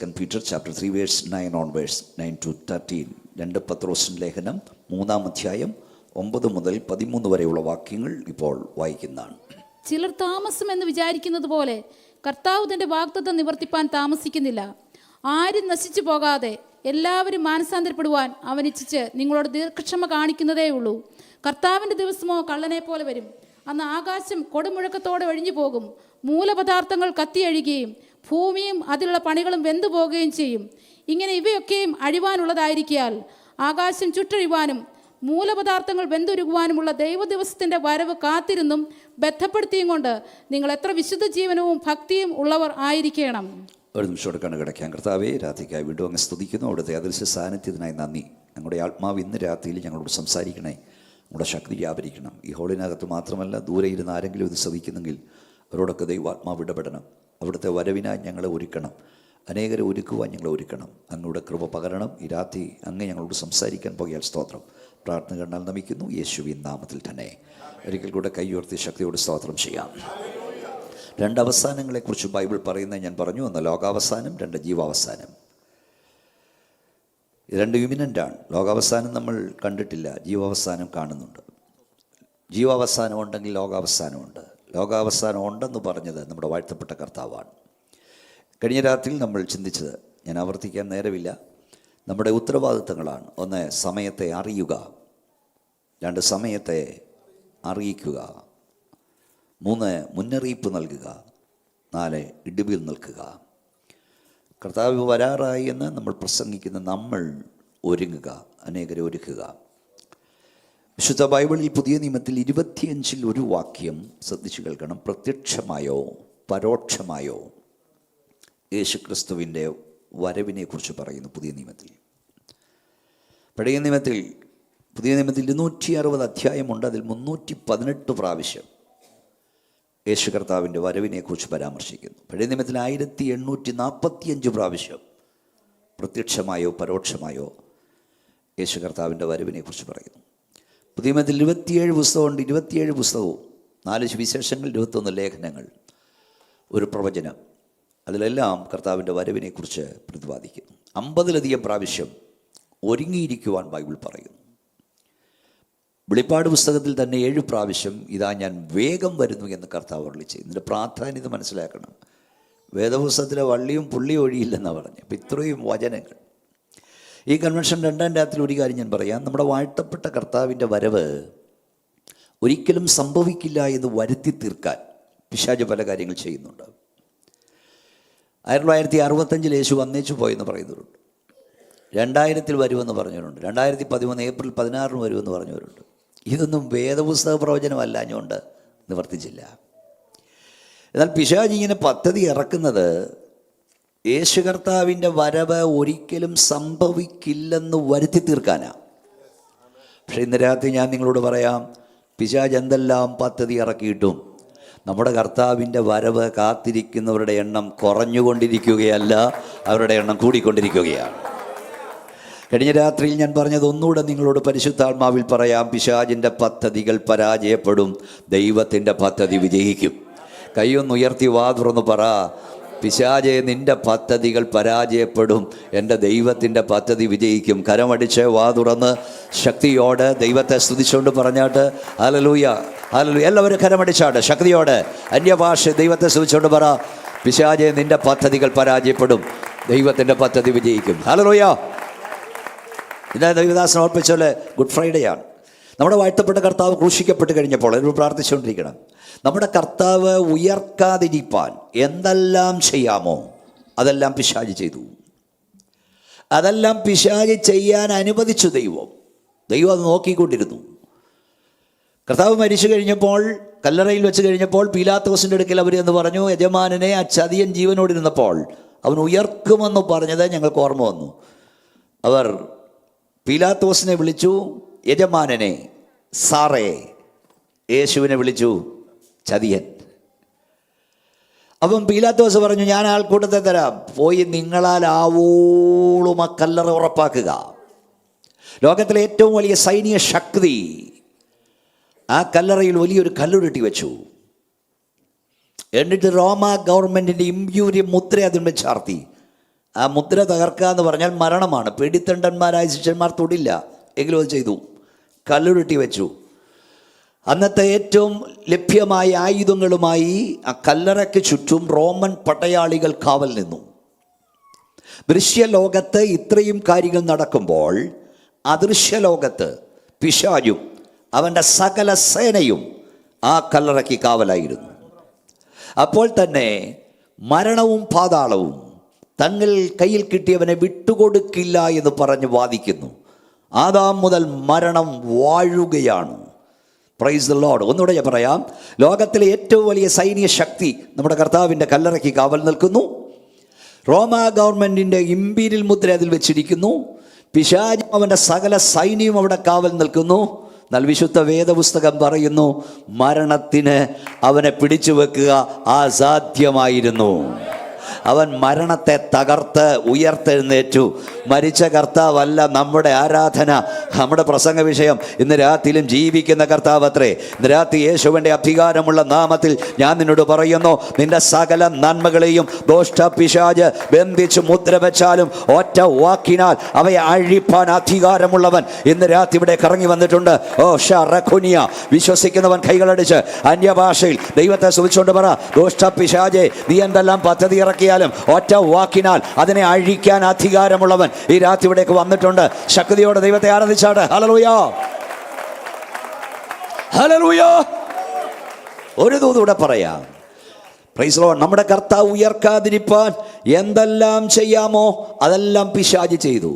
2 Peter chapter 3 verse 9 onwards, 9 to 13. 2 പത്രോസിന്റെ ലേഖനം 3-ാം അധ്യായം 9 മുതൽ 13 വരെയുള്ള വാക്യങ്ങൾ ഇപ്പോൾ വായിക്കുന്നതാണ്. ചിലർ താമസമെന്ന് വിചാരിക്കുന്നത് പോലെ കർത്താവ് തൻ്റെ വാഗ്ദത്തം നിവർത്തിപ്പാൻ താമസിക്കുന്നില്ല. ആരും നശിച്ചു പോകാതെ എല്ലാവരും മാനസാന്തരപ്പെടുവാൻ അവൻ ഇച്ഛിച്ച് നിങ്ങളോട് ദീർഘക്ഷമ കാണിക്കുന്നതേ ഉള്ളൂ. കർത്താവിൻ്റെ ദിവസമോ കള്ളനെ പോലെ വരും. അന്ന് ആകാശം കൊടുമുഴക്കത്തോടെ ഒഴിഞ്ഞു പോകും, മൂലപദാർത്ഥങ്ങൾ കത്തിയഴിയുകയും ഭൂമിയും അതിലുള്ള പണികളും വെന്തുപോകുകയും ചെയ്യും. ഇങ്ങനെ ഇവയൊക്കെയും അഴിവാനുള്ളതായിരിക്കാൽ ആകാശം ചുട്ടഴിവാനും മൂലപദാർത്ഥങ്ങൾ വെന്തുരുകുവാനുമുള്ള ദൈവദിവസത്തിൻ്റെ വരവ് കാത്തിരുന്നും ബന്ധപ്പെടുത്തിയും കൊണ്ട് നിങ്ങൾ എത്ര വിശുദ്ധ ജീവനവും ഭക്തിയും ഉള്ളവർ ആയിരിക്കണം. ഒരു നിമിഷം കണ്ണ് കിടക്കാൻ. കർത്താവേ, രാത്രിക്കായി വീണ്ടും അങ്ങ് സ്തുതിക്കുന്നു. അവിടുത്തെ അദൃശ്യ സാന്നിധ്യത്തിനായി നന്ദി. ഞങ്ങളുടെ ആത്മാവ് ഇന്ന് രാത്രിയിൽ ഞങ്ങളോട് സംസാരിക്കണേ. നമ്മുടെ ശക്തി വ്യാപരിക്കണം. ഈ ഹോളിനകത്ത് മാത്രമല്ല, ദൂരെ ഇരുന്ന് ആരെങ്കിലും ഇത് ശ്രവിക്കുന്നെങ്കിൽ അവരോടൊക്കെ ദൈവാത്മാവ് ഇടപെടണം. അവിടുത്തെ വരവിനായി ഞങ്ങളെ ഒരുക്കണം. അനേകരെ ഒരുക്കുവാൻ ഞങ്ങളെ ഒരുക്കണം. അങ്ങയുടെ കൃപ പകരണം. ഈ രാത്രി അങ്ങ് ഞങ്ങളോട് സംസാരിക്കാൻ പോകിയാൽ സ്തോത്രം. പ്രാർത്ഥന കണ്ടാൽ നമിക്കുന്നു, യേശുവിൻ നാമത്തിൽ തന്നെ. ഒരിക്കൽ കൂടെ കൈയുയർത്തി ശക്തിയോട് സ്തോത്രം ചെയ്യാം. രണ്ട് അവസാനങ്ങളെക്കുറിച്ച് ബൈബിൾ പറയുന്നത് ഞാൻ പറഞ്ഞു. ഒന്ന് ലോകാവസാനം, രണ്ട് ജീവാവസാനം. രണ്ട് ഇമിനൻ്റാണ്. ലോകാവസാനം നമ്മൾ കണ്ടിട്ടില്ല, ജീവാവസാനം കാണുന്നുണ്ട്. ജീവാവസാനം ഉണ്ടെങ്കിൽ ലോകാവസാനമുണ്ട്. ലോകാവസാനം ഉണ്ടെന്ന് പറഞ്ഞത് നമ്മുടെ വാഴ്ത്തപ്പെട്ട കർത്താവാണ്. കഴിഞ്ഞ രാത്രിയിൽ നമ്മൾ ചിന്തിച്ചത് ഞാൻ ആവർത്തിക്കാൻ നേരമില്ല. നമ്മുടെ ഉത്തരവാദിത്തങ്ങളാണ്. ഒന്ന്, സമയത്തെ അറിയുക. രണ്ട്, സമയത്തെ അറിയിക്കുക. മൂന്ന്, മുന്നറിയിപ്പ് നൽകുക. നാല്, ഇടിവിൽ നിൽക്കുക. കർത്താവ് വരാറായി എന്ന് നമ്മൾ പ്രസംഗിക്കുന്ന നമ്മൾ ഒരുങ്ങുക, അനേകരെ ഒരുക്കുക. വിശുദ്ധ ബൈബിളിൽ പുതിയ നിയമത്തിൽ 25 ഒരു വാക്യം ശ്രദ്ധിച്ചു കേൾക്കണം. പ്രത്യക്ഷമായോ പരോക്ഷമായോ യേശുക്രിസ്തുവിൻ്റെ വരവിനെ കുറിച്ച് പറയുന്നു പുതിയ നിയമത്തിൽ. പഴയ നിയമത്തിൽ, പുതിയ നിയമത്തിൽ 260 അധ്യായമുണ്ട്. അതിൽ 318 പ്രാവശ്യം യേശു കർത്താവിൻ്റെ വരവിനെക്കുറിച്ച് പരാമർശിക്കുന്നു. പഴയ നിയമത്തിൽ 1845 പ്രാവശ്യം പ്രത്യക്ഷമായോ പരോക്ഷമായോ യേശു കർത്താവിൻ്റെ വരവിനെക്കുറിച്ച് പറയുന്നു. പുതിയ നിയമത്തിൽ 27 പുസ്തകമുണ്ട്. 27 പുസ്തകവും 4 സുവിശേഷങ്ങൾ, 21 ലേഖനങ്ങൾ, ഒരു പ്രവചനം. അതിലെല്ലാം കർത്താവിൻ്റെ വരവിനെക്കുറിച്ച് പ്രതിപാദിക്കുന്നു. 50-ലധികം പ്രാവശ്യം ഒരുങ്ങിയിരിക്കുവാൻ ബൈബിൾ പറയുന്നു. വെളിപ്പാട് പുസ്തകത്തിൽ തന്നെ 7 പ്രാവശ്യം ഇതാ ഞാൻ വേഗം വരുന്നു എന്ന് കർത്താവ് അരുളിച്ചത്. ഇതിൻ്റെ പ്രാധാന്യത മനസ്സിലാക്കണം. വേദപുസ്തകത്തിലെ വള്ളിയും പുള്ളിയും ഒഴിയില്ലെന്നാണ് പറഞ്ഞത്. അപ്പം ഇത്രയും വചനങ്ങൾ. ഈ കൺവെൻഷൻ 2-ാം രാത്രിയിൽ ഒരു കാര്യം ഞാൻ പറയാം. നമ്മുടെ വാഴ്ത്തപ്പെട്ട കർത്താവിൻ്റെ വരവ് ഒരിക്കലും സംഭവിക്കില്ല എന്ന് വരുത്തി തീർക്കാൻ പിശാച് പല കാര്യങ്ങൾ ചെയ്യുന്നുണ്ട്. 1965 യേശു വന്നേച്ചു പോയെന്ന് പറയുന്നവരുണ്ട്. 2000 വരുമെന്ന് പറഞ്ഞവരുണ്ട്. 2013 ഏപ്രിൽ 16 വരുമെന്ന് പറഞ്ഞവരുണ്ട്. ഇതൊന്നും വേദപുസ്തക പ്രവചനമല്ലാഞ്ഞുകൊണ്ട് നിവർത്തിച്ചില്ല. എന്നാൽ പിശാച് ഇങ്ങനെ പദ്ധതി ഇറക്കുന്നത് യേശു കർത്താവിൻ്റെ വരവ് ഒരിക്കലും സംഭവിക്കില്ലെന്ന് വരുത്തി തീർക്കാനാണ്. പക്ഷേ ഇന്ന് രാത്രി ഞാൻ നിങ്ങളോട് പറയാം, പിശാച് എന്തെല്ലാം പദ്ധതി ഇറക്കിയിട്ടും നമ്മുടെ കർത്താവിൻ്റെ വരവ് കാത്തിരിക്കുന്നവരുടെ എണ്ണം കുറഞ്ഞുകൊണ്ടിരിക്കുകയല്ല, അവരുടെ എണ്ണം കൂടിക്കൊണ്ടിരിക്കുകയാണ്. കഴിഞ്ഞ രാത്രിയിൽ ഞാൻ പറഞ്ഞത് ഒന്നുകൂടെ നിങ്ങളോട് പരിശുദ്ധാത്മാവിൽ പറയാം. പിശാചിൻ്റെ പദ്ധതികൾ പരാജയപ്പെടും, ദൈവത്തിൻ്റെ പദ്ധതി വിജയിക്കും. കൈയൊന്നുയർത്തി വാ തുറന്ന് പറ, പിശാചെ നിൻ്റെ പദ്ധതികൾ പരാജയപ്പെടും, എൻ്റെ ദൈവത്തിൻ്റെ പദ്ധതി വിജയിക്കും. കരമടിച്ച് വാ തുറന്ന് ശക്തിയോടെ ദൈവത്തെ സ്തുതിച്ചുകൊണ്ട് പറഞ്ഞാട്ട് ഹല്ലേലൂയ ഹല്ലേലൂയ. എല്ലാവരും കരമടിച്ചാട്ട് ശക്തിയോടെ അന്യഭാഷ ദൈവത്തെ സ്തുതിച്ചുകൊണ്ട് പറ, പിശാചെ നിൻ്റെ പദ്ധതികൾ പരാജയപ്പെടും, ദൈവത്തിൻ്റെ പദ്ധതി വിജയിക്കും. ഹല്ലേലൂയ. ഇന്ന് ദൈവദാസൻ ഓർപ്പിച്ചോലെ ഗുഡ് ഫ്രൈഡേ ആണ്. നമ്മുടെ വാഴ്ത്തപ്പെട്ട കർത്താവ് ക്രൂശിക്കപ്പെട്ട് കഴിഞ്ഞപ്പോൾ അതിനോട് പ്രാർത്ഥിച്ചുകൊണ്ടിരിക്കണം. നമ്മുടെ കർത്താവ് ഉയർക്കാതിരിപ്പാൻ എന്തെല്ലാം ചെയ്യാമോ അതെല്ലാം പിശാച് ചെയ്തു. അതെല്ലാം പിശാച് ചെയ്യാൻ അനുവദിച്ചു ദൈവം അത് നോക്കിക്കൊണ്ടിരുന്നു. കർത്താവ് മരിച്ചു കഴിഞ്ഞപ്പോൾ, കല്ലറയിൽ വെച്ച് കഴിഞ്ഞപ്പോൾ പീലാത്തോസിൻ്റെ അടുക്കൽ അവർ എന്ന് പറഞ്ഞു, യജമാനനെ ആ ചതിയൻ ജീവനോടിരുന്നപ്പോൾ അവൻ ഉയർക്കുമെന്ന് പറഞ്ഞത് ഞങ്ങൾക്ക് ഓർമ്മ വന്നു. അവർ പീലാത്തോസിനെ വിളിച്ചു യജമാനനെ, സാറേ. യേശുവിനെ വിളിച്ചു ചതിയൻ. അപ്പം പീലാത്തോസ് പറഞ്ഞു, ഞാൻ ആൾക്കൂട്ടത്തെ തരാം, പോയി നിങ്ങളാൽ ആവോളം ആ കല്ലറ ഉറപ്പാക്കുക. ലോകത്തിലെ ഏറ്റവും വലിയ സൈനിക ശക്തി ആ കല്ലറയിൽ വലിയൊരു കല്ലുരുട്ടി വെച്ചു. എന്നിട്ട് റോമ ഗവൺമെൻറ്റിൻ്റെ ഇമ്പ്യൂരി മുദ്ര അതിന്മേൽ ചാർത്തി ആ മുദ്ര തകർക്കുക എന്ന് പറഞ്ഞാൽ മരണമാണ്. പേടിത്തൊണ്ടന്മാരായ ശിഷ്യന്മാർ തൊടില്ല, എങ്കിലും അത് ചെയ്തു. കല്ലുരുട്ടി വെച്ചു. അന്നത്തെ ഏറ്റവും ലഭ്യമായ ആയുധങ്ങളുമായി ആ കല്ലറയ്ക്ക് ചുറ്റും റോമൻ പടയാളികൾ കാവൽ നിന്നു. ദൃശ്യലോകത്ത് ഇത്രയും കാര്യങ്ങൾ നടക്കുമ്പോൾ അദൃശ്യലോകത്ത് പിശാചും അവൻ്റെ സകല സേനയും ആ കല്ലറയ്ക്ക് കാവലായിരുന്നു. അപ്പോൾ തന്നെ മരണവും പാതാളവും തങ്ങൾ കയ്യിൽ കിട്ടിയവനെ വിട്ടുകൊടുക്കില്ല എന്ന് പറഞ്ഞ് വാദിക്കുന്നു. ആദാം മുതൽ മരണം വാഴുകയാണ്. Price the Lord. ഒന്നുകൂടെ ഞാൻ പറയാം, ലോകത്തിലെ ഏറ്റവും വലിയ സൈനിക ശക്തി നമ്മുടെ കർത്താവിൻ്റെ കല്ലറയ്ക്ക് കാവൽ നിൽക്കുന്നു. റോമ ഗവൺമെൻറ്റിൻ്റെ ഇമ്പീരിയൽ മുദ്ര അതിൽ വെച്ചിരിക്കുന്നു. പിശാചും അവൻ്റെ സകല സൈന്യവും അവിടെ കാവൽ നിൽക്കുന്നു. എന്നാൽ വിശുദ്ധ വേദപുസ്തകം പറയുന്നു, മരണത്തിന് അവനെ പിടിച്ചു വെക്കുക അസാധ്യമായിരുന്നു. അവൻ മരണത്തെ തകർത്ത് ഉയർത്തെഴുന്നേറ്റു. മരിച്ച കർത്താവല്ല നമ്മുടെ ആരാധന, നമ്മുടെ പ്രസംഗ വിഷയം. ഇന്ന് രാത്രിയിലും ജീവിക്കുന്ന കർത്താവ് അത്രേ. ഇന്ന് രാത്രി യേശുവിൻ്റെ അധികാരമുള്ള നാമത്തിൽ ഞാൻ നിന്നോട് പറയുന്നു, നിന്റെ സകല നന്മകളെയും ദോഷ്ട പിശാച് ബന്ധിച്ച് മുദ്ര വെച്ചാലും ഒറ്റ വാക്കിനാൽ അവയെ അഴിപ്പാൻ അധികാരമുള്ളവൻ ഇന്ന് രാത്രി ഇവിടെ കറങ്ങി വന്നിട്ടുണ്ട്. ഓ ഷറഖുനിയ. വിശ്വസിക്കുന്നവൻ കൈകളടിച്ച് അന്യഭാഷയിൽ ദൈവത്തെ സ്തുതിച്ചുകൊണ്ട് പറ, ദോഷ്ട പിശാചേ, നീ എന്തെല്ലാം പദ്ധതി ഇറക്കിയാലും ഒറ്റ വാക്കിനാൽ അതിനെ അഴിക്കാൻ അധികാരമുള്ളവൻ ഈ രാത്രി ഇവിടേക്ക് വന്നിട്ടുണ്ട്. ശക്തിയോടെ ദൈവത്തെ ആരാധിച്ചാട്. Hallelujah, hallelujah. ഒരു ദൂതൂടെ പറയാം. Price the Lord. നമ്മുടെ കർത്താവ് ഉയർക്കാതിരിപ്പാൻ എന്തെല്ലാം ചെയ്യാമോ അതെല്ലാം പിശാച് ചെയ്തു.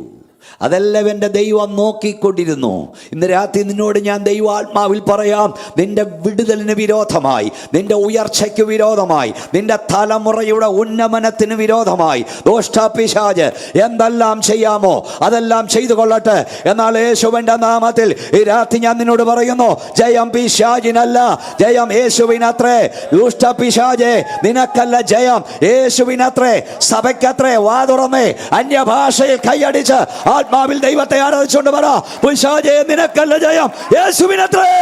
അതെല്ലാം എൻ്റെ ദൈവം നോക്കിക്കൊണ്ടിരുന്നു. ഇന്ന് രാത്രി നിന്നോട് ഞാൻ ദൈവാത്മാവിൽ പറയാം, നിന്റെ വിടുതലിന് വിരോധമായി, നിന്റെ ഉയർച്ചയ്ക്ക് വിരോധമായി, നിന്റെ തലമുറയുടെ ഉന്നമനത്തിന് വിരോധമായി ദോഷ്ടാപിശാച് എന്തെല്ലാം ചെയ്യാമോ അതെല്ലാം ചെയ്തു കൊള്ളട്ടെ. എന്നാൽ യേശുവിൻ്റെ നാമത്തിൽ ഈ രാത്രി ഞാൻ നിന്നോട് പറയുന്നു, ജയം പിശാചിനല്ല, ജയം യേശുവിനത്രേ. ദുഷ്ടപിശാചേ, നിനക്കല്ല ജയം, യേശുവിനത്രേ, സഭയ്ക്കത്രേ. വാ തുറന്നേ, അന്യഭാഷയിൽ കൈയടിച്ച് ആത്മാവിൽ ദൈവത്തെ ആരാധിച്ചുകൊണ്ട് പറ, പിശാചേ നിനക്കല്ല ജയം, യേശുവിനത്രേ.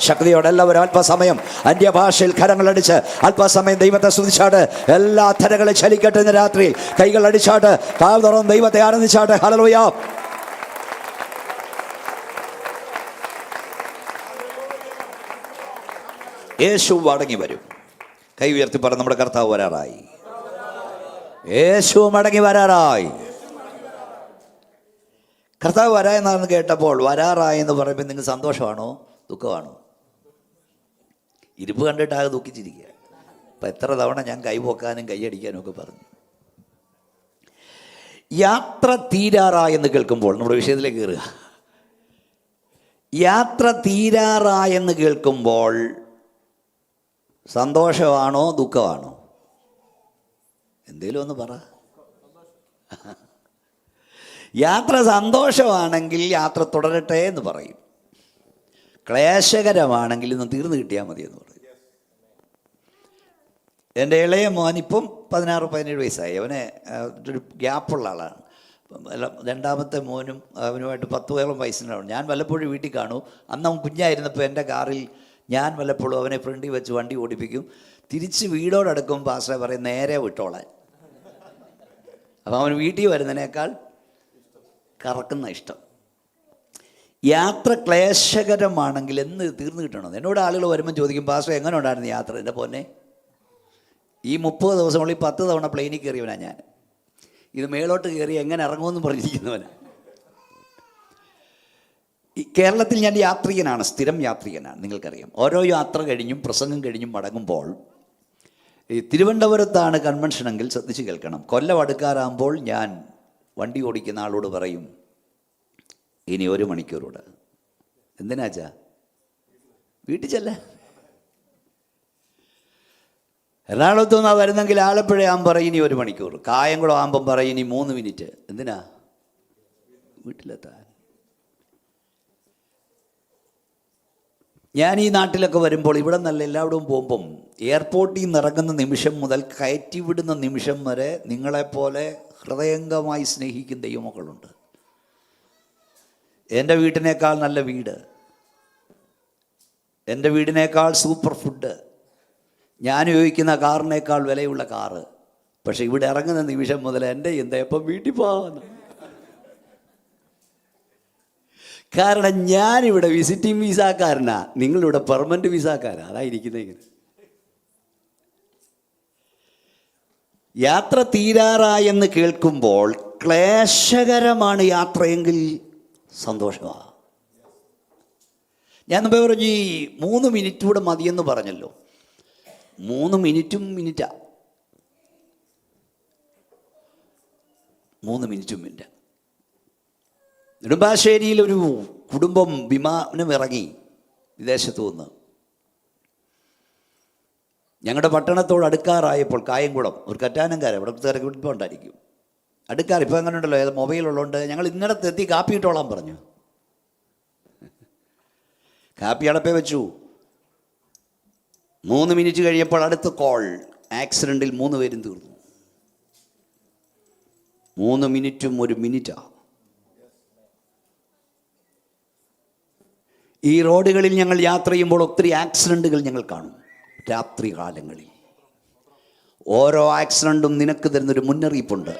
ശക്തിയോടെ എല്ലാവരും അല്പസമയം അന്യഭാഷയിൽ കരങ്ങളടിച്ച് അല്പസമയം ദൈവത്തെ സ്തുതിച്ചാട്ട്. എല്ലാ ധരകളും ചലിക്കട്ടെ. ഇന്ന് രാത്രി കൈകൾ അടിച്ചാട്ട്, കാൽ തുറന്ന് ദൈവത്തെ ആരാധിച്ചാട്ട്. ഹല്ലേലൂയ. യേശു മടങ്ങി വരും. കൈ ഉയർത്തി പറ, നമ്മുടെ കർത്താവ് വരാറായി. യേശു മടങ്ങി വരാറായി. കർത്താവ് വരായെന്നാണെന്ന് കേട്ടപ്പോൾ വരാറായി എന്ന് പറയുമ്പോൾ നിങ്ങൾക്ക് സന്തോഷമാണോ ദുഃഖമാണോ? ഇരിപ്പ് കണ്ടിട്ടാകെ ദുഃഖിച്ചിരിക്കുക. അപ്പം എത്ര തവണ ഞാൻ കൈപോക്കാനും കൈയടിക്കാനും ഒക്കെ പറഞ്ഞു. യാത്ര തീരാറായെന്ന് കേൾക്കുമ്പോൾ നമ്മുടെ വിഷയത്തിലേക്ക് കയറുക. യാത്ര തീരാറായെന്ന് കേൾക്കുമ്പോൾ സന്തോഷമാണോ ദുഃഖമാണോ? എന്തേലും ഒന്ന് പറ. യാത്ര സന്തോഷമാണെങ്കിൽ യാത്ര തുടരട്ടെ എന്ന് പറയും. ക്ലേശകരമാണെങ്കിൽ ഇന്ന് തീർന്നു കിട്ടിയാൽ മതി എന്ന് പറയും. എൻ്റെ ഇളയ മോനിപ്പം 16-17 വയസ്സായി. അവന് ഒരു ഗ്യാപ്പുള്ള ആളാണ്. രണ്ടാമത്തെ മോനും അവനുമായിട്ട് 10 വയസ്സിനാണ്. ഞാൻ വല്ലപ്പോഴും വീട്ടിൽ കാണും. അന്ന് അവൻ കുഞ്ഞായിരുന്നപ്പോൾ എൻ്റെ കാറിൽ ഞാൻ വല്ലപ്പോഴും അവനെ ഫ്രണ്ടിൽ വെച്ച് വണ്ടി ഓടിപ്പിക്കും. തിരിച്ച് വീടോടടുക്കും പാസ്റ്റർ പറയും നേരെ വിട്ടോളാൻ. അപ്പം അവൻ വീട്ടിൽ വരുന്നതിനേക്കാൾ കറക്കുന്ന ഇഷ്ടം. യാത്ര ക്ലേശകരമാണെങ്കിൽ എന്ന് തീർന്നു കിട്ടണം. എന്നോട് ആളുകൾ വരുമ്പം ചോദിക്കും, പാസ്റ്റർ എങ്ങനെ ഉണ്ടായിരുന്നു യാത്ര? എൻ്റെ പൊന്നെ, ഈ 30 ദിവസങ്ങളിൽ 10 തവണ പ്ലെയിനിൽ കയറിയവനാണ് ഞാൻ. ഇത് മേലോട്ട് കയറി എങ്ങനെ ഇറങ്ങുമെന്ന് പറഞ്ഞിരിക്കുന്നവനാണ്. ഈ കേരളത്തിൽ ഞാൻ യാത്രികനാണ്, സ്ഥിരം യാത്രികനാണ്. നിങ്ങൾക്കറിയാം, ഓരോ യാത്ര കഴിഞ്ഞും പ്രസംഗം കഴിഞ്ഞും മടങ്ങുമ്പോൾ ഈ തിരുവനന്തപുരത്താണ് കൺവെൻഷനെങ്കിൽ ശ്രദ്ധിച്ച് കേൾക്കണം. കൊല്ലം അടുക്കാറാകുമ്പോൾ ഞാൻ വണ്ടി ഓടിക്കുന്ന ആളോട് പറയും, ഇനി 1 മണിക്കൂറൂടെ. എന്തിനാച്ചാ? വീട്ടിൽ ചെല്ല. എറണാകുളത്തു നിന്നാണ് വരുന്നെങ്കിൽ ആലപ്പുഴ ആകുമ്പോൾ പറയും ഇനി 1 മണിക്കൂർ. കായംകുളം ആകുമ്പം പറയും ഇനി 3 മിനിറ്റ്. എന്തിനാ? വീട്ടിലെത്താൻ. ഞാൻ ഈ നാട്ടിലൊക്കെ വരുമ്പോൾ ഇവിടെ നല്ല എല്ലായിടവും പോകുമ്പം എയർപോർട്ടിൽ നിന്ന് ഇറങ്ങുന്ന നിമിഷം മുതൽ കയറ്റിവിടുന്ന നിമിഷം വരെ നിങ്ങളെപ്പോലെ ഹൃദയംഗമായി സ്നേഹിക്കുന്ന ദൈവമക്കളുണ്ട്. എൻ്റെ വീട്ടിനേക്കാൾ നല്ല വീട്, എൻ്റെ വീടിനേക്കാൾ സൂപ്പർ ഫുഡ്, ഞാൻ ഉപയോഗിക്കുന്ന കാറിനേക്കാൾ വിലയുള്ള കാറ്, പക്ഷെ ഇവിടെ ഇറങ്ങുന്ന നിമിഷം മുതൽ എൻ്റെ എന്താ എപ്പം വീട്ടിൽ പോകാമെന്ന്. കാരണം ഞാനിവിടെ വിസിറ്റിംഗ് വിസാക്കാരനാ, നിങ്ങളിവിടെ പെർമനൻറ്റ് വിസാക്കാരാ. അതായിരിക്കുന്നത് ഇങ്ങനെ. യാത്ര തീരാറായെന്ന് കേൾക്കുമ്പോൾ ക്ലേശകരമാണ് യാത്രയെങ്കിൽ സന്തോഷമാണ്. ഞാൻ മുമ്പേ പറഞ്ഞു ഈ 3 മിനിറ്റ് കൂടെ മതിയെന്ന് പറഞ്ഞല്ലോ. 3 മിനിറ്റാ. 3 മിനിറ്റാ. നെടുമ്പാശ്ശേരിയിൽ ഒരു കുടുംബം വിമാനം ഇറങ്ങി വിദേശത്തു നിന്ന്. ഞങ്ങളുടെ പട്ടണത്തോട് അടുക്കാറായപ്പോൾ, കായംകുളം ഒരു കറ്റാനംകാര ഇവിടെ തിരക്കിപ്പോൾ ഉണ്ടായിരിക്കും, അടുക്കാറ് ഇപ്പോൾ അങ്ങനെ ഉണ്ടല്ലോ, ഏത് മൊബൈലുള്ളതുകൊണ്ട് ഞങ്ങൾ ഇന്നടത്ത് എത്തി കാപ്പി ഇട്ടോളാൻ പറഞ്ഞു. കാപ്പി അടപ്പേ വെച്ചു. 3 മിനിറ്റ് കഴിയപ്പോൾ അടുത്ത കോൾ. ആക്സിഡൻറ്റിൽ 3 പേരും തീർന്നു. 3 മിനിറ്റും 1 മിനിറ്റാ. ഈ റോഡുകളിൽ ഞങ്ങൾ യാത്ര ചെയ്യുമ്പോൾ ഒത്തിരി ആക്സിഡൻറ്റുകൾ ഞങ്ങൾ കാണും രാത്രി കാലങ്ങളിൽ. ഓരോ ആക്സിഡൻറ്റും നിനക്ക് തരുന്നൊരു മുന്നറിയിപ്പുണ്ട്.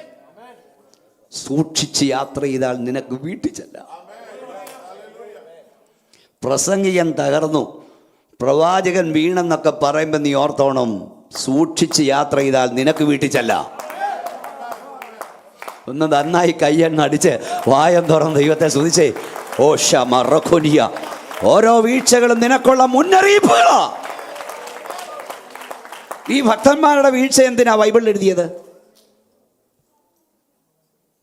സൂക്ഷിച്ച് യാത്ര ചെയ്താൽ നിനക്ക് വീട്ടിൽ ചെല്ലാം. പ്രസംഗികൻ തകർന്നു, പ്രവാചകൻ വീണെന്നൊക്കെ പറയുമ്പോൾ നീ ഓർത്തോണം, സൂക്ഷിച്ച് യാത്ര ചെയ്താൽ നിനക്ക് വീട്ടിൽ ചെല്ലാം. ഒന്ന് നന്നായി കയ്യെണ്ണടിച്ച് വായം തുറന്ന് ദൈവത്തെ സ്തുതിച്ചേ. ഓ ഷമറഖുനിയ. ഓരോ വീഴ്ചകളും നിനക്കുള്ള മുന്നറിയിപ്പുകളാ. ഈ ഭക്തന്മാരുടെ വീഴ്ച എന്തിനാ ബൈബിളിൽ എഴുതിയത്?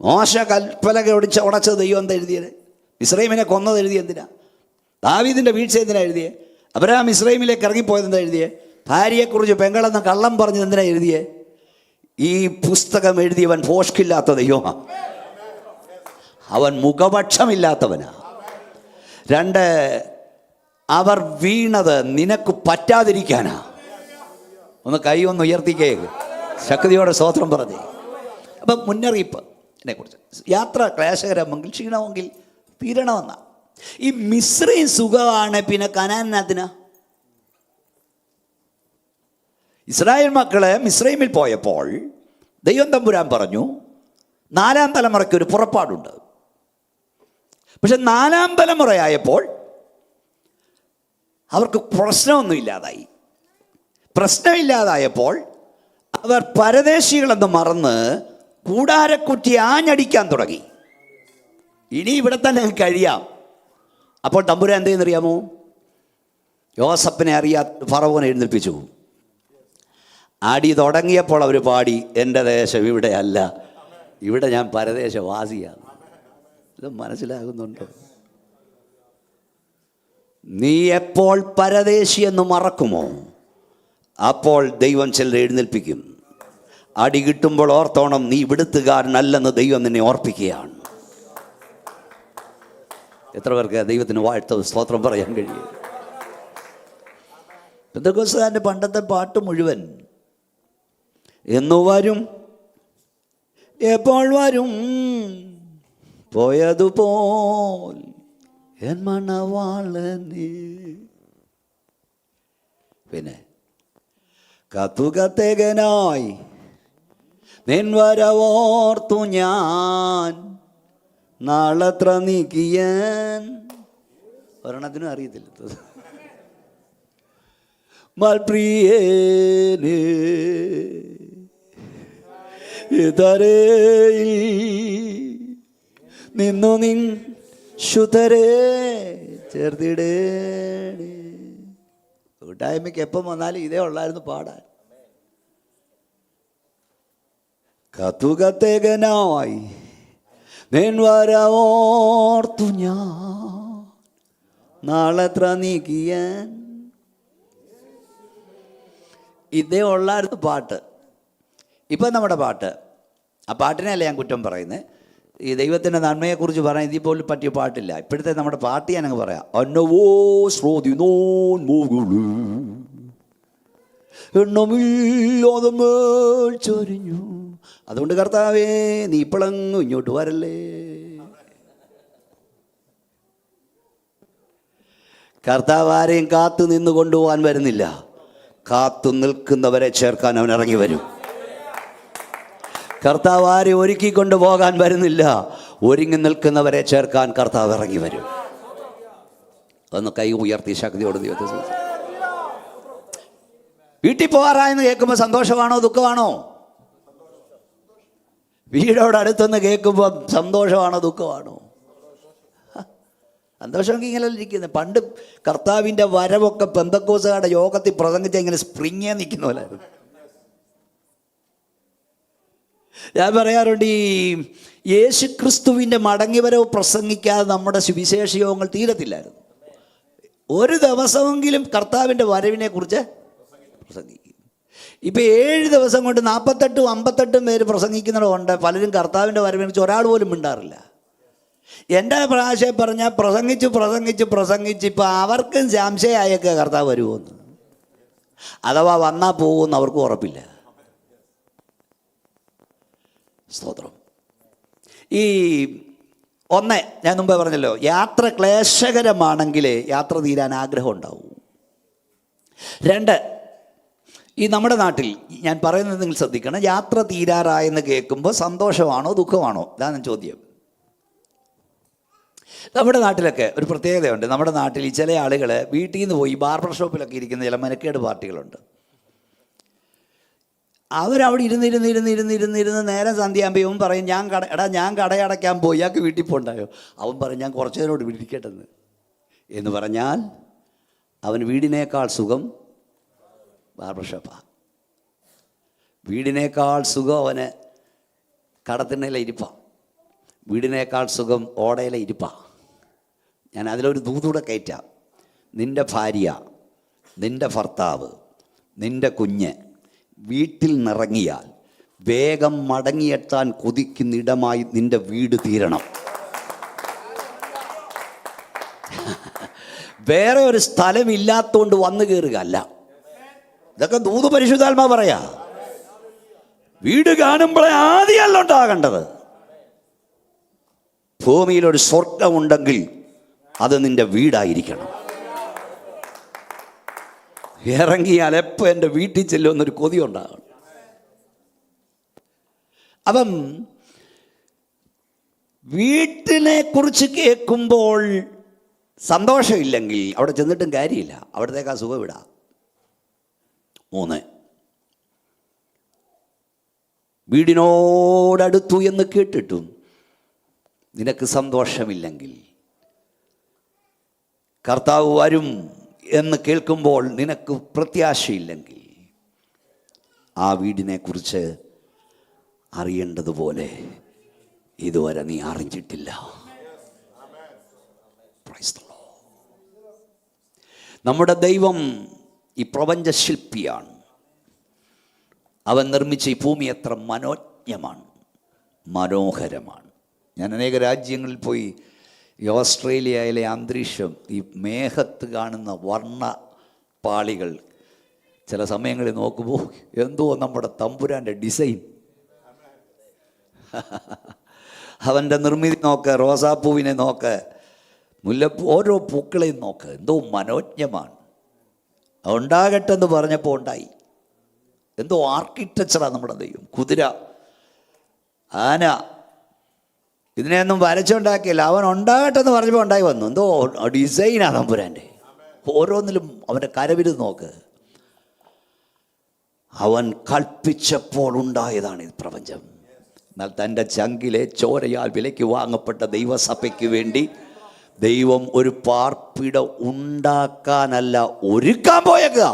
മോശ കൽപ്പലക ഉടച്ചത് ദൈവം എന്താ എഴുതിയത്? മിസ്രൈമിനെ കൊന്നത് എഴുതിയ എന്തിനാ? ദാവീദിൻ്റെ വീഴ്ച എന്തിനാ എഴുതിയേ? അബ്രഹാം മിസ്രൈമിലേക്ക് ഇറങ്ങിപ്പോയത് എന്താ എഴുതിയേ? ഭാര്യയെക്കുറിച്ച് പെങ്ങളെന്ന് കള്ളം പറഞ്ഞത് എന്തിനാ എഴുതിയേ? ഈ പുസ്തകം എഴുതിയവൻ ഭോഷ്കില്ലാത്ത ദൈവമാ. അവൻ മുഖപക്ഷമില്ലാത്തവനാ. 2, അവർ വീണത് നിനക്ക് പറ്റാതിരിക്കാനാ. ഒന്ന് കൈ ഒന്ന് ഉയർത്തിക്കേക്ക്, ശക്തിയോടെ സ്തോത്രം പറഞ്ഞേ. അപ്പം മുന്നറിയിപ്പ് ഇതിനെക്കുറിച്ച്. യാത്ര ക്ലേശകരമെങ്കിൽ ക്ഷീണമെങ്കിൽ തീരണമെന്നാ. ഈ മിസ്രൈം സുഖമാണ്, പിന്നെ കനാനത്തിനാ? ഇസ്രായേൽ മക്കളെ മിസ്രൈമിൽ പോയപ്പോൾ ദൈവം തമ്പുരാൻ പറഞ്ഞു 4-ാം തലമുറയ്ക്ക് ഒരു പുറപ്പാടുണ്ട്. പക്ഷെ 4-ാം തലമുറയായപ്പോൾ അവർക്ക് പ്രശ്നമില്ലാതായപ്പോൾ അവർ പരദേശികളെന്ന് മറന്ന് കൂടാരക്കുറ്റി ആഞ്ഞടിക്കാൻ തുടങ്ങി. ഇനി ഇവിടെ തന്നെ കഴിയാം. അപ്പോൾ തമ്പുരാൻ എന്ത് ചെയ്യുന്നറിയാമോ? യോസഫിനെ ഫറവോനെ എഴുന്നേൽപ്പിച്ചു. അടി തുടങ്ങിയപ്പോൾ അവർ പാടി, എൻ്റെ ദേശം ഇവിടെ അല്ല, ഇവിടെ ഞാൻ പരദേശവാസിയാണ്. ഇത് മനസ്സിലാകുന്നുണ്ടോ? നീ എപ്പോൾ പരദേശിയെന്ന് മറക്കുമോ, അപ്പോൾ ദൈവം ചിലരെ എഴുന്നേൽപ്പിക്കും. അടി കിട്ടുമ്പോൾ ഓർത്തോണം, നീ ഇവിടുത്തുകാരനല്ലെന്ന് ദൈവം നിന്നെ ഓർപ്പിക്കുകയാണ്. എത്ര പേർക്ക് ദൈവത്തിന് വാഴ്ത്ത സ്തോത്രം പറയാൻ കഴിയും? പെന്തക്കോസ്തുകാരൻ്റെ പണ്ടത്തെ പാട്ട് മുഴുവൻ എന്നു വരും, എപ്പോൾ വരും, പോയതുപോൽ എൻ മണവാളനേ. പിന്നെ കത്തുകത്തേകനായി നിൻ വരവോർത്തു ഞാൻ, നാളത്ര നീക്കിയാൻ. ഒരെണ്ണത്തിനും അറിയത്തില്ല. മൽപ്രിയേനേ ഇതരയിൽ നിന്നു നിൻ ശുദ്ധരേ ചേർത്തിടേ. കൂട്ടായ്മയ്ക്ക് എപ്പം വന്നാലും ഇതേ ഉള്ളായിരുന്നു പാടാൻ. കത്തുകത്തേകനായി നിൻ വരവോർത്തു ഞാൻ, നാളെത്ര നീക്കിയാൻ. ഇതേ ഉള്ളായിരുന്നു പാട്ട്. ഇപ്പം നമ്മുടെ പാട്ട്, ആ പാട്ടിനെയല്ല ഞാൻ കുറ്റം പറയുന്നത്. ഈ ദൈവത്തിൻ്റെ നന്മയെക്കുറിച്ച് പറയാൻ ഇതിൽ പോലും പറ്റിയ പാട്ടില്ല. ഇപ്പോഴത്തെ നമ്മുടെ പാട്ട് ഞാനങ്ങ് പറയാം. അന്നവോ ശ്രോതി എണ്ണമില്ലാതെ മേൽ ചൊരിഞ്ഞു. അതുകൊണ്ട് കർത്താവേ നീ ഇപ്പോഴങ്ങ് ഇങ്ങോട്ട് വരല്ലേ. കർത്താവ് ആരെയും കാത്തു നിന്ന് കൊണ്ടുപോകാൻ വരുന്നില്ല, കാത്തു നിൽക്കുന്നവരെ ചേർക്കാൻ അവൻ ഇറങ്ങി വരും. കർത്താവ് ആരെ ഒരുക്കിക്കൊണ്ട് പോകാൻ വരുന്നില്ല, ഒരുങ്ങി നിൽക്കുന്നവരെ ചേർക്കാൻ കർത്താവ് ഇറങ്ങി വരും. ഒന്ന് കൈ ഉയർത്തി ശക്തിയോട് ദൈവത്തെ സ്തുതിച്ച്. വീട്ടിൽ പോകാറായെന്ന് കേൾക്കുമ്പോൾ സന്തോഷമാണോ ദുഃഖമാണോ? വീടോട് അടുത്തൊന്ന് കേൾക്കുമ്പോൾ സന്തോഷമാണോ ദുഃഖമാണോ? സന്തോഷമൊക്കെ ഇങ്ങനെ ഇരിക്കുന്നത്. പണ്ട് കർത്താവിൻ്റെ വരവൊക്കെ പെന്തക്കോസുകാരുടെ യോഗത്തിൽ പ്രസംഗിച്ച ഇങ്ങനെ സ്പ്രിങ്ങേ നിൽക്കുന്ന പോലായിരുന്നു. ഞാൻ പറയാറുണ്ട്, ഈ യേശു ക്രിസ്തുവിൻ്റെ മടങ്ങിവരവ് പ്രസംഗിക്കാതെ നമ്മുടെ സുവിശേഷ യോഗങ്ങൾ തീരത്തില്ലായിരുന്നു. ഒരു ദിവസമെങ്കിലും കർത്താവിൻ്റെ വരവിനെ കുറിച്ച് പ്രസംഗിക്കും. ഇപ്പം 7 ദിവസം കൊണ്ട് 48 58 പേര് പ്രസംഗിക്കുന്നതുകൊണ്ട് പലരും കർത്താവിൻ്റെ വരവിനെ കുറിച്ച് ഒരാൾ പോലും മിണ്ടാറില്ല. എൻ്റെ പ്രാവശ്യം പറഞ്ഞാൽ പ്രസംഗിച്ച് ഇപ്പം അവർക്കും സംശയമായൊക്കെ കർത്താവ് വരുമോന്ന്, അഥവാ വന്നാൽ പോകുമെന്ന് അവർക്കും ഉറപ്പില്ല. സ്തോത്രം. ഈ ഒന്ന് ഞാൻ മുമ്പേ പറഞ്ഞല്ലോ, യാത്ര ക്ലേശകരമാണെങ്കിൽ യാത്ര തീരാൻ ആഗ്രഹം ഉണ്ടാവും. 2, ഈ നമ്മുടെ നാട്ടിൽ ഞാൻ പറയുന്നത് നിങ്ങൾ ശ്രദ്ധിക്കണം, യാത്ര തീരാറായെന്ന് കേൾക്കുമ്പോൾ സന്തോഷമാണോ ദുഃഖമാണോ? ഇതാണ് ചോദ്യം. നമ്മുടെ നാട്ടിലൊക്കെ ഒരു പ്രത്യേകതയുണ്ട്. നമ്മുടെ നാട്ടിൽ ഈ ചില ആളുകൾ വീട്ടിൽ നിന്ന് പോയി ബാർബർ ഷോപ്പിലൊക്കെ ഇരിക്കുന്ന ചില മെനക്കേട് പാർട്ടികളുണ്ട്. അവരവിടെ ഇരുന്ന് നേരം സന്ധ്യയാകുമ്പോൾ ഇവൻ പറയും, ഞാൻ കടയടയ്ക്കാൻ പോയി, ഇയാൾക്ക് വീട്ടിൽ പോകണ്ടായോ? അവൻ പറയും, ഞാൻ കുറച്ച് നേരോട് വിളിക്കട്ടെന്ന്. എന്ന് പറഞ്ഞാൽ അവൻ വീടിനേക്കാൾ സുഖം ബാർബർ ഷോപ്പാണ്. വീടിനേക്കാൾ സുഖം അവന് കടത്തിണ്ണയിലെ ഇരിപ്പാണ്. വീടിനേക്കാൾ സുഖം ഓടയിലെ ഇരിപ്പാണ്. ഞാൻ അതിലൊരു ദൂതൂടെ കയറ്റാം. നിൻ്റെ ഭാര്യ, നിൻ്റെ ഭർത്താവ്, നിൻ്റെ കുഞ്ഞ് വീട്ടിൽ നിറങ്ങിയാൽ വേഗം മടങ്ങിയെത്താൻ കൊതിക്കുന്നിടമായി നിൻ്റെ വീട് തീരണം. വേറെ ഒരു സ്ഥലമില്ലാത്തതുകൊണ്ട് വന്നു കയറുക അല്ല. ഇതൊക്കെ ദൂത് പരിശുദ്ധാത്മാ പറയാ. വീട് കാണുമ്പോഴേ ആദ്യമല്ല ഉണ്ടാകേണ്ടത്. ഭൂമിയിലൊരു സ്വർഗമുണ്ടെങ്കിൽ അത് നിൻ്റെ വീടായിരിക്കണം. ഇറങ്ങിയാൽ എപ്പോൾ എൻ്റെ വീട്ടിൽ ചെല്ലുമെന്നൊരു കൊതി ഉണ്ടാകണം. അപ്പം വീട്ടിനെ കുറിച്ച് കേൾക്കുമ്പോൾ സന്തോഷമില്ലെങ്കിൽ അവിടെ ചെന്നിട്ടും കാര്യമില്ല. അവിടത്തേക്ക് ആ സുഖം വിടാം. 3, വീടിനോടടുത്തു എന്ന് കേട്ടിട്ടും നിനക്ക് സന്തോഷമില്ലെങ്കിൽ, കർത്താവ് വരും എന്ന് കേൾക്കുമ്പോൾ നിനക്ക് പ്രത്യാശയില്ലെങ്കിൽ, ആ വീടിനെക്കുറിച്ച് അറിയേണ്ടതുപോലെ ഇതുവരെ നീ അറിഞ്ഞിട്ടില്ല. നമ്മുടെ ദൈവം ഈ പ്രപഞ്ച ശില്പിയാണ്. അവൻ നിർമ്മിച്ച ഈ ഭൂമി എത്ര മനോജ്ഞമാണ്, മനോഹരമാണ്. ഞാൻ അനേക രാജ്യങ്ങളിൽ പോയി ഈ ഓസ്ട്രേലിയയിലെ അന്തരീക്ഷം, ഈ മേഘത്ത് കാണുന്ന വർണ്ണ പാളികൾ ചില സമയങ്ങളിൽ നോക്കുമ്പോൾ എന്തോ നമ്മുടെ തമ്പുരാൻ്റെ ഡിസൈൻ. അവൻ്റെ നിർമ്മിതി നോക്ക്, റോസാപ്പൂവിനെ നോക്ക്, മുല്ലപ്പൂ, ഓരോ പൂക്കളെയും നോക്ക്, എന്തോ മനോജ്ഞമാണ്. ഉണ്ടാകട്ടെ എന്ന് പറഞ്ഞപ്പോൾ ഉണ്ടായി. എന്തോ ആർക്കിടെക്ചറാണ് നമ്മുടെ ദൈവം. കുതിര, ആന, ഇതിനെയൊന്നും വരച്ചുണ്ടാക്കിയില്ല. അവൻ ഉണ്ടാകട്ടെ എന്ന് പറഞ്ഞപ്പോൾ ഉണ്ടായി വന്നു. എന്തോ ഡിസൈനാണ് തമ്പുരാൻ്റെ. ഓരോന്നിലും അവൻ്റെ കരവിരുത് നോക്ക്. അവൻ കൽപ്പിച്ചപ്പോൾ ഉണ്ടായതാണ് ഈ പ്രപഞ്ചം. എന്നാൽ തൻ്റെ ചങ്കിലെ ചോരയാൽ വിലയ്ക്ക് വാങ്ങപ്പെട്ട ദൈവസഭയ്ക്ക് വേണ്ടി ദൈവം ഒരു പാർപ്പിടം ഉണ്ടാക്കാനല്ല, ഒരുക്കാൻ പോയേക്കുക.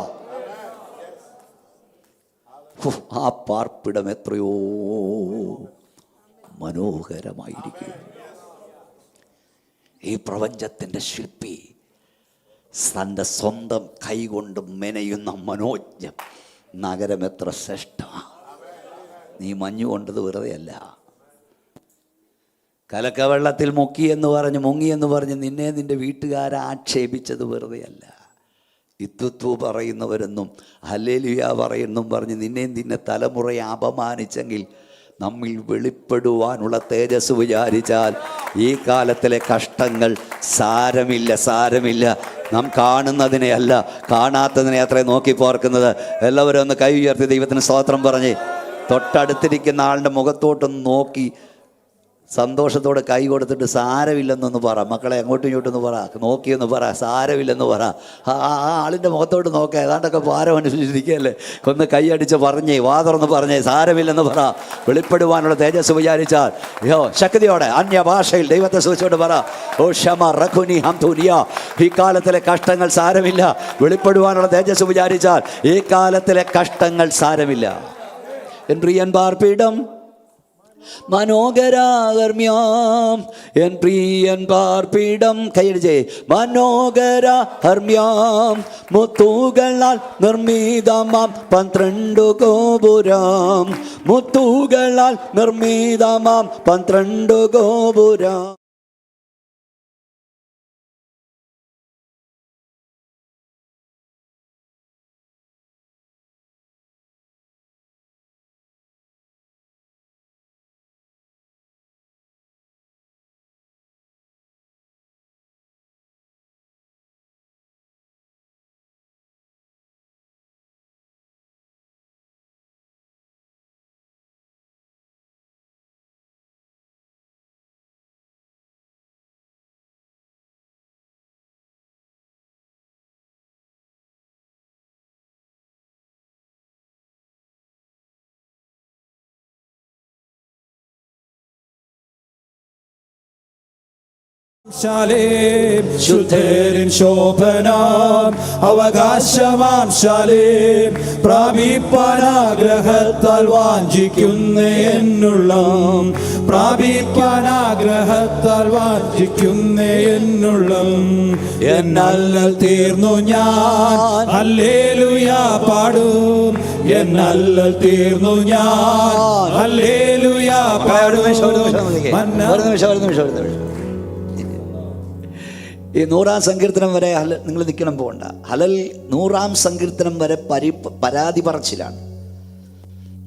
ആ പാർപ്പിടം എത്രയോ മനോഹരമായിരിക്കും. ഈ പ്രപഞ്ചത്തിൻ്റെ ശില്പി തൻ്റെ സ്വന്തം കൈകൊണ്ട് മെനയുന്ന മനോജ്ഞം നഗരം എത്ര ശ്രേഷ്ഠമാണ്. നീ മഞ്ഞുകൊണ്ടത് വെറുതെ അല്ല. കലക്കവെള്ളത്തിൽ മുങ്ങിയെന്ന് പറഞ്ഞ് നിന്നെ നിൻ്റെ വീട്ടുകാരെ ആക്ഷേപിച്ചത് വെറുതെ അല്ല. ഇത്തുത്തു പറയുന്നവരെന്നും ഹല്ലേലൂയ പറയുന്നും പറഞ്ഞ് നിന്നെ തലമുറയെ അപമാനിച്ചെങ്കിൽ നമ്മിൽ വെളിപ്പെടുവാനുള്ള തേജസ് വിചാരിച്ചാൽ ഈ കാലത്തിലെ കഷ്ടങ്ങൾ സാരമില്ല. നാം കാണുന്നതിനെ അല്ല, കാണാത്തതിനെ അത്രേ നോക്കി പാർക്കുന്നത്. എല്ലാവരും ഒന്ന് കൈ ഉയർത്തി ദൈവത്തിന് സ്തോത്രം പറഞ്ഞ് തൊട്ടടുത്തിരിക്കുന്ന ആളുടെ മുഖത്തോട്ടൊന്ന് നോക്കി സന്തോഷത്തോടെ കൈ കൊടുത്തിട്ട് സാരമില്ലെന്നൊന്ന് പറ. മക്കളെ അങ്ങോട്ടും ഇങ്ങോട്ടൊന്ന് പറ, നോക്കിയൊന്ന് പറ, സാരമില്ലെന്ന് പറ. ആ ആളിൻ്റെ മുഖത്തോട്ട് നോക്കുക. ഏതാണ്ടൊക്കെ ഭാരം അനുസരിച്ചിരിക്കുകയല്ലേ. ഒന്ന് കൈയടിച്ച് പറഞ്ഞേ, വാ തുറന്ന് പറഞ്ഞേ, സാരമില്ലെന്ന് പറ. വെളിപ്പെടുവാനുള്ള തേജസ് വിചാരിച്ചാൽ ശക്തിയോടെ അന്യഭാഷയിൽ ദൈവത്തെ സൂചിച്ചുകൊണ്ട് പറ, ഓ ക്ഷമ റഖുനി ഹം തുനിയ. ഈ കാലത്തിലെ കഷ്ടങ്ങൾ സാരമില്ല. വെളിപ്പെടുവാനുള്ള തേജസ് വിചാരിച്ചാൽ ഈ കാലത്തിലെ കഷ്ടങ്ങൾ സാരമില്ല. എൻ പ്രിയൻ പാർപ്പിടം മനോഹരഹർമ്മ്യാം, എൻ പ്രിയൻ പാർപ്പിടം. കൈയടിച്ചേ. മനോഹരഹർമ്മ്യാം, മുത്തുകളാൽ നിർമ്മിതമാം 12 ഗോപുരം. മുത്തുകളാൽ നിർമ്മിതമാം 12 ഗോപുരം. ശാലേം ശുദ്ധരിൻ ശോഭനാം അവകാശമാം ശാലേം പ്രാപിപ്പാനാഗ്രഹത്താൽ വാഞ്ചിക്കുന്ന എന്നുള്ളം. പ്രാപിപ്പാനാഗ്രഹത്താൽ വാഞ്ചിക്കുന്ന എന്നുള്ളം. എന്നല്ലൽ തീർന്നു ഞാൻ ഹല്ലേലൂയാ പാടും. എന്നല്ലൽ തീർന്നു ഞാൻ ഹല്ലേലൂയാ പാടും. ഈ 100-ാം സങ്കീർത്തനം വരെ നിങ്ങൾ നിൽക്കണം, പോകണ്ട. ഹലൽ 100-ാം സങ്കീർത്തനം വരെ പരാതി പറച്ചിലാണ്,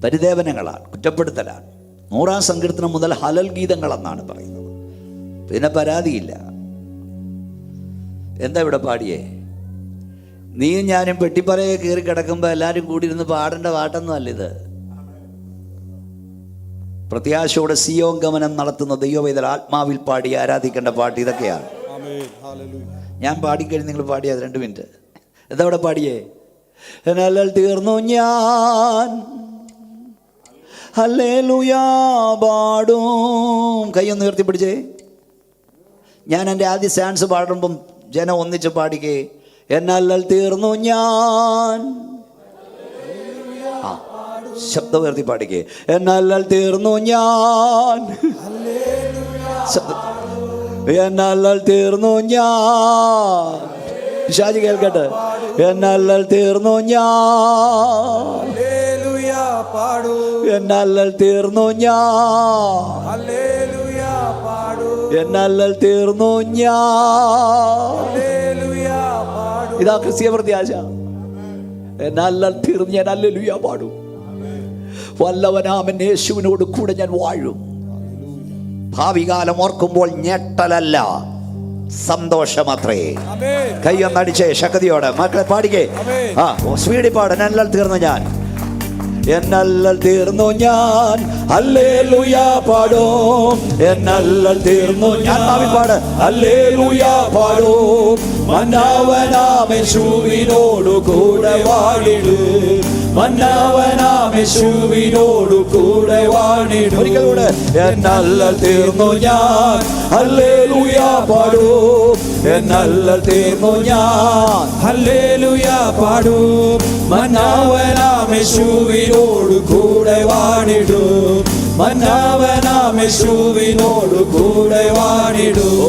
പരിദേവനങ്ങളാണ്, കുറ്റപ്പെടുത്തലാണ്. 100-ാം സങ്കീർത്തനം മുതൽ ഹലൽ ഗീതങ്ങളെന്നാണ് പറയുന്നത്. പിന്നെ പരാതിയില്ല. എന്താ ഇവിടെ പാടിയേ? നീയും ഞാനും പെട്ടിപ്പറയെ കയറി കിടക്കുമ്പോൾ എല്ലാവരും കൂടി ഇരുന്ന് പാടേണ്ട പാട്ടൊന്നും അല്ല ഇത്. പ്രത്യാശയോടെ സിയോൻ ഗമനം നടത്തുന്ന ദൈവവേദന ആത്മാവിൽ പാടി ആരാധിക്കേണ്ട പാട്ട് ഇതൊക്കെയാണ്. ഞാൻ പാടിക്കഴിഞ്ഞ് നിങ്ങൾ പാടിയത് 2 മിനിറ്റ്. എന്താ അവിടെ പാടിയേ? ഹല്ലേലൂയ തീർന്നു ഞാൻ ഹല്ലേലൂയാ പാടും. കൈയൊന്ന് ഉയർത്തി പിടിച്ചേ. ഞാൻ എൻ്റെ ആദ്യ സ്റ്റാൻസ് പാടുമ്പം ജനം ഒന്നിച്ച് പാടിക്കേ. എന്നല്ലൽ തീർന്നു ഞാൻ. ശബ്ദം ഉയർത്തി പാടിക്കേ. എന്നല്ലൽ തീർന്നു ഞാൻ. എന്നല്ലൽ തീർന്നു ഞാൻ. ഷാജി കേൾക്കട്ടെ. എന്നല്ലൽ തീർന്നു ഞാൻ. എന്നല്ലൽ തീർന്നു ഞാൻ. എന്നല്ലൽ തീർന്നു ഞാൻ. ഇതാ ക്രിസ്തീയ പ്രത്യാശ. എന്നല്ലൽ തീർന്നു ഞാൻ ഹല്ലേലൂയ പാടും. വല്ലവനാമൻ യേശുവിനോട് കൂടെ ഞാൻ വാഴും. ഭാവി കാലം ഓർക്കുമ്പോൾ ഞെട്ടലല്ല, സന്തോഷമത്രേ. കയ്യൊന്നടിച്ചേ ശക്തിയോടെ. മക്കളെ പാടിക്കേ. സ്പീഡിൽ പാട്. എന്നല്ലൽ തീർന്നു ഞാൻ. എന്നല്ലൽ തീർന്നു ഞാൻ ഹല്ലേലൂയ പാടും. എന്നല്ലൽ തീർന്നു ഞാൻ. പാട്. ഹല്ലേലൂയ പാടും. മന്നവനാമേശുവിനോടു കൂടെ വാണിടും. മന്നവനാമേശുവിനോടു കൂടെ വാണിടും. ഒരിക്കലൂടെ. എന്നല്ലൽ തീർന്നു ഞാൻ ഹല്ലേലൂയ പാടും. എന്നല്ലൽ തീർന്നു ഞാൻ ഹല്ലേലൂയ പാടും. മന്നവനാമേശുവിനോടു കൂടെ വാണിടും. മന്നവനാമേശുവിനോടു കൂടെ വാണിടും. ഓ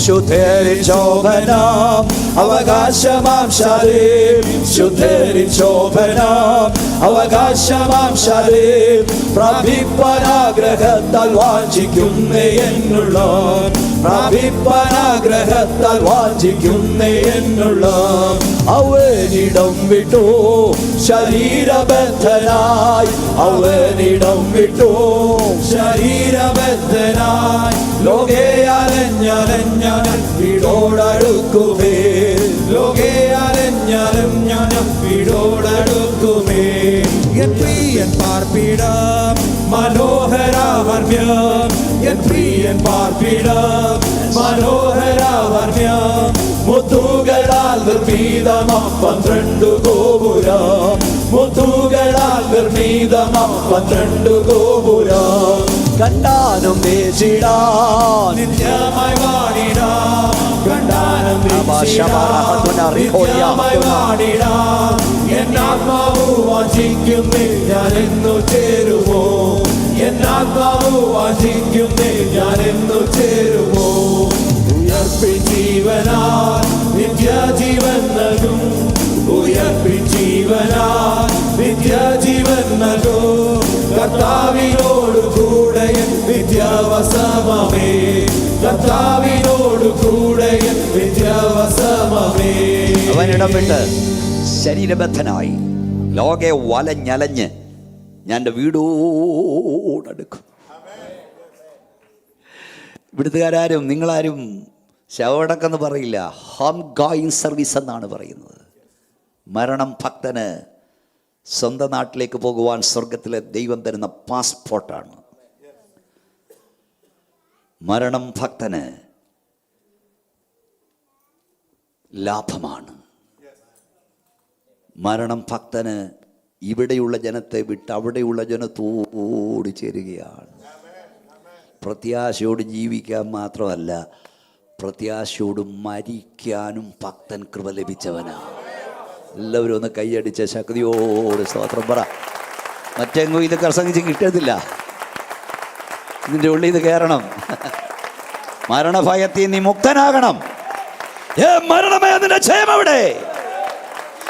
ശുദ്ധരിൻ ശോഭനാം അവകാശമാം ശാലേം. ശുദ്ധരിൻ ശോഭനാം അവകാശമാം ശാലേം പ്രാപിപ്പാനാഗ്രഹത്താൽ വാഞ്ചിക്കുന്ന എന്നുള്ള. പ്രാപിപ്പാനാഗ്രഹത്താൽ വാഞ്ചിക്കുന്ന എന്നുള്ള. അവനിടം വിട്ടു ശരീരബദ്ധനായി. അവനിടം വിട്ടു ശരീരബദ്ധനായി. ലോകേ അലഞ്ഞലഞ്ഞനം വീടോടടുക്കുമേ. ലോകേ അലഞ്ഞലഞ്ഞനം വീടോടടുക്കുമേ. എൻ പ്രിയൻ പാർപ്പിടം മനോഹരാവർണ്യം, എൻ പ്രിയൻ പാർപ്പിടം മനോഹരാവർണ്യം. മുത്തുകളാൽ നിർമ്മിതമാം 12 ഗോപുരം, മുത്തുകളാൽ നിർമ്മിതമാം 12 ഗോപുരം. കണ്ടാനും ദേശിടാൻ നിത്യമായി വാണിടാം, കണ്ടാനും നിത്യമായി വാണിടാം. എന്നാത്മാവ് വാഞ്ചിക്കുന്നേ ഞാനെന്നു ചേരുമോ, എന്നാത്മാവ് വാഞ്ചിക്കുന്നേ ഞാനെന്നു ചേരുമോ. ഉയർപ്പിൻ ജീവനാൽ നിത്യജീവൻ നൽകും, ഉയർപ്പിൻ ജീവനാൽ നിത്യജീവൻ നൽകും. കർത്താവിനോട് കൂടെ നിത്യവസമമേ, കർത്താവിനോട് കൂടെ നിത്യവസമമേ. അവനിടം വിട്ട് ശരീരബദ്ധനായി ലോകെ വലഞ്ഞലഞ്ഞ് ഞാൻ എൻ്റെ വീടോടടുക്കും. ഇവിടുത്തുകാരും നിങ്ങളാരും ശവടക്കെന്ന് പറയില്ല, ഹോം ഗോയിങ് സർവീസ് എന്നാണ് പറയുന്നത്. മരണം ഭക്തന് സ്വന്തം നാട്ടിലേക്ക് പോകുവാൻ സ്വർഗത്തിലെ ദൈവം തരുന്ന പാസ്പോർട്ടാണ്. മരണം ഭക്തന് ലാഭമാണ്. മരണം ഭക്തന് ഇവിടെയുള്ള ജനത്തെ വിട്ട് അവിടെയുള്ള ജനത്തോട് ചേരുകയാണ്. പ്രത്യാശയോട് ജീവിക്കാൻ മാത്രമല്ല, പ്രത്യാശയോട് മരിക്കാനും ഭക്തൻ കൃപ ലഭിച്ചവനാണ്. എല്ലാവരും ഒന്ന് കൈയടിച്ച ശക്തിയോട് സ്തോത്രം പറ. മറ്റെങ്ങും ഇത് പ്രസംഗിച്ച് കിട്ടത്തില്ല, ഇതിൻ്റെ ഉള്ളിൽ ഇത് കയറണം. മരണഭയത്തിൽ നീ മുക്തനാകണം. മരണമേ നിന്റെ ജയം എവിടെ?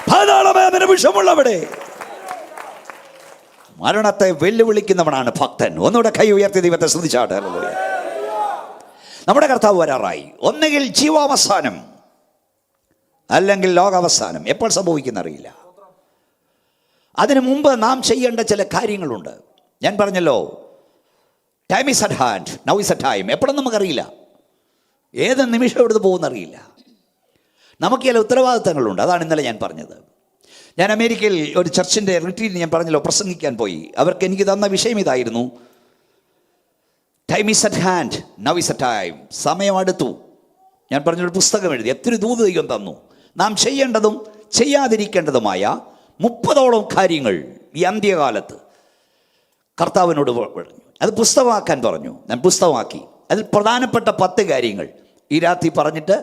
പാതാളമേ നിന്റെ വിഷമുള്ളവിടെ? മരണത്തെ വെല്ലുവിളിക്കുന്നവനാണ് ഭക്തൻ. ഒന്നുകൂടെ കൈ ഉയർത്തി ദൈവത്തെ സ്തുതിച്ചാട്ടെ. നമ്മുടെ കർത്താവ് വരാറായി. ഒന്നുകിൽ ജീവാവസാനം അല്ലെങ്കിൽ ലോകാവസാനം. എപ്പോൾ സംഭവിക്കുന്നറിയില്ല. അതിനു മുമ്പ് നാം ചെയ്യേണ്ട ചില കാര്യങ്ങളുണ്ട്. ഞാൻ പറഞ്ഞല്ലോ, time is at hand, now is A time. എപ്പോഴും നമുക്കറിയില്ല, ഏത് നിമിഷം എവിടുന്ന് പോകുന്നറിയില്ല. നമുക്ക് ചില ഉത്തരവാദിത്തങ്ങളുണ്ട്. അതാണ് ഇന്നലെ ഞാൻ പറഞ്ഞത്. ഞാൻ അമേരിക്കയിൽ ഒരു ചർച്ചിൻ്റെ റിട്രീറ്റ് ഞാൻ പറഞ്ഞല്ലോ പ്രസംഗിക്കാൻ പോയി. അവർക്ക് എനിക്ക് തന്ന വിഷയം ഇതായിരുന്നു, time is at hand, now is A time. സമയം അടുത്തു. ഞാൻ പറഞ്ഞൊരു പുസ്തകം എഴുതി, എത്ര ദൂത് ദൈവം തന്നു. നാം ചെയ്യേണ്ടതും ചെയ്യാതിരിക്കേണ്ടതുമായ 30ഓളം കാര്യങ്ങൾ ഈ അന്ത്യകാലത്ത് കർത്താവിനോട് പറഞ്ഞു. അത് പുസ്തകമാക്കാൻ പറഞ്ഞു. ഞാൻ പുസ്തകമാക്കി. അതിൽ പ്രധാനപ്പെട്ട 10 കാര്യങ്ങൾ ഈ രാത്രി പറഞ്ഞിട്ട്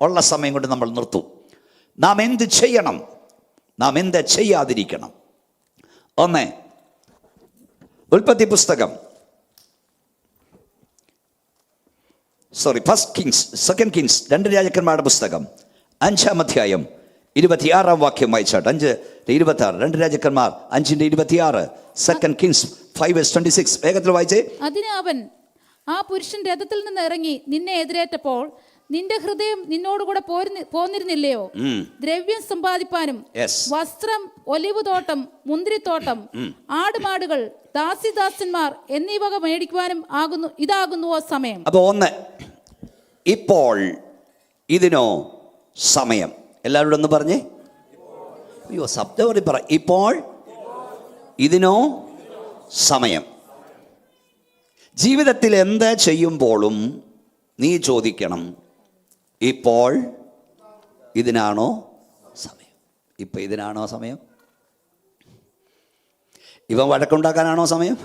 ഉള്ള സമയം കൊണ്ട് നമ്മൾ നിർത്തും. നാം എന്ത് ചെയ്യണം, നാം എന്ത് ചെയ്യാതിരിക്കണം. 1, ഉൽപ്പത്തി പുസ്തകം, ഫസ്റ്റ് കിങ്സ്, സെക്കൻഡ് കിങ്സ്, 2 രാജാക്കന്മാരുടെ പുസ്തകം 5-ാം അധ്യായം 26-ാം വാക്യം വായിച്ചാട്ട്. 5:26, 2 രാജാക്കന്മാർ 5:26, സെക്കൻഡ് കിങ്സ് 5:26. വേഗത്തിൽ വായിച്ചേ. അതിന് അവൻ, ആ പുരുഷൻ രഥത്തിൽ നിന്ന് ഇറങ്ങി നിന്നെ എതിരേറ്റപ്പോൾ നിന്റെ ഹൃദയം നിന്നോടുകൂടെ പോന്നിരുന്നില്ലയോ? ദ്രവ്യം സമ്പാദിപ്പാനും വസ്ത്രം, ഒലിവ് തോട്ടം, മുന്തിരിത്തോട്ടം, ആടുമാടുകൾ, ദാസിദാസന്മാർ എന്നീ വക മേടിക്കുവാനും ഇതാകുന്നുവോ സമയം? അപ്പൊ 1, ഇപ്പോൾ ഇതിനോ സമയം. എല്ലാവരോടും ഒന്ന് പറഞ്ഞേ. അയ്യോ, ശബ്ദം പറ. ഇപ്പോൾ ഇതിനോ സമയം. ജീവിതത്തിൽ എന്ത് ചെയ്യുമ്പോഴും നീ ചോദിക്കണം, ഇപ്പോൾ ഇതിനാണോ സമയം? ഇപ്പം ഇതിനാണോ സമയം? ഇവൻ വഴക്കുണ്ടാക്കാനാണോ സമയം?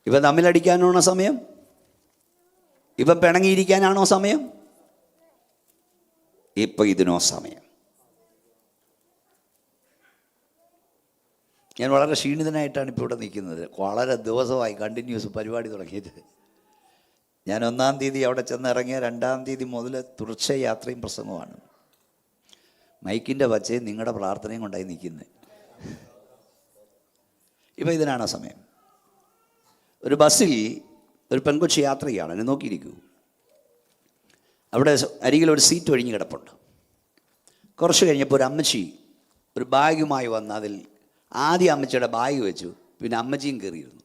ഇവൻ തമ്മിലടിക്കാനാണോ സമയം? ഇവൻ പിണങ്ങിയിരിക്കാനാണോ സമയം? ഇപ്പം ഇതിനോ സമയം? ഞാൻ വളരെ ക്ഷീണിതനായിട്ടാണ് ഇപ്പോൾ ഇവിടെ നിൽക്കുന്നത്. വളരെ ദിവസമായി കണ്ടിന്യൂസ് പരിപാടി തുടങ്ങിയിട്ട്. ഞാൻ 1-ാം തീയതി അവിടെ ചെന്ന് ഇറങ്ങിയ 2-ാം തീയതി മുതൽ തുടർച്ച യാത്രയും പ്രസംഗമാണ്. മൈക്കിൻ്റെ പച്ചയും നിങ്ങളുടെ പ്രാർത്ഥനയും കൊണ്ടായി നിൽക്കുന്നത്. ഇപ്പം ഇതിനാണ് സമയം. ഒരു ബസ്സിൽ ഒരു പെൺകൊച്ചി യാത്ര ചെയ്യാണ്. എന്നെ നോക്കിയിരിക്കൂ. അവിടെ അരികിലൊരു സീറ്റ് ഒഴിഞ്ഞ് കിടപ്പുണ്ട്. കുറച്ച് കഴിഞ്ഞപ്പോൾ ഒരു അമ്മച്ചി ഒരു ബാഗുമായി വന്ന് അതിൽ ആദ്യം അമ്മച്ചിയുടെ ബാഗ് വെച്ചു, പിന്നെ അമ്മച്ചിയും കയറിയിരുന്നു.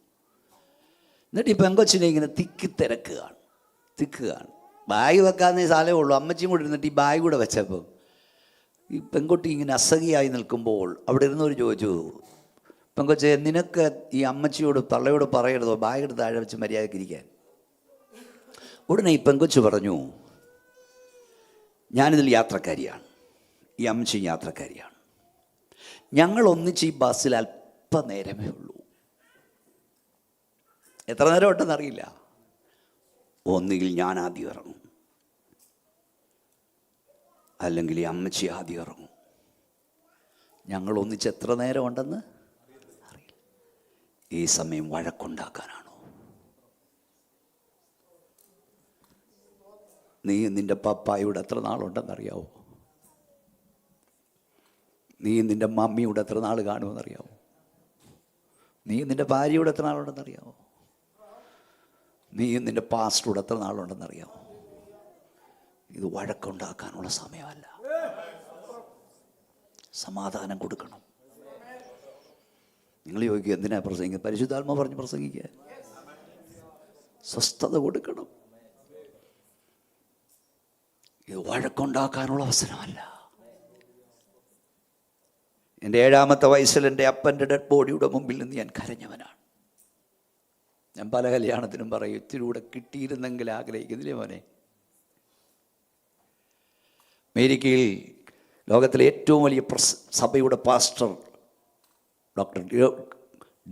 എന്നിട്ട് ഈ പെങ്കൊച്ചിനെ ഇങ്ങനെ തിക്കുകയാണ്. ബാഗ് വെക്കാന്നേ സ്ഥലമേ ഉള്ളൂ. അമ്മച്ചിയും കൂടെ ഇരുന്നിട്ട് ഈ ബാഗ് കൂടെ വെച്ചപ്പോൾ ഈ പെൺകുട്ടി ഇങ്ങനെ അസഹിയായി നിൽക്കുമ്പോൾ അവിടെ ഇരുന്നവർ ചോദിച്ചു, പെങ്കൊച്ചെ നിനക്ക് ഈ അമ്മച്ചിയോട് തള്ളയോട് പറയരുതോ ബാഗെടുത്ത് താഴെ വെച്ച് മര്യാദയ്ക്ക് ഇരിക്കാൻ? ഉടനെ ഈ പെങ്കൊച്ച് പറഞ്ഞു, ഞാനിതിൽ യാത്രക്കാരിയാണ്, ഈ അമ്മച്ചി യാത്രക്കാരിയാണ്, ഞങ്ങൾ ഒന്നിച്ച് ഈ ബസ്സിൽ അല്പനേരമേ ഉള്ളൂ. എത്ര നേരം ഉണ്ടെന്നറിയില്ല. ഒന്നുകിൽ ഞാൻ ആദ്യം ഇറങ്ങും, അല്ലെങ്കിൽ ഈ അമ്മച്ചി ആദ്യം ഇറങ്ങും. ഞങ്ങൾ ഒന്നിച്ച് എത്ര നേരം ഉണ്ടെന്ന് അറിയില്ല. ഈ സമയം വഴക്കുണ്ടാക്കാനാണോ? നീ നിൻ്റെ പപ്പായോട് എത്ര നാളുണ്ടെന്നറിയാവോ? നീ നിൻ്റെ മമ്മിയോട് എത്ര നാൾ കാണുമെന്നറിയാവോ? നീ നിൻ്റെ ഭാര്യയോട് എത്ര നാളുണ്ടെന്നറിയാവോ? നീ നിൻ്റെ പാസ്റ്ററോട് എത്ര നാളുണ്ടെന്നറിയാമോ? ഇത് വഴക്കുണ്ടാക്കാനുള്ള സമയമല്ല. സമാധാനം കൊടുക്കണം. നിങ്ങൾ ചോദിക്കുക എന്തിനാ പ്രസംഗിക്കുക? പരിശുദ്ധാത്മ പറഞ്ഞ് പ്രസംഗിക്കുക. സ്വസ്ഥത കൊടുക്കണം. ഇത് വഴക്കുണ്ടാക്കാനുള്ള അവസരമല്ല. എൻ്റെ 7ാമത്തെ വയസ്സിൽ എൻ്റെ അപ്പൻ്റെ ഡെഡ് ബോഡിയുടെ മുമ്പിൽ നിന്ന് ഞാൻ കരഞ്ഞവനാണ്. ഞാൻ പല കല്യാണത്തിനും പറയും, ഇത്തിരി കൂടെ കിട്ടിയിരുന്നെങ്കിൽ ആഗ്രഹിക്കുന്നില്ലേ മോനെ? അമേരിക്കയിൽ ലോകത്തിലെ ഏറ്റവും വലിയ സഭയുടെ പാസ്റ്റർ ഡോക്ടർ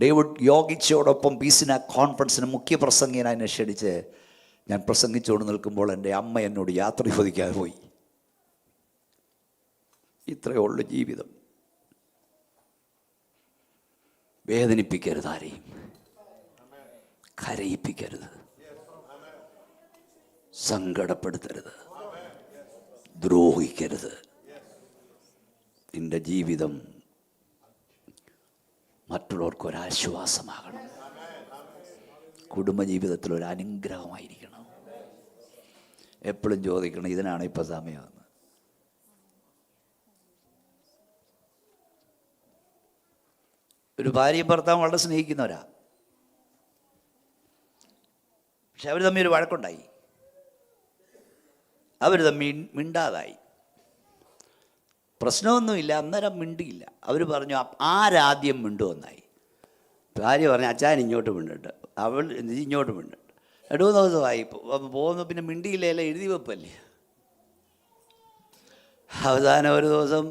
ഡേവിഡ് യോഗിച്ചോടൊപ്പം പീസിന കോൺഫറൻസിന് മുഖ്യ പ്രസംഗിയനായി എന്നെ ക്ഷണിച്ച് ഞാൻ പ്രസംഗിച്ചുകൊണ്ട് നിൽക്കുമ്പോൾ എൻ്റെ അമ്മ എന്നോട് യാത്ര ചോദിക്കാതെ പോയി. ഇത്രയേ ഉള്ളൂ ജീവിതം. വേദനിപ്പിക്കരുത്, ആരെയും കരയിപ്പിക്കരുത്, സങ്കടപ്പെടുത്തരുത്, ദ്രോഹിക്കരുത്. നിന്റെ ജീവിതം മറ്റുള്ളവർക്കൊരാശ്വാസമാകണം. കുടുംബജീവിതത്തിൽ ഒരു അനുഗ്രഹമായിരിക്കണം. എപ്പോഴും ചോദിക്കണം, ഇതിനാണ് ഇപ്പം സമയമെന്ന്. ഒരു ഭാര്യയും ഭർത്താവും വളരെ സ്നേഹിക്കുന്നവരാ. പക്ഷെ അവർ തമ്മിൽ ഒരു വഴക്കുണ്ടായി. അവർ തമ്മിൽ മിണ്ടാതായി. പ്രശ്നമൊന്നുമില്ല, അന്നേരം മിണ്ടിയില്ല. അവർ പറഞ്ഞു ആരാദ്യം മിണ്ടുമെന്നായി. ഭാര്യ പറഞ്ഞു അച്ഛൻ ഇങ്ങോട്ട് മിണ്ടിട്ട്, അവൾ ഇങ്ങോട്ട് മിണ്ടിട്ട്. 2 ദിവസമായി പോകുന്നു. പിന്നെ മിണ്ടിയില്ല, എഴുതി വെപ്പല്ലേ. അവസാനം ഒരു ദിവസം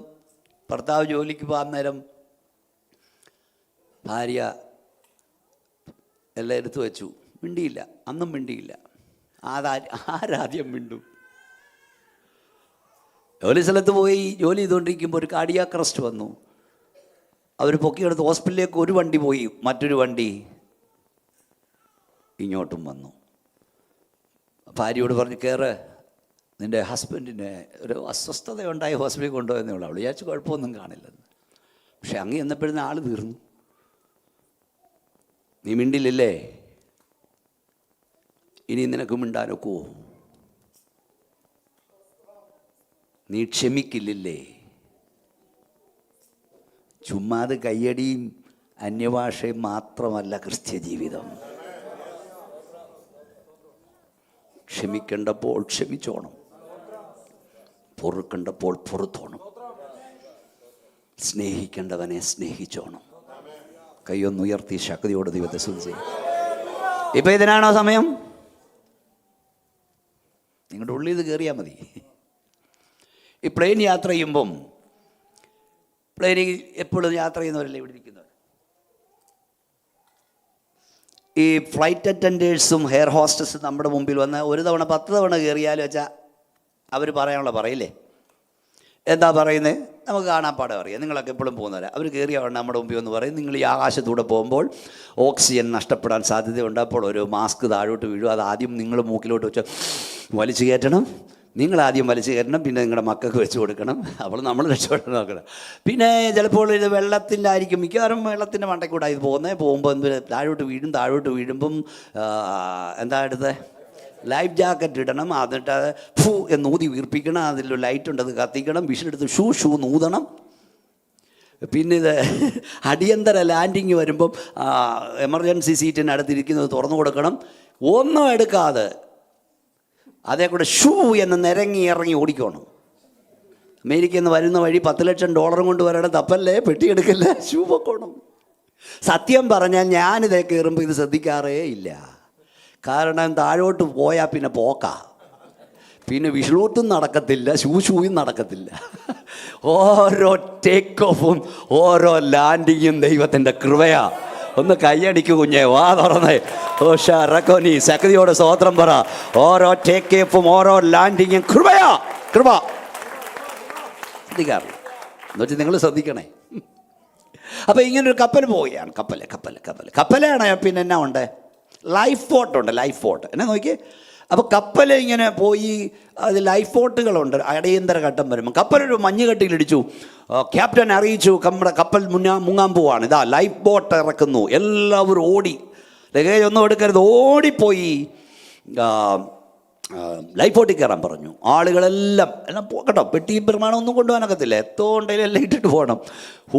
ഭർത്താവ് ജോലിക്ക് പോകാൻ നേരം ഭാര്യ എല്ലാം എടുത്തു വെച്ചു. മിണ്ടിയില്ല, അന്നും മിണ്ടിയില്ല. ആരാദ്യം മിണ്ടും? ജോലി സ്ഥലത്ത് പോയി ജോലി ചെയ്തുകൊണ്ടിരിക്കുമ്പോൾ ഒരു കാർഡിയാക് അറസ്റ്റ് വന്നു. അവർ പൊക്കിയെടുത്ത് ഹോസ്പിറ്റലിലേക്ക് ഒരു വണ്ടി പോയി, മറ്റൊരു വണ്ടി ഇങ്ങോട്ടും വന്നു. ഭാര്യയോട് പറഞ്ഞു, കയറ്, നിൻ്റെ ഹസ്ബൻഡിന് ഒരു അസ്വസ്ഥതയുണ്ടായി ഹോസ്പിറ്റലിൽ കൊണ്ടുപോയെന്നേ ഉള്ളൂ. അവൾ വിചാരിച്ച് കുഴപ്പമൊന്നും കാണില്ലെന്ന്. പക്ഷെ അങ്ങ് ചെന്നപ്പോഴുന്ന ആൾ തീർന്നു. നീ മിണ്ടില്ലല്ലേ? ഇനി നിനക്ക് മിണ്ടാനൊക്കുവോ? നീ ക്ഷമിക്കില്ലേ? ചുമ്മാത് കയ്യടിയും അന്യഭാഷയും മാത്രമല്ല ക്രിസ്ത്യ ജീവിതം. ക്ഷമിക്കേണ്ടപ്പോൾ ക്ഷമിച്ചോണം, പൊറുക്കേണ്ടപ്പോൾ പൊറുത്തോണം, സ്നേഹിക്കേണ്ടവനെ സ്നേഹിച്ചോണം. കൈയൊന്നുയർത്തി ശക്തിയോട് ദൈവത്തെ സ്തുതിച്ച്. ഇപ്പം ഇതിനാണോ സമയം? നിങ്ങളുടെ ഉള്ളിൽ ഇത് കയറിയാൽ മതി. ഈ പ്ലെയിൻ യാത്ര ചെയ്യുമ്പം, പ്ലെയിനിൽ എപ്പോഴും യാത്ര ചെയ്യുന്നവരല്ലേ ഇവിടെ ഇരിക്കുന്നവർ, ഈ ഫ്ലൈറ്റ് അറ്റൻഡേഴ്സും ഹെയർ ഹോസ്റ്റസും നമ്മുടെ മുമ്പിൽ വന്ന് 1 തവണ 10 തവണ കയറിയാലും വെച്ചാൽ അവർ പറയാനുള്ള പറയില്ലേ? എന്താ പറയുന്നത്? നമുക്ക് കാണാൻ പാടം അറിയാം. നിങ്ങളൊക്കെ എപ്പോഴും പോകുന്നവരാ. അവർ കയറിയാണ് നമ്മുടെ മുമ്പിൽ ഒന്ന് പറയും, നിങ്ങൾ ഈ ആകാശത്തൂടെ പോകുമ്പോൾ ഓക്സിജൻ നഷ്ടപ്പെടാൻ സാധ്യതയുണ്ട്, അപ്പോൾ ഒരു മാസ്ക് താഴോട്ട് വീഴും, അത് ആദ്യം നിങ്ങൾ മൂക്കിലോട്ട് വെച്ച് വലിച്ചു കയറ്റണം. നിങ്ങളാദ്യം വലിച്ചു കയറ്റണം, പിന്നെ നിങ്ങളുടെ മക്കൾക്ക് വെച്ച് കൊടുക്കണം. അപ്പോൾ നമ്മൾ രക്ഷപ്പെടാൻ നോക്കണം. പിന്നെ ചിലപ്പോൾ ഇത് വെള്ളത്തിൻ്റെ ആയിരിക്കും, മിക്കവാറും വെള്ളത്തിൻ്റെ മണ്ടയ്ക്കൂടെ ഇത് പോകുമ്പോൾ താഴോട്ട് വീഴുമ്പം എന്താ എടുത്തത്? ലൈഫ് ജാക്കറ്റ് ഇടണം. എന്നിട്ട് ഫൂ എന്ന് ഊതി വീർപ്പിക്കണം. അതിൽ ലൈറ്റ് ഉണ്ട്, അത് കത്തിക്കണം. വിഷനെടുത്ത് ഷൂ നൂതണം. പിന്നെ ഇത് അടിയന്തര ലാൻഡിങ് വരുമ്പം എമർജൻസി സീറ്റിന് അടുത്തിരിക്കുന്നത് തുറന്നു കൊടുക്കണം. ഒന്നും എടുക്കാതെ അതേ കൂടെ ഷൂ എന്ന് നിരങ്ങി ഇറങ്ങി ഓടിക്കണം. അമേരിക്കയിൽ നിന്ന് വരുന്ന വഴി $10 ലക്ഷം കൊണ്ട് വരണം, തപ്പല്ലേ, പെട്ടിയെടുക്കല്ല, ഷൂ പൊക്കോണം. സത്യം പറഞ്ഞാൽ ഞാനിതേ കയറുമ്പോൾ ഇത് ശ്രദ്ധിക്കാറേ ഇല്ല. കാരണം താഴോട്ട് പോയാൽ പിന്നെ പോക്കാ, പിന്നെ വിഷ്ണൂത്തും നടക്കത്തില്ല, ഷൂയും നടക്കത്തില്ല. ഓരോ ടേക്ക് ഓഫും ഓരോ ലാൻഡിങ്ങും ദൈവത്തിൻ്റെ കൃപയാ. ഒന്ന് കൈയടിക്കു കുഞ്ഞേ, വാ തുറന്നേ. ഓ ഷറക്കോനി ശക്തിയോട് സ്തോത്രം പറ. ഓരോ ടേക്ക് ഓഫും ഓരോ ലാൻഡിങ്ങും കൃപയാ, കൃപ. ശ്രദ്ധിക്കാറില്ല എന്ന് വെച്ചാൽ നിങ്ങൾ ശ്രദ്ധിക്കണേ. അപ്പോൾ ഇങ്ങനൊരു കപ്പൽ പോവുകയാണ്. കപ്പലാണ്. പിന്നെ എന്നാ ഉണ്ട്, ലൈഫ് ബോട്ടുണ്ട്. ലൈഫ് ബോട്ട് എന്നാ നോക്കിയേ. അപ്പോൾ കപ്പൽ ഇങ്ങനെ പോയി, അത് ലൈഫ് ബോട്ടുകളുണ്ട്. അടിയന്തര ഘട്ടം വരുമ്പോൾ കപ്പലൊരു മഞ്ഞുകെട്ടിയിലിടിച്ചു. ക്യാപ്റ്റൻ അറിയിച്ചു നമ്മുടെ കപ്പൽ മുങ്ങാൻ പോവാണ്. ഇതാ ലൈഫ് ബോട്ട് ഇറക്കുന്നു. എല്ലാവരും ഓടി, ലഗേജ് ഒന്നും എടുക്കരുത്, ഓടിപ്പോയി ലൈഫ് ബോട്ടിൽ കയറാൻ പറഞ്ഞു. ആളുകളെല്ലാം പോകട്ടോ, പെട്ടിയും പ്രമാണം ഒന്നും കൊണ്ടുപോകാനൊക്കത്തില്ല, എത്തോണ്ടെല്ലാം ഇട്ടിട്ട് പോകണം.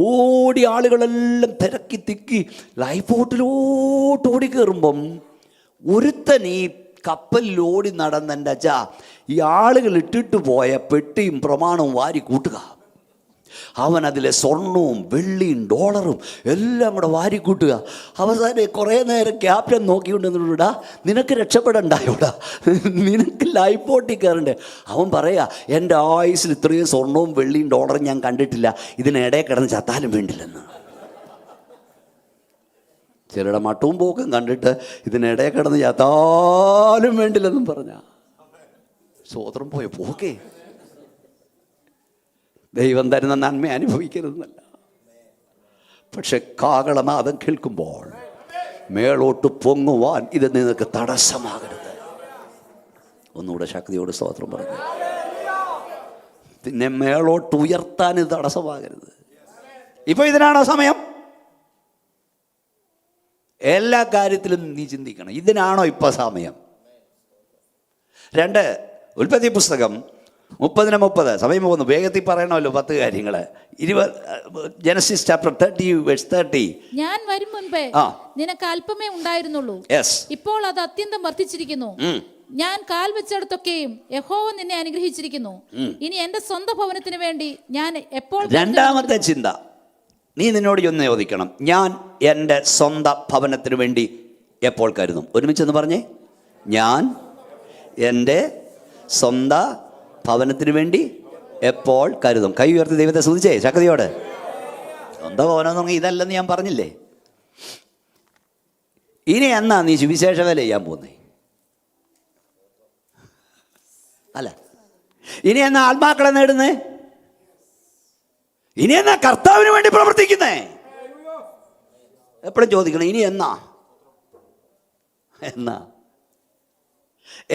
ഓടി ആളുകളെല്ലാം തിരക്കി തിക്കി ലൈഫ് ബോട്ടിലോട്ട് ഓടി കയറുമ്പം ഒരുത്തൻ ഈ കപ്പലിലോടി നടന്നെൻ്റെ അച്ഛാ ഈ ആളുകൾ ഇട്ടിട്ട് പോയ പെട്ടിയും പ്രമാണവും വാരി കൂട്ടുക. അവൻ അതിലെ സ്വർണവും വെള്ളിയും ഡോളറും എല്ലാം കൂടെ വാരിക്കൂട്ടുക. അവസാനം കുറേ നേരം ക്യാപ്റ്റൻ നോക്കിക്കൊണ്ടിരുന്നുടാ, നിനക്ക് രക്ഷപ്പെടണ്ടായോടാ, നിനക്ക് ലൈഫ് ബോട്ടിൽ കയറണ്ടേ. അവൻ പറയാ, എൻ്റെ ആയുസിൽ ഇത്രയും സ്വർണവും വെള്ളിയും ഡോളറും ഞാൻ കണ്ടിട്ടില്ല, ഇതിനിടയിൽ കിടന്ന് ചത്താലും വേണ്ടില്ലെന്ന്. ചിലരുടെ മട്ടവും പോക്കും കണ്ടിട്ട് ഇതിനിടയിൽ കിടന്ന് ചത്താലും വേണ്ടില്ലെന്നും പറഞ്ഞ സ്വോത്രം പോയ പോക്കേ. ദൈവം തരുന്ന നന്മ അനുഭവിക്കരുതെന്നല്ല, പക്ഷെ കാഹളനാദം കേൾക്കുമ്പോൾ മേളോട്ട് പൊങ്ങുവാൻ ഇത് നിനക്ക് തടസ്സമാകരുത്. ഒന്നുകൂടെ ശക്തിയോട് സ്തോത്രം പറഞ്ഞു. പിന്നെ മേളോട്ട് ഉയർത്താൻ ഇത് തടസ്സമാകരുത്. ഇപ്പൊ ഇതിനാണോ സമയം? എല്ലാ കാര്യത്തിലും നീ ചിന്തിക്കണം, ഇതിനാണോ ഇപ്പൊ സമയം? 2 ഉൽപ്പത്തി പുസ്തകം 30:30. സമയം പോകുന്നു, വേഗത്തിൽ പറയണമല്ലോ 10 കാര്യങ്ങൾ. Genesis chapter 30:30. ഞാൻ വരും മുൻപേ നിനക്ക് അല്പമേ ഉണ്ടായിരുന്നുള്ളൂ, ഇപ്പോൾ അത് അത്യന്തം വർദ്ധിച്ചിരിക്കുന്നു. ഞാൻ കാൽ വെച്ചിടത്തൊക്കെയും യഹോവ നിന്നെ അനുഗ്രഹിച്ചിരിക്കുന്നു. ഇനി എന്റെ സ്വന്തം ഭവനത്തിന് വേണ്ടി ഞാൻ എപ്പോൾ. രണ്ടാമത്തെ ചിന്ത നീ നിന്നോട് ഒന്ന് ചോദിക്കണം, ഞാൻ എൻ്റെ സ്വന്തം ഭവനത്തിന് വേണ്ടി എപ്പോൾ കരുതും? ഒരുമിച്ചൊന്ന് പറഞ്ഞേ, ഞാൻ എൻ്റെ സ്വന്തം ഭവനത്തിന് വേണ്ടി എപ്പോൾ കരുതും? കൈ ഉയർത്തി ദൈവത്തെ സ്തുതിച്ചേ ശക്തിയോട്. സ്വന്തം ഭവനം എന്ന് പറഞ്ഞാൽ ഇതല്ലെന്ന് ഞാൻ പറഞ്ഞില്ലേ. ഇനി എന്നാ നീ സുവിശേഷ വേല ചെയ്യാൻ പോകുന്നേ? അല്ല, ഇനി എന്നാ ആത്മാക്കളെ നേടുന്നേ? ഇനി എന്നാ കർത്താവിന് വേണ്ടി പ്രവർത്തിക്കുന്നേ? എപ്പോഴും ചോദിക്കണം, ഇനി എന്നാ?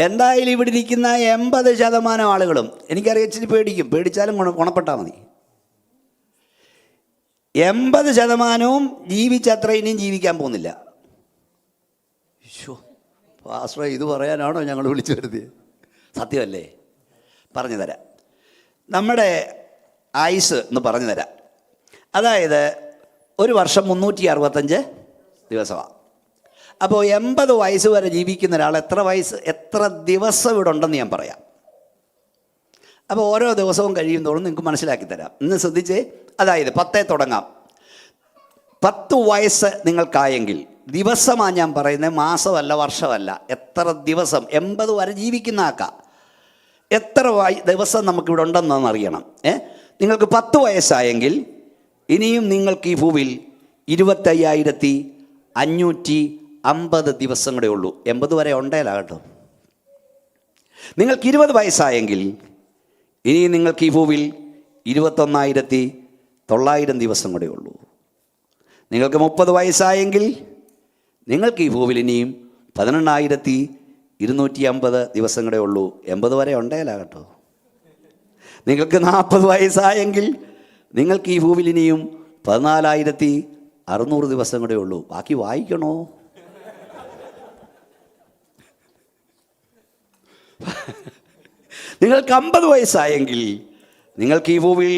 എന്തായാലും ഇവിടെ ഇരിക്കുന്ന 80% ആളുകളും എനിക്കറിയാം ഇച്ചിരി പേടിച്ചാലും ഗുണപ്പെട്ടാൽ മതി. 80% ജീവിച്ചത്ര ഇനിയും ജീവിക്കാൻ പോകുന്നില്ല. പാസ്റ്റർ ഇത് പറയാനാണോ ഞങ്ങൾ വിളിച്ചു വരുത്തിയത്? സത്യമല്ലേ? പറഞ്ഞു തരാം. നമ്മുടെ ആയുസ് എന്ന് പറഞ്ഞു തരാം. അതായത് ഒരു വർഷം 365 ദിവസമാണ്. അപ്പോൾ 80 വയസ്സ് വരെ ജീവിക്കുന്ന ഒരാൾ എത്ര ദിവസം ഇവിടെ ഉണ്ടെന്ന് ഞാൻ പറയാം. അപ്പോൾ ഓരോ ദിവസവും കഴിയുന്നതോറും നിങ്ങൾക്ക് മനസ്സിലാക്കി തരാം. ഇന്ന് ശ്രദ്ധിച്ചേ. അതായത് 10 തുടങ്ങാം. 10 വയസ്സ് നിങ്ങൾക്കായെങ്കിൽ, ദിവസമാണ് ഞാൻ പറയുന്നത്, മാസമല്ല വർഷമല്ല, എത്ര ദിവസം 80 വരെ ജീവിക്കുന്ന ആക്കാം, എത്ര ദിവസം നമുക്കിവിടെ ഉണ്ടെന്നൊന്ന് അറിയണം. നിങ്ങൾക്ക് 10 വയസ്സായെങ്കിൽ ഇനിയും നിങ്ങൾക്ക് ഈ ഭൂമിയിൽ 25,550 ദിവസം കൂടെ ഉള്ളൂ. 80 വരെ ഉണ്ടേലാകട്ടോ. നിങ്ങൾക്ക് 20 വയസ്സായെങ്കിൽ ഇനിയും നിങ്ങൾക്ക് ഈ ഭൂമിയിൽ 21,900 ദിവസം കൂടെ ഉള്ളൂ. നിങ്ങൾക്ക് 30 വയസ്സായെങ്കിൽ നിങ്ങൾക്ക് ഈ ഭൂമിയിൽ ഇനിയും 18,250 ദിവസം കൂടെ ഉള്ളൂ. 80 വരെ ഉണ്ടേലാകട്ടോ. നിങ്ങൾക്ക് 40 വയസ്സായെങ്കിൽ നിങ്ങൾക്ക് ഈ ഭൂമിയിൽ ഇനിയും 14,600 ദിവസം കൂടെ ഉള്ളൂ. ബാക്കി വായിക്കണോ? നിങ്ങൾക്ക് 50 വയസ്സായെങ്കിൽ നിങ്ങൾക്ക് ഈ ഭൂമിയിൽ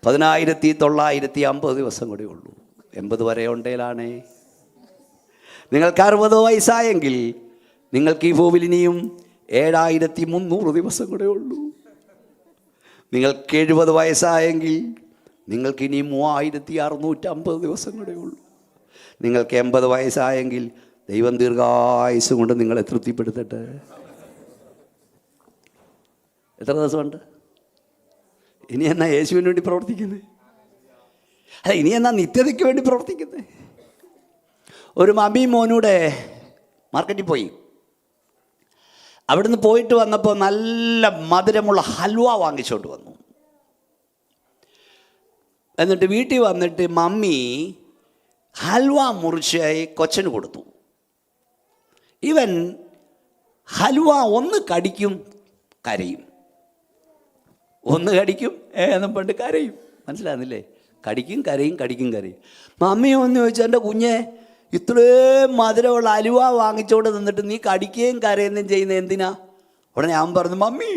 10,950 ദിവസം കൂടെ ഉള്ളൂ. 80 വരെ ഉണ്ടേലാണേ. നിങ്ങൾക്ക് 60 വയസ്സായെങ്കിൽ നിങ്ങൾക്ക് ഈ ഭൂമിയിൽ ഇനിയും 7,300 ദിവസം കൂടെ ഉള്ളൂ. നിങ്ങൾക്ക് 70 വയസ്സായെങ്കിൽ നിങ്ങൾക്ക് ഇനി 3650 ദിവസം കൂടെ ഉള്ളൂ. നിങ്ങൾക്ക് 80 വയസ്സായെങ്കിൽ ദൈവം ദീർഘായുസ് കൊണ്ട് നിങ്ങളെ തൃപ്തിപ്പെടുത്തട്ടെ. എത്ര ദിവസമുണ്ട്? ഇനി എന്നാ യേശുവിന് വേണ്ടി പ്രവർത്തിക്കുന്നത്? അല്ല, ഇനി എന്നാ നിത്യതയ്ക്ക് വേണ്ടി പ്രവർത്തിക്കുന്നത്? ഒരു മമ്മി മോനൂടെ മാർക്കറ്റിൽ പോയി. അവിടുന്ന് പോയിട്ട് വന്നപ്പോൾ നല്ല മധുരമുള്ള ഹൽവ വാങ്ങിച്ചോണ്ട് വന്നു. എന്നിട്ട് വീട്ടിൽ വന്നിട്ട് മമ്മി ഹൽവ മുറിച്ചായി കൊച്ചന് കൊടുത്തു. ഇവൻ ഹൽവ ഒന്ന് കടിക്കും, കരയും. ഒന്ന് കടിക്കും എന്നും പണ്ട് കരയും. മനസ്സിലാകുന്നില്ലേ? കടിക്കും കരയും, കടിക്കും കരയും. മമ്മി ഒന്ന് ചോദിച്ചാൽ എൻ്റെ കുഞ്ഞെ, ഇത്രയും മധുരമുള്ള അലുവ വാങ്ങിച്ചോണ്ട് നിന്നിട്ട് നീ കടിക്കുകയും കരയുകയും ചെയ്യുന്നത് എന്തിനാ? ഉടനെ ഞാൻ പറഞ്ഞു, മമ്മി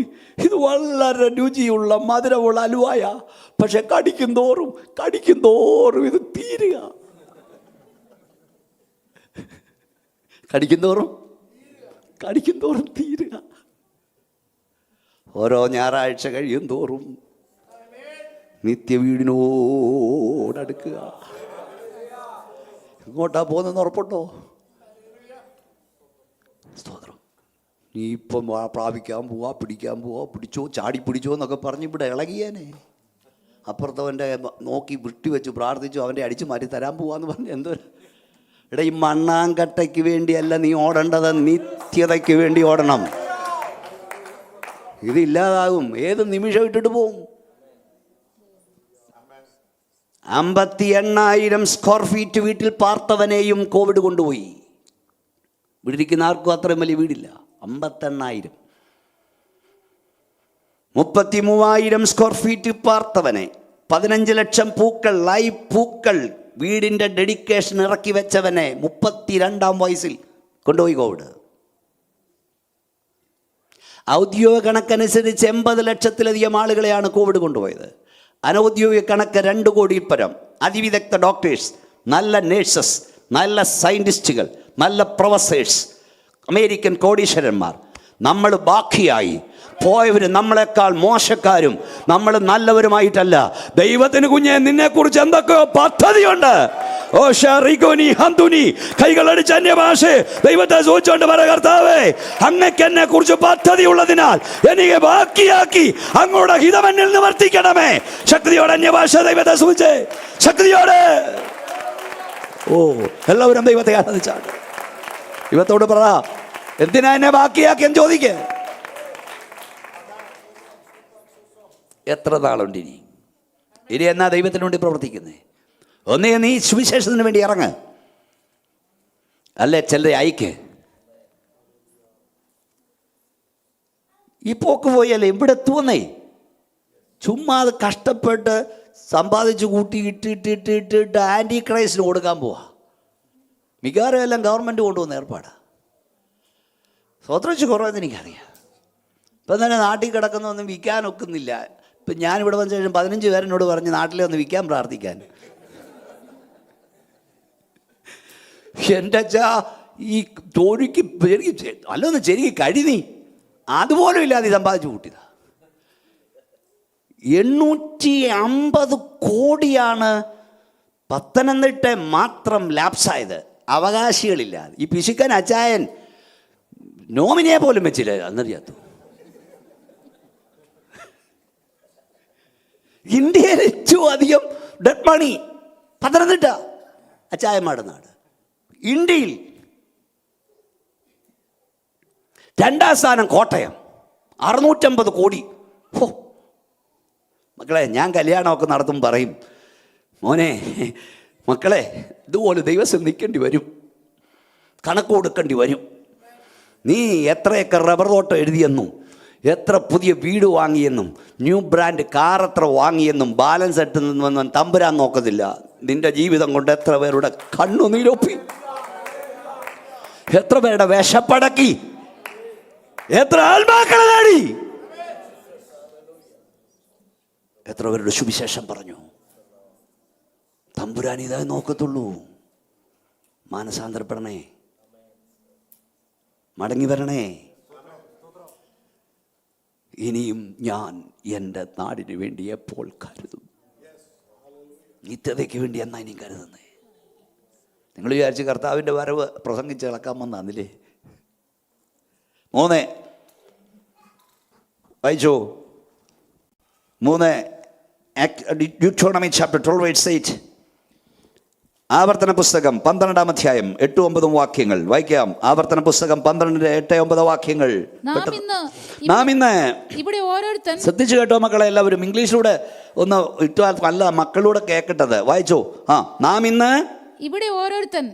ഇത് വളരെ രുചിയുള്ള മധുരമുള്ള അലുവായ, പക്ഷെ കടിക്കും തോറും ഇത് തീരുക. കടിക്കും തോറും തീരുക. ഓരോ ഞായറാഴ്ച കഴിയും തോറും നിത്യവീടിനോടടുക്കുക. ഇങ്ങോട്ടാ പോകുന്നതെന്ന് ഉറപ്പുണ്ടോ? സ്തോത്രം. നീ ഇപ്പം പ്രാപിക്കാൻ പോവാ, പിടിക്കാൻ പോവാ, പിടിച്ചോ ചാടി പിടിച്ചോ എന്നൊക്കെ പറഞ്ഞ് ഇവിടെ ഇളകിയേനെ. അപ്പുറത്തവൻ്റെ നോക്കി വൃത്തി വെച്ച് പ്രാർത്ഥിച്ചു, അവൻ്റെ അടിച്ചു മാറ്റി തരാൻ പോവാന്ന് പറഞ്ഞ് എന്തോ. എടാ, ഈ മണ്ണാങ്കട്ടയ്ക്ക് വേണ്ടിയല്ല നീ ഓടേണ്ടത്, നിത്യതയ്ക്ക് വേണ്ടി ഓടണം. ഇതില്ലാതാകും, ഏത് നിമിഷം ഇട്ടിട്ട് പോവും. 58,000 സ്ക്വയർ ഫീറ്റ് വീട്ടിൽ പാർത്തവനെയും കോവിഡ് കൊണ്ടുപോയി. വീടിരിക്കുന്ന ആർക്കും അത്രയും വലിയ വീടില്ല. 58,000. 33,000 സ്ക്വയർ ഫീറ്റ് പാർത്തവനെ, 15 ലക്ഷം പൂക്കൾ, ലൈവ് പൂക്കൾ, വീടിൻ്റെ ഡെഡിക്കേഷൻ ഇറക്കി വെച്ചവനെ 32-ാം വയസ്സിൽ കൊണ്ടുപോയി കോവിഡ്. ഔദ്യോഗിക കണക്കനുസരിച്ച് 80 ലക്ഷത്തിലധികം ആളുകളെയാണ് കോവിഡ് കൊണ്ടുപോയത്. അനൗദ്യോഗിക കണക്ക് 2 കോടിയിൽ പരം. അതിവിദഗ്ധ ഡോക്ടേഴ്സ്, നല്ല നേഴ്സസ്, നല്ല സയൻറ്റിസ്റ്റുകൾ, നല്ല പ്രൊഫസേഴ്സ്, അമേരിക്കൻ കോടീശ്വരന്മാർ. നമ്മൾ ബാക്കിയായി പോയവർ നമ്മളെക്കാൾ മോശക്കാരും നമ്മൾ നല്ലവരുമായിട്ടല്ല. ദൈവത്തിന് കുഞ്ഞെ, നിന്നെക്കുറിച്ച് എന്തൊക്കെയോ പദ്ധതിയുണ്ട്. ഓ ഷറിഗോനി ഹന്തുനി, കൈകളടിച്ച് അന്യഭാഷ ദൈവത്തെ സൂചിച്ചുകൊണ്ട് പറ, കർത്താവേ അങ്ങക്ക് എന്നെ കുറിച്ച് പദ്ധതി ഉള്ളതിനാൽ എനിക്ക് ബാക്കിയാക്കി അങ്ങോട്ട് ഹിതമെന്നിൽ നിവർത്തിക്കണമേ. ശക്തിയോടെ അന്യഭാഷ ദൈവത്തെ സൂചിച്ച്, ശക്തിയോടെ. ഓ, എല്ലാവരും ദൈവത്തെ ആരാധിച്ചാണ്. ദൈവത്തോട് പറ, എന്തിനാ എന്നെ ബാക്കിയാക്കി എന്ന് ചോദിക്കേ. എത്ര നാളുണ്ട് ഇനി എന്നാ ദൈവത്തിന് വേണ്ടി പ്രവർത്തിക്കുന്നേ? ഒന്നേ നീ സുവിശേഷത്തിന് വേണ്ടി ഇറങ്ങ്, അല്ലേ ചിലരെ അയക്ക്. ഈ പോക്ക് പോയല്ലേ ഇവിടെ എത്തുവന്നേ. ചുമ്മാ അത് കഷ്ടപ്പെട്ട് സമ്പാദിച്ച് കൂട്ടി ഇട്ടിട്ട് ആൻറ്റി ക്രൈസ്റ്റിന് കൊടുക്കാൻ പോവാ. മിക്കവാറും എല്ലാം ഗവൺമെൻറ് കൊണ്ടുവന്ന ഏർപ്പാടാണ്. സ്വത്രച്ച് കുറവെന്ന് എനിക്കറിയാം. ഇപ്പം തന്നെ നാട്ടിൽ കിടക്കുന്നൊന്നും വിൽക്കാൻ ഒക്കുന്നില്ല. ഇപ്പം ഞാനിവിടെ വന്ന ശേഷം 15 പേരെന്നോട് പറഞ്ഞ് നാട്ടിലെ ഒന്ന് വിൽക്കാൻ പ്രാർത്ഥിക്കാൻ. എൻ്റെ അച്ഛാ, ഈ തോഴിക്ക് അല്ലൊന്ന് ശരിക്കും കഴി അതുപോലും ഇല്ലാതെ സമ്പാദിച്ചു കൂട്ടിയതാ. 850 കോടിയാണ് പത്തനംതിട്ട മാത്രം ലാപ്സായത്, അവകാശികളില്ലാതെ. ഈ പിശുക്കൻ അച്ചായൻ നോമിനിയെ പോലും വെച്ചില്ല, അന്നറിയാത്തു. ഇന്ത്യയിൽ ഏറ്റവും അധികം ഡെഡ് മണി പത്തനംതിട്ട, അച്ചായന്മാരുടെ നാട്. ഇന്ത്യയിൽ 2ാം സ്ഥാനം കോട്ടയം, 650 കോടി. ഹോ മക്കളെ, ഞാൻ കല്യാണമൊക്കെ നടത്തും പറയും, മോനെ മക്കളെ ഇതുപോലെ ദൈവത്തിൽ നിൽക്കേണ്ടി വരും, കണക്ക് കൊടുക്കേണ്ടി വരും. നീ എത്ര ഏക്കർ റബ്ബർ തോട്ടം എഴുതിയെന്നും എത്ര പുതിയ വീട് വാങ്ങിയെന്നും ന്യൂ ബ്രാൻഡ് കാർ എത്ര വാങ്ങിയെന്നും ബാലൻസ് ഇട്ട് നിന്നും തമ്പുരാൻ നോക്കത്തില്ല. നിന്റെ ജീവിതം കൊണ്ട് എത്ര പേരുടെ കണ്ണുനീരൊപ്പി, എത്ര പേരുടെ വിശപ്പടക്കി, എത്ര ആത്മാക്കളെ നേടി, എത്ര പേരുടെ സുവിശേഷം പറഞ്ഞു. തമ്പുരാൻ ഇതേ നോക്കത്തുള്ളൂ. മാനസാന്തരപ്പെടണേ, മടങ്ങി വരണേ. ഇനിയും ഞാൻ എൻ്റെ നാടിന് വേണ്ടി എപ്പോൾ കരുതും? നിത്യതയ്ക്ക് വേണ്ടി എന്നാ ഇനിയും കരുതുന്നേ? നിങ്ങൾ വിചാരിച്ച് കർത്താവിൻ്റെ വരവ് പ്രസംഗിച്ച് ഇളക്കാൻ വന്നില്ലേ? 3 വായിച്ചോ. 3 Deuteronomy chapter 12 verse 8. ആവർത്തന പുസ്തകം 12-ാം അധ്യായം 8-9 വാക്യങ്ങൾ വായിക്കാം. ആവർത്തന പുസ്തകം 12-8-9 വാക്യങ്ങൾ. നാം ഇന്ന് ഇവിടെ ഓരോരുത്തൻ, ശ്രദ്ധിച്ചു കേട്ടോ മക്കളെ, എല്ലാവരും ഇംഗ്ലീഷിലൂടെ ഒന്ന് ഇട്ടാൽ അല്ല, മക്കളൂടെ കേൾക്കട്ടത്. വായിച്ചോ. നാം ഇന്ന് ഇവിടെ ഓരോരുത്തൻ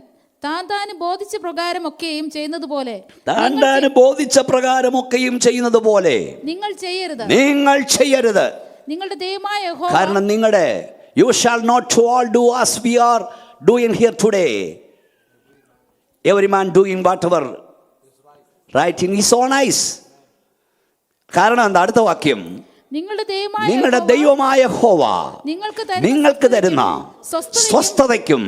താൻ ബോധിച്ച പ്രകാരമൊക്കെയും ചെയ്യുന്നത് പോലെ, താൻ ബോധിച്ച പ്രകാരമൊക്കെയും ചെയ്യുന്നത് പോലെ നിങ്ങൾ ചെയ്യരുത്. നിങ്ങളുടെ ദൈവമായ യഹോവ, കാരണം നിങ്ങളുടെ you shall not all do as we are doing here today. Every man doing whatever right in his own eyes. കാരണം എന്താ? അടുത്ത വാക്യം, നിങ്ങളുടെ ദൈവമായ യഹോവ നിങ്ങൾക്ക് തരുന്ന സ്വസ്ഥതയ്ക്കും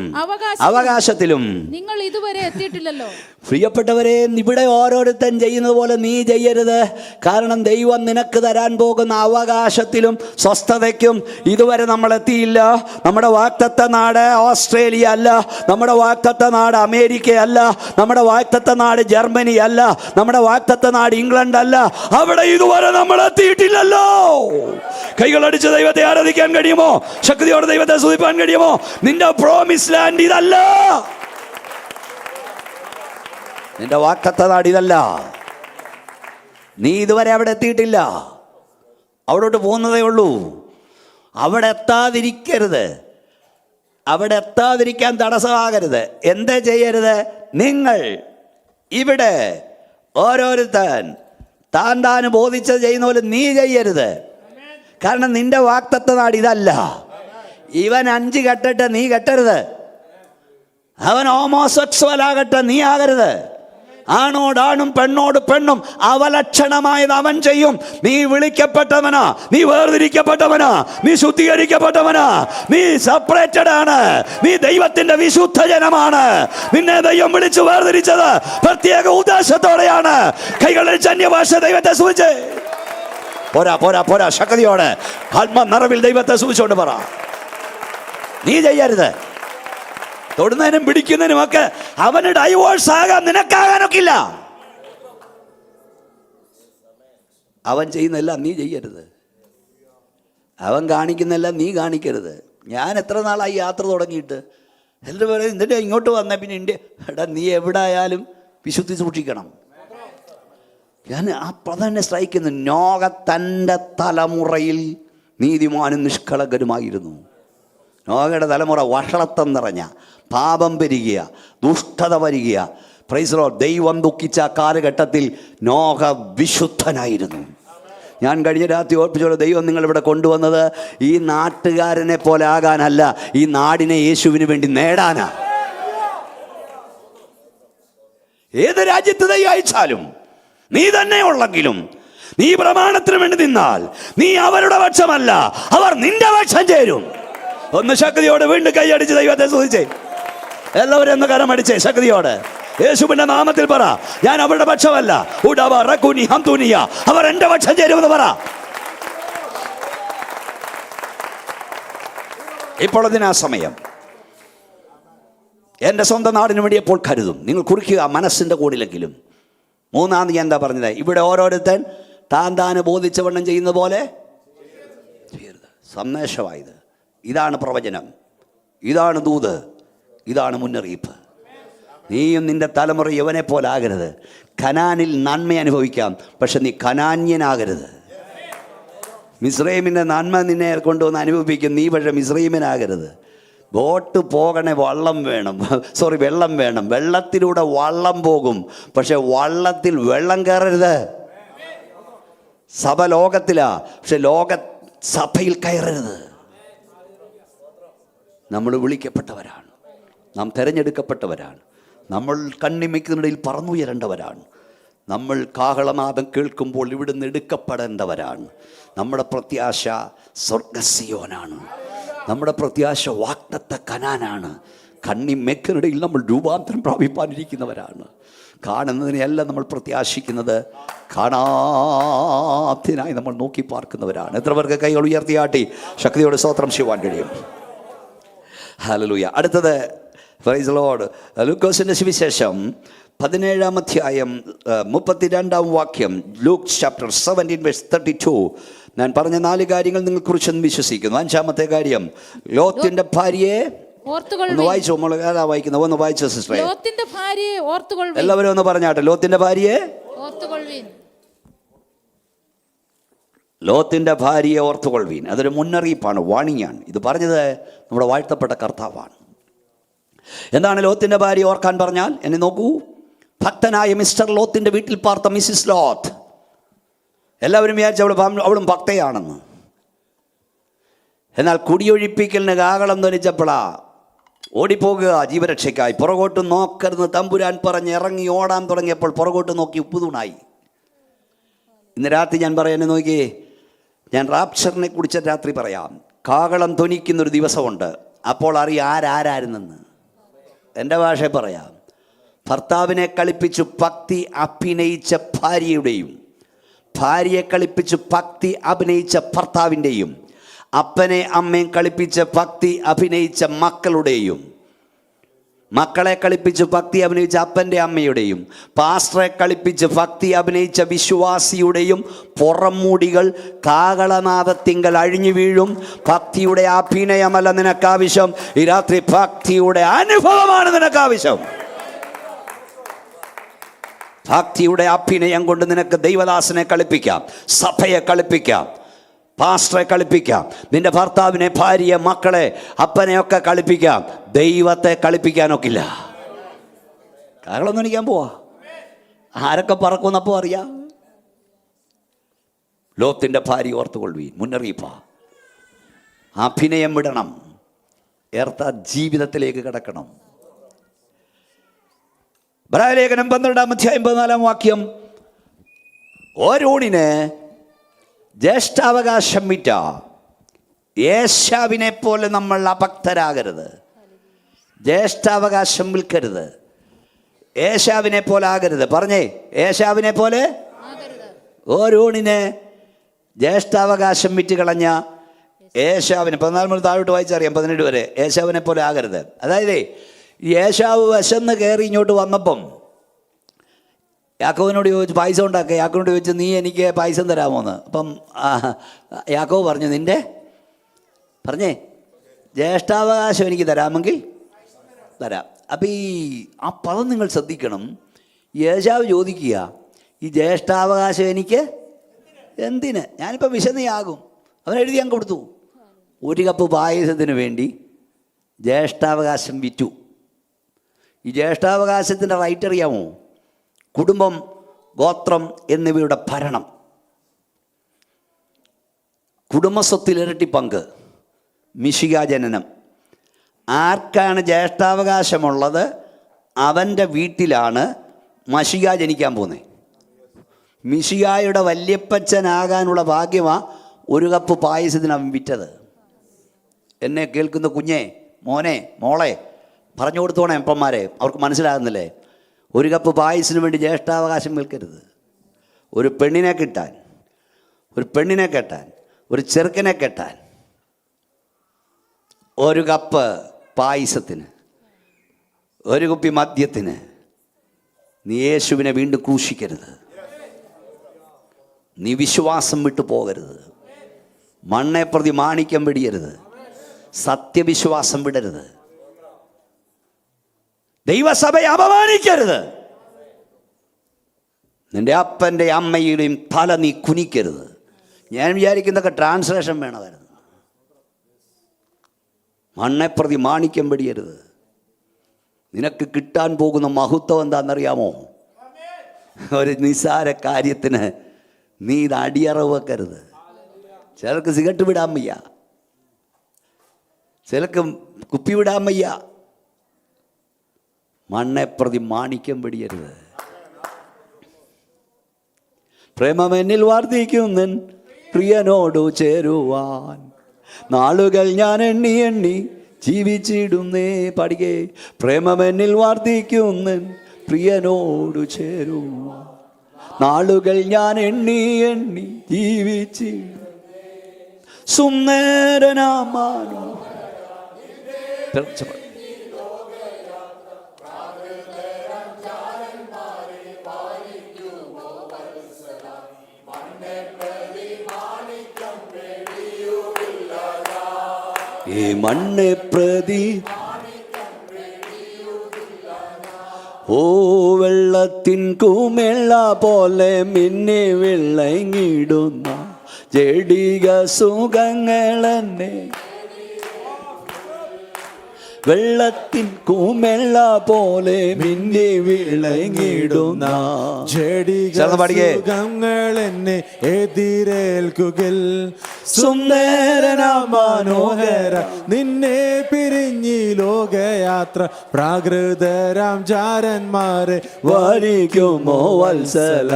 അവകാശത്തിലും നിങ്ങൾ ഇതുവരെ എത്തിയിട്ടില്ലല്ലോ. പ്രിയപ്പെട്ടവരെ, ഇവിടെ ഓരോരുത്തൻ ചെയ്യുന്നത് പോലെ നീ ചെയ്യരുത്. കാരണം ദൈവം നിനക്ക് തരാൻ പോകുന്ന അവകാശത്തിലും സ്വസ്ഥതയ്ക്കും ഇതുവരെ നമ്മൾ എത്തിയില്ല. നമ്മുടെ വാഗ്ദത്ത നാട് ഓസ്ട്രേലിയ അല്ല, നമ്മുടെ വാഗ്ദത്ത നാട് അമേരിക്ക അല്ല, നമ്മുടെ വാഗ്ദത്ത നാട് ജർമ്മനി അല്ല, നമ്മുടെ വാഗ്ദത്ത നാട് ഇംഗ്ലണ്ട് അല്ല. അവിടെ ഇതുവരെ നമ്മൾ എത്തിയിട്ടില്ലല്ലോ. കൈകളടിച്ച് ദൈവത്തെ ആരാധിക്കാൻ കഴിയുമോ? ശക്തിയോടെ ദൈവത്തെ സ്തുതിപ്പാൻ കഴിയുമോ? നിന്റെ പ്രോമിസ് ലാൻഡ് ഇതല്ല, നിന്റെ വാഗ്ദത്ത നാട് ഇതല്ല. നീ ഇതുവരെ അവിടെ എത്തിയിട്ടില്ല. അവിടോട്ട് പോകുന്നതേ ഉള്ളൂ. അവിടെ എത്താതിരിക്കരുത്, അവിടെ എത്താതിരിക്കാൻ തടസ്സമാകരുത്. എന്താ ചെയ്യരുത്? നിങ്ങൾ ഇവിടെ ഓരോരുത്തൻ താൻ ബോധിച്ചത് ചെയ്യുന്ന പോലെ നീ ചെയ്യരുത്. കാരണം നിന്റെ വാഗ്ദത്ത നാട് ഇതല്ല. ഇവൻ 5 കെട്ടട്ടെ, നീ കെട്ടരുത്. അവൻ ഹോമോസെക്സ്വൽ ആകട്ടെ, നീ ആകരുത്. ആണോടാണും പെണ്ണോട് പെണ്ണും അവലക്ഷണമായത് അവൻ ചെയ്യും. നീ വിളിക്കപ്പെട്ടവനാ, നീ വേർതിരിക്കപ്പെട്ടവനാ, നീ ശുദ്ധീകരിക്കപ്പെട്ടവനാ, നീ സെപ്പറേറ്റഡ് ആണ്, നീ ദൈവത്തിന്റെ വിശുദ്ധ ജനമാണ്. നിന്നെ ദൈവം വിളിച്ചു വേർതിരിച്ചത് പ്രത്യേക ഉദ്ദേശത്തോടെയാണ്. കൈകളിൽ അന്യഭാഷ ദൈവത്തെ സൂചിച്ച് പോരാ പോരാ പോരാ, ശക്തിയോടെ ആത്മ നിറവിൽ ദൈവത്തെ സൂചിച്ചുകൊണ്ട് പറ, നീ ചെയ്യരുത്. തൊടുന്നതിനും പിടിക്കുന്നതിനും ഒക്കെ അവന് ഡൈവോഴ്സ് ആകാൻ നിനക്കാകാനൊക്കില്ല. അവൻ ചെയ്യുന്നതെല്ലാം നീ ചെയ്യരുത്, അവൻ കാണിക്കുന്നെല്ലാം നീ കാണിക്കരുത്. ഞാൻ എത്ര നാളായി യാത്ര തുടങ്ങിയിട്ട് എല്ലാവരും പറയും എന്നിട്ട് ഇങ്ങോട്ട് വന്നേ പിന്നെ ഇന്ത്യ. എടാ, നീ എവിടെ ആയാലും വിശുദ്ധി സൂക്ഷിക്കണം. ഞാൻ ആ പ്രധാന സ്ട്രൈക്കുന്നു. നോഹ തൻ്റെ തലമുറയിൽ നീതിമാനും നിഷ്കളങ്കരുമായിരുന്നു. നോഹയുടെ തലമുറ വഷളത്തം നിറഞ്ഞ, പാപം പെരുകിയ, ദുഷ്ടത വരിക. Praise Lord. ദൈവം ദുഃഖിച്ച കാലഘട്ടത്തിൽ നോഹ വിശുദ്ധനായിരുന്നു. ഞാൻ കഴിഞ്ഞ രാത്രി ഓർപ്പിച്ചോളൂ, ദൈവം നിങ്ങളിവിടെ കൊണ്ടുവന്നത് ഈ നാട്ടുകാരനെ പോലെ ആകാനല്ല, ഈ നാടിനെ യേശുവിന് വേണ്ടി നേടാനാ. ഏത് രാജ്യത്ത് ദൈവം അയച്ചാലും നീ തന്നെ ഉള്ളെങ്കിലും നീ പ്രമാണത്തിന് വേണ്ടി നിന്നാൽ നീ അവരുടെ പക്ഷമല്ല, അവർ നിന്റെ പക്ഷം ചേരും. ഒന്ന് ശക്തിയോടെ വീണ്ടും കൈയടിച്ച് ദൈവത്തെ സ്തുതിച്ചേ. എല്ലാവരും ഒന്ന് കരമടിച്ചേ ശക്തിയോടെ. യേശുവിന്റെ നാമത്തിൽ പറ, ഞാൻ അവരുടെ പക്ഷമല്ല, അവർ എന്റെ പക്ഷം ചേരുമെന്ന് പറ. ഇപ്പോൾ അതിനാ സമയം. എൻ്റെ സ്വന്തം നാടിന് വേണ്ടി എപ്പോൾ കരുതും. നിങ്ങൾ കുറിക്കുക മനസ്സിൻ്റെ കൂടിലെങ്കിലും. 3-ാമത് ഞാൻ എന്താ പറഞ്ഞത്? ഇവിടെ ഓരോരുത്തൻ താൻ ബോധിച്ചവണ്ണം ചെയ്യുന്ന പോലെ ചെയ്യരുത്. സന്ദേശമായത് ഇതാണ്. പ്രവചനം ഇതാണ്. ദൂത് ഇതാണ്. മുന്നറിയിപ്പ്. നീയും നിന്റെ തലമുറ യവനെ പോലെ ആകരുത്. കനാനിൽ നന്മ അനുഭവിക്കാം, പക്ഷെ നീ കനാന്യനാകരുത്. മിസ്രൈമിൻ്റെ നന്മ നിന്നെ കൊണ്ടുവന്ന് അനുഭവിക്കും, നീ പക്ഷെ മിസ്രൈമിനാകരുത്. ബോട്ട് പോകണേ വെള്ളം വേണം. വെള്ളത്തിലൂടെ വള്ളം പോകും, പക്ഷെ വള്ളത്തിൽ വെള്ളം കയറരുത്. സഭ ലോകത്തിലാ, പക്ഷെ സഭയിൽ കയറരുത്. നമ്മൾ വിളിക്കപ്പെട്ടവരാണ്, നാം തിരഞ്ഞെടുക്കപ്പെട്ടവരാണ്, നമ്മൾ കണ്ണിമയ്ക്കുന്നതിനിടയിൽ പറന്നുയരേണ്ടവരാണ്. നമ്മൾ കാഹളനാദം കേൾക്കുമ്പോൾ ഇവിടുന്ന് എടുക്കപ്പെടേണ്ടവരാണ്. നമ്മുടെ പ്രത്യാശ സ്വർഗ്ഗസിയോനാണ്. നമ്മുടെ പ്രത്യാശ വാഗ്ദത്ത കനാനാണ്. കണ്ണിമയ്ക്കുന്നതിനിടയിൽ നമ്മൾ രൂപാന്തരം പ്രാപിപ്പാനിരിക്കുന്നവരാണ്. കാണുന്നതിനെയല്ല നമ്മൾ പ്രത്യാശിക്കുന്നത്, കാണാത്തിനായി നമ്മൾ നോക്കി പാർക്കുന്നവരാണ്. എത്ര പേർക്ക് കൈകൾ ഉയർത്തിയാട്ടി ശക്തിയോടെ സ്തോത്രം ചെയ്യുവാൻ കഴിയും? ഹല്ലേലൂയ. അടുത്തത് പ്രൈസ് ദി ലോർഡ്. ലൂക്കോസിൻ്റെ സുവിശേഷം 17-ാം അധ്യായം 32-ാം വാക്യം. Luke chapter 17:32. ഞാൻ പറഞ്ഞ 4 കാര്യങ്ങൾ നിങ്ങൾ കുറിച്ചെന്ന് വിശ്വസിക്കുന്നു. 5-ാമത്തെ കാര്യം, ലോത്തിന്റെ ഭാര്യയെ ഒന്ന് വായിച്ചു. ഏതാ വായിക്കുന്നത്? ഒന്ന് വായിച്ചോ സിസ്റ്ററെ. ലോത്തിന്റെ ഭാര്യയെ ഓർത്തുകൊള്ളുവിൻ. എല്ലാവരും ഒന്ന് പറഞ്ഞാട്ടെ, ലോത്തിന്റെ ഭാര്യയെ ഓർത്തുകൊള്ളുവിൻ. ലോത്തിന്റെ ഭാര്യയെ ഓർത്തുകൊള്ളുവിൻ. അതൊരു മുന്നറിയിപ്പാണ്, വാണിംഗാണ്. ഇത് പറഞ്ഞത് നമ്മുടെ വാഴ്ത്തപ്പെട്ട കർത്താവാണ്. എന്താണ് ലോത്തിന്റെ ഭാര്യ ഓർക്കാൻ പറഞ്ഞാൽ? എന്നെ നോക്കൂ. ഭക്തനായ മിസ്റ്റർ ലോത്തിന്റെ വീട്ടിൽ പാർത്ത മിസ്സിസ് ലോത്ത്. എല്ലാവരും വിചാരിച്ചു അവളും ഭക്തയാണെന്ന്. എന്നാൽ കുടിയൊഴിപ്പിക്കലിന് കാഹളം ധ്വനിച്ചപ്പോഴാ ഓടിപ്പോകുക ജീവരക്ഷയ്ക്കായി. പുറകോട്ട് നോക്കരുത് തമ്പുരാൻ പറഞ്ഞ് ഇറങ്ങി ഓടാൻ തുടങ്ങിയപ്പോൾ പുറകോട്ട് നോക്കി ഉപ്പുതൂണായി. ഇന്ന് രാത്രി ഞാൻ പറയാൻ നോക്കിയേ, ഞാൻ റാപ്ചറിനെ കുറിച്ച് രാത്രി പറയാം. കാഹളം ധ്വനിക്കുന്നൊരു ദിവസമുണ്ട്. അപ്പോൾ അറിയാം ആരായിരുന്നെന്ന്. എൻ്റെ ഭാഷ പറയാം. ഭർത്താവിനെ കളിപ്പിച്ചു ഭക്തി അഭിനയിച്ച ഭാര്യയുടെയും, ഭാര്യയെ കളിപ്പിച്ചു ഭക്തി അഭിനയിച്ച ഭർത്താവിൻ്റെയും, അപ്പനെ അമ്മയും കളിപ്പിച്ച ഭക്തി അഭിനയിച്ച മക്കളുടെയും, മക്കളെ കളിപ്പിച്ച് ഭക്തി അഭിനയിച്ച അപ്പൻ്റെ അമ്മയുടെയും, പാസ്റ്ററെ കളിപ്പിച്ച് ഭക്തി അഭിനയിച്ച വിശ്വാസിയുടെയും പുറംമൂടികൾ കാഹളനാദത്തിങ്കൽ അഴിഞ്ഞു വീഴും. ഭക്തിയുടെ അഭിനയമല്ല നിനക്കാവശ്യം, ഈ രാത്രി ഭക്തിയുടെ അനുഭവമാണ് നിനക്കാവശ്യം. ഭക്തിയുടെ അഭിനയം കൊണ്ട് നിനക്ക് ദൈവദാസനെ കളിപ്പിക്കാം, സഭയെ കളിപ്പിക്കാം, പാസ്റ്ററെ കളിപ്പിക്കാം, നിന്റെ ഭർത്താവിനെ, ഭാര്യയെ, മക്കളെ, അപ്പനെയൊക്കെ കളിപ്പിക്കാം. ദൈവത്തെ കളിപ്പിക്കാനൊക്കില്ല. കാഹളം ധ്വനിക്കാൻ പോവാ. ആരൊക്കെ പറക്കുന്നപ്പോൾ അറിയാം. ലോത്തിന്റെ ഭാര്യ ഓർത്തുകൊള്ളുവീൻ. മുന്നറിയിപ്പാ. അഭിനയം വിടണം, ഏർത്ത ജീവിതത്തിലേക്ക് കിടക്കണം. ലേഖനം 12-ാം അധ്യായം 14-ാം വാക്യം. ഓരോണിന് ജ്യേഷ്ഠാവകാശം വിറ്റ ഏശാവിനെ പോലെ നമ്മൾ അഭക്തരാകരുത്. ജ്യേഷ്ഠാവകാശം വിൽക്കരുത്. ഏശാവിനെ പോലെ ആകരുത്. പറഞ്ഞേ, ഏശാവിനെ പോലെ. ഓരോണിന് ജ്യേഷ്ഠാവകാശം വിറ്റ് കളഞ്ഞ ഏശാവിനെ, 14 മുതൽ താഴോട്ട് വായിച്ചറിയാം 18 വരെ. ഏശാവിനെ പോലെ ആകരുത്. അതായത് ഏശാവ് വിശന്ന് കയറി ഇങ്ങോട്ട് വന്നപ്പം യാക്കോവിനോട് ചോദിച്ചു പായസം ഉണ്ടാക്കുക. യാക്കോവിനോട് ചോദിച്ചു നീ എനിക്ക് പായസം തരാമോന്ന്. അപ്പം യാക്കോവ് പറഞ്ഞു നിൻ്റെ പറഞ്ഞേ ജ്യേഷ്ഠാവകാശം എനിക്ക് തരാമെങ്കിൽ തരാം. അപ്പം ആ പദം നിങ്ങൾ ശ്രദ്ധിക്കണം. ഏശാവ് ചോദിക്കുക ഈ ജ്യേഷ്ഠാവകാശം എനിക്ക് എന്തിന്? ഞാനിപ്പോൾ വിശന്നയാകും. അവൻ എഴുതി ഞാൻ കൊടുത്തു. 1 കപ്പ് പായസത്തിന് വേണ്ടി ജ്യേഷ്ഠാവകാശം വിറ്റു. ഈ ജ്യേഷ്ഠാവകാശത്തിൻ്റെ റൈറ്റ് അറിയാമോ? കുടുംബം, ഗോത്രം എന്നിവയുടെ ഭരണം, കുടുംബസ്വത്തിൽ ഇരട്ടി പങ്ക്, മിശിഹാ ജനനം. ആർക്കാണ് ജ്യേഷ്ഠാവകാശമുള്ളത്? അവൻ്റെ വീട്ടിലാണ് മശിഹാ ജനിക്കാൻ പോകുന്നത്. മിശിഹായുടെ വല്യപ്പച്ചനാകാനുള്ള ഭാഗ്യമാണ് 1 കപ്പ് പായസത്തിന് അവൻ വിറ്റത്. എന്നെ കേൾക്കുന്ന കുഞ്ഞെ, മോനെ, മോളെ പറഞ്ഞു കൊടുത്തോണേ അപ്പന്മാരെ, അവർക്ക് മനസ്സിലാകുന്നില്ലേ? 1 കപ്പ് പായസത്തിന് വേണ്ടി ജ്യേഷ്ഠാവകാശം വിൽക്കരുത്. ഒരു പെണ്ണിനെ കിട്ടാൻ, ഒരു പെണ്ണിനെ കെട്ടാൻ, ഒരു ചെറുക്കനെ കെട്ടാൻ 1 കപ്പ് പായസത്തിന്, 1 കുപ്പി മദ്യത്തിന് നീ യേശുവിനെ വീണ്ടും ക്രൂശിക്കരുത്. നീ വിശ്വാസം വിട്ടു പോകരുത്. മണ്ണെ പ്രതി മാണിക്യം വെടിയരുത്. സത്യവിശ്വാസം വിടരുത്. ദൈവസഭയെ അപമാനിക്കരുത്. നിന്റെ അപ്പൻ്റെ അമ്മയുടെയും തല നീ കുനിക്കരുത്. ഞാൻ വിചാരിക്കുന്നതൊക്കെ ട്രാൻസ്ലേഷൻ വേണമായിരുന്നു. മണ്ണെ പ്രതി മാണിക്യം വെടിയരുത്. നിനക്ക് കിട്ടാൻ പോകുന്ന മഹത്വം എന്താണെന്നറിയാമോ? ഒരു നിസ്സാര കാര്യത്തിന് നീ ഇത് അടിയറവ് വെക്കരുത്. ചിലർക്ക് സിഗരറ്റ് വിടാൻ വയ്യ, ചിലർക്ക് കുപ്പി വിടാൻ വയ്യ. മണ്ണെ പ്രതി മാണിക്യം വെടിയരുത്. പ്രേമമെന്നിൽ വർദ്ധിക്കുന്നെൻ പ്രിയനോടു ചേരുവാൻ നാളുകൾ ഞാൻ എണ്ണി എണ്ണി ജീവിച്ചിടുന്നേ. പഠിക്കേ. പ്രേമമെന്നിൽ വർദ്ധിക്കുന്നെൻ പ്രിയനോടു ചേരും. നാളുകൾ ഞാൻ എണ്ണി എണ്ണി ജീവിച്ച് സുന്ദരനാമാനോ. ഈ മണ്ണെ പ്രതി ഓ വെള്ളത്തിൻ കുമിള പോലെ മിന്നി വിളങ്ങിടുന്ന ജഡിക സുഖങ്ങളെന്നെ. വെള്ളത്തിൻ കുമിള പോലെ മിന്നി വിളങ്ങിടുന്ന ജഡികൾ എന്നെ എതിരേൽക്കുകിൽ. സുന്ദരനാ മനോഹര നിന്നെ പിരിഞ്ഞി ലോകയാത്ര. പ്രാകൃതരാം ജാരന്മാരെ വരിക്കുമോ വത്സല.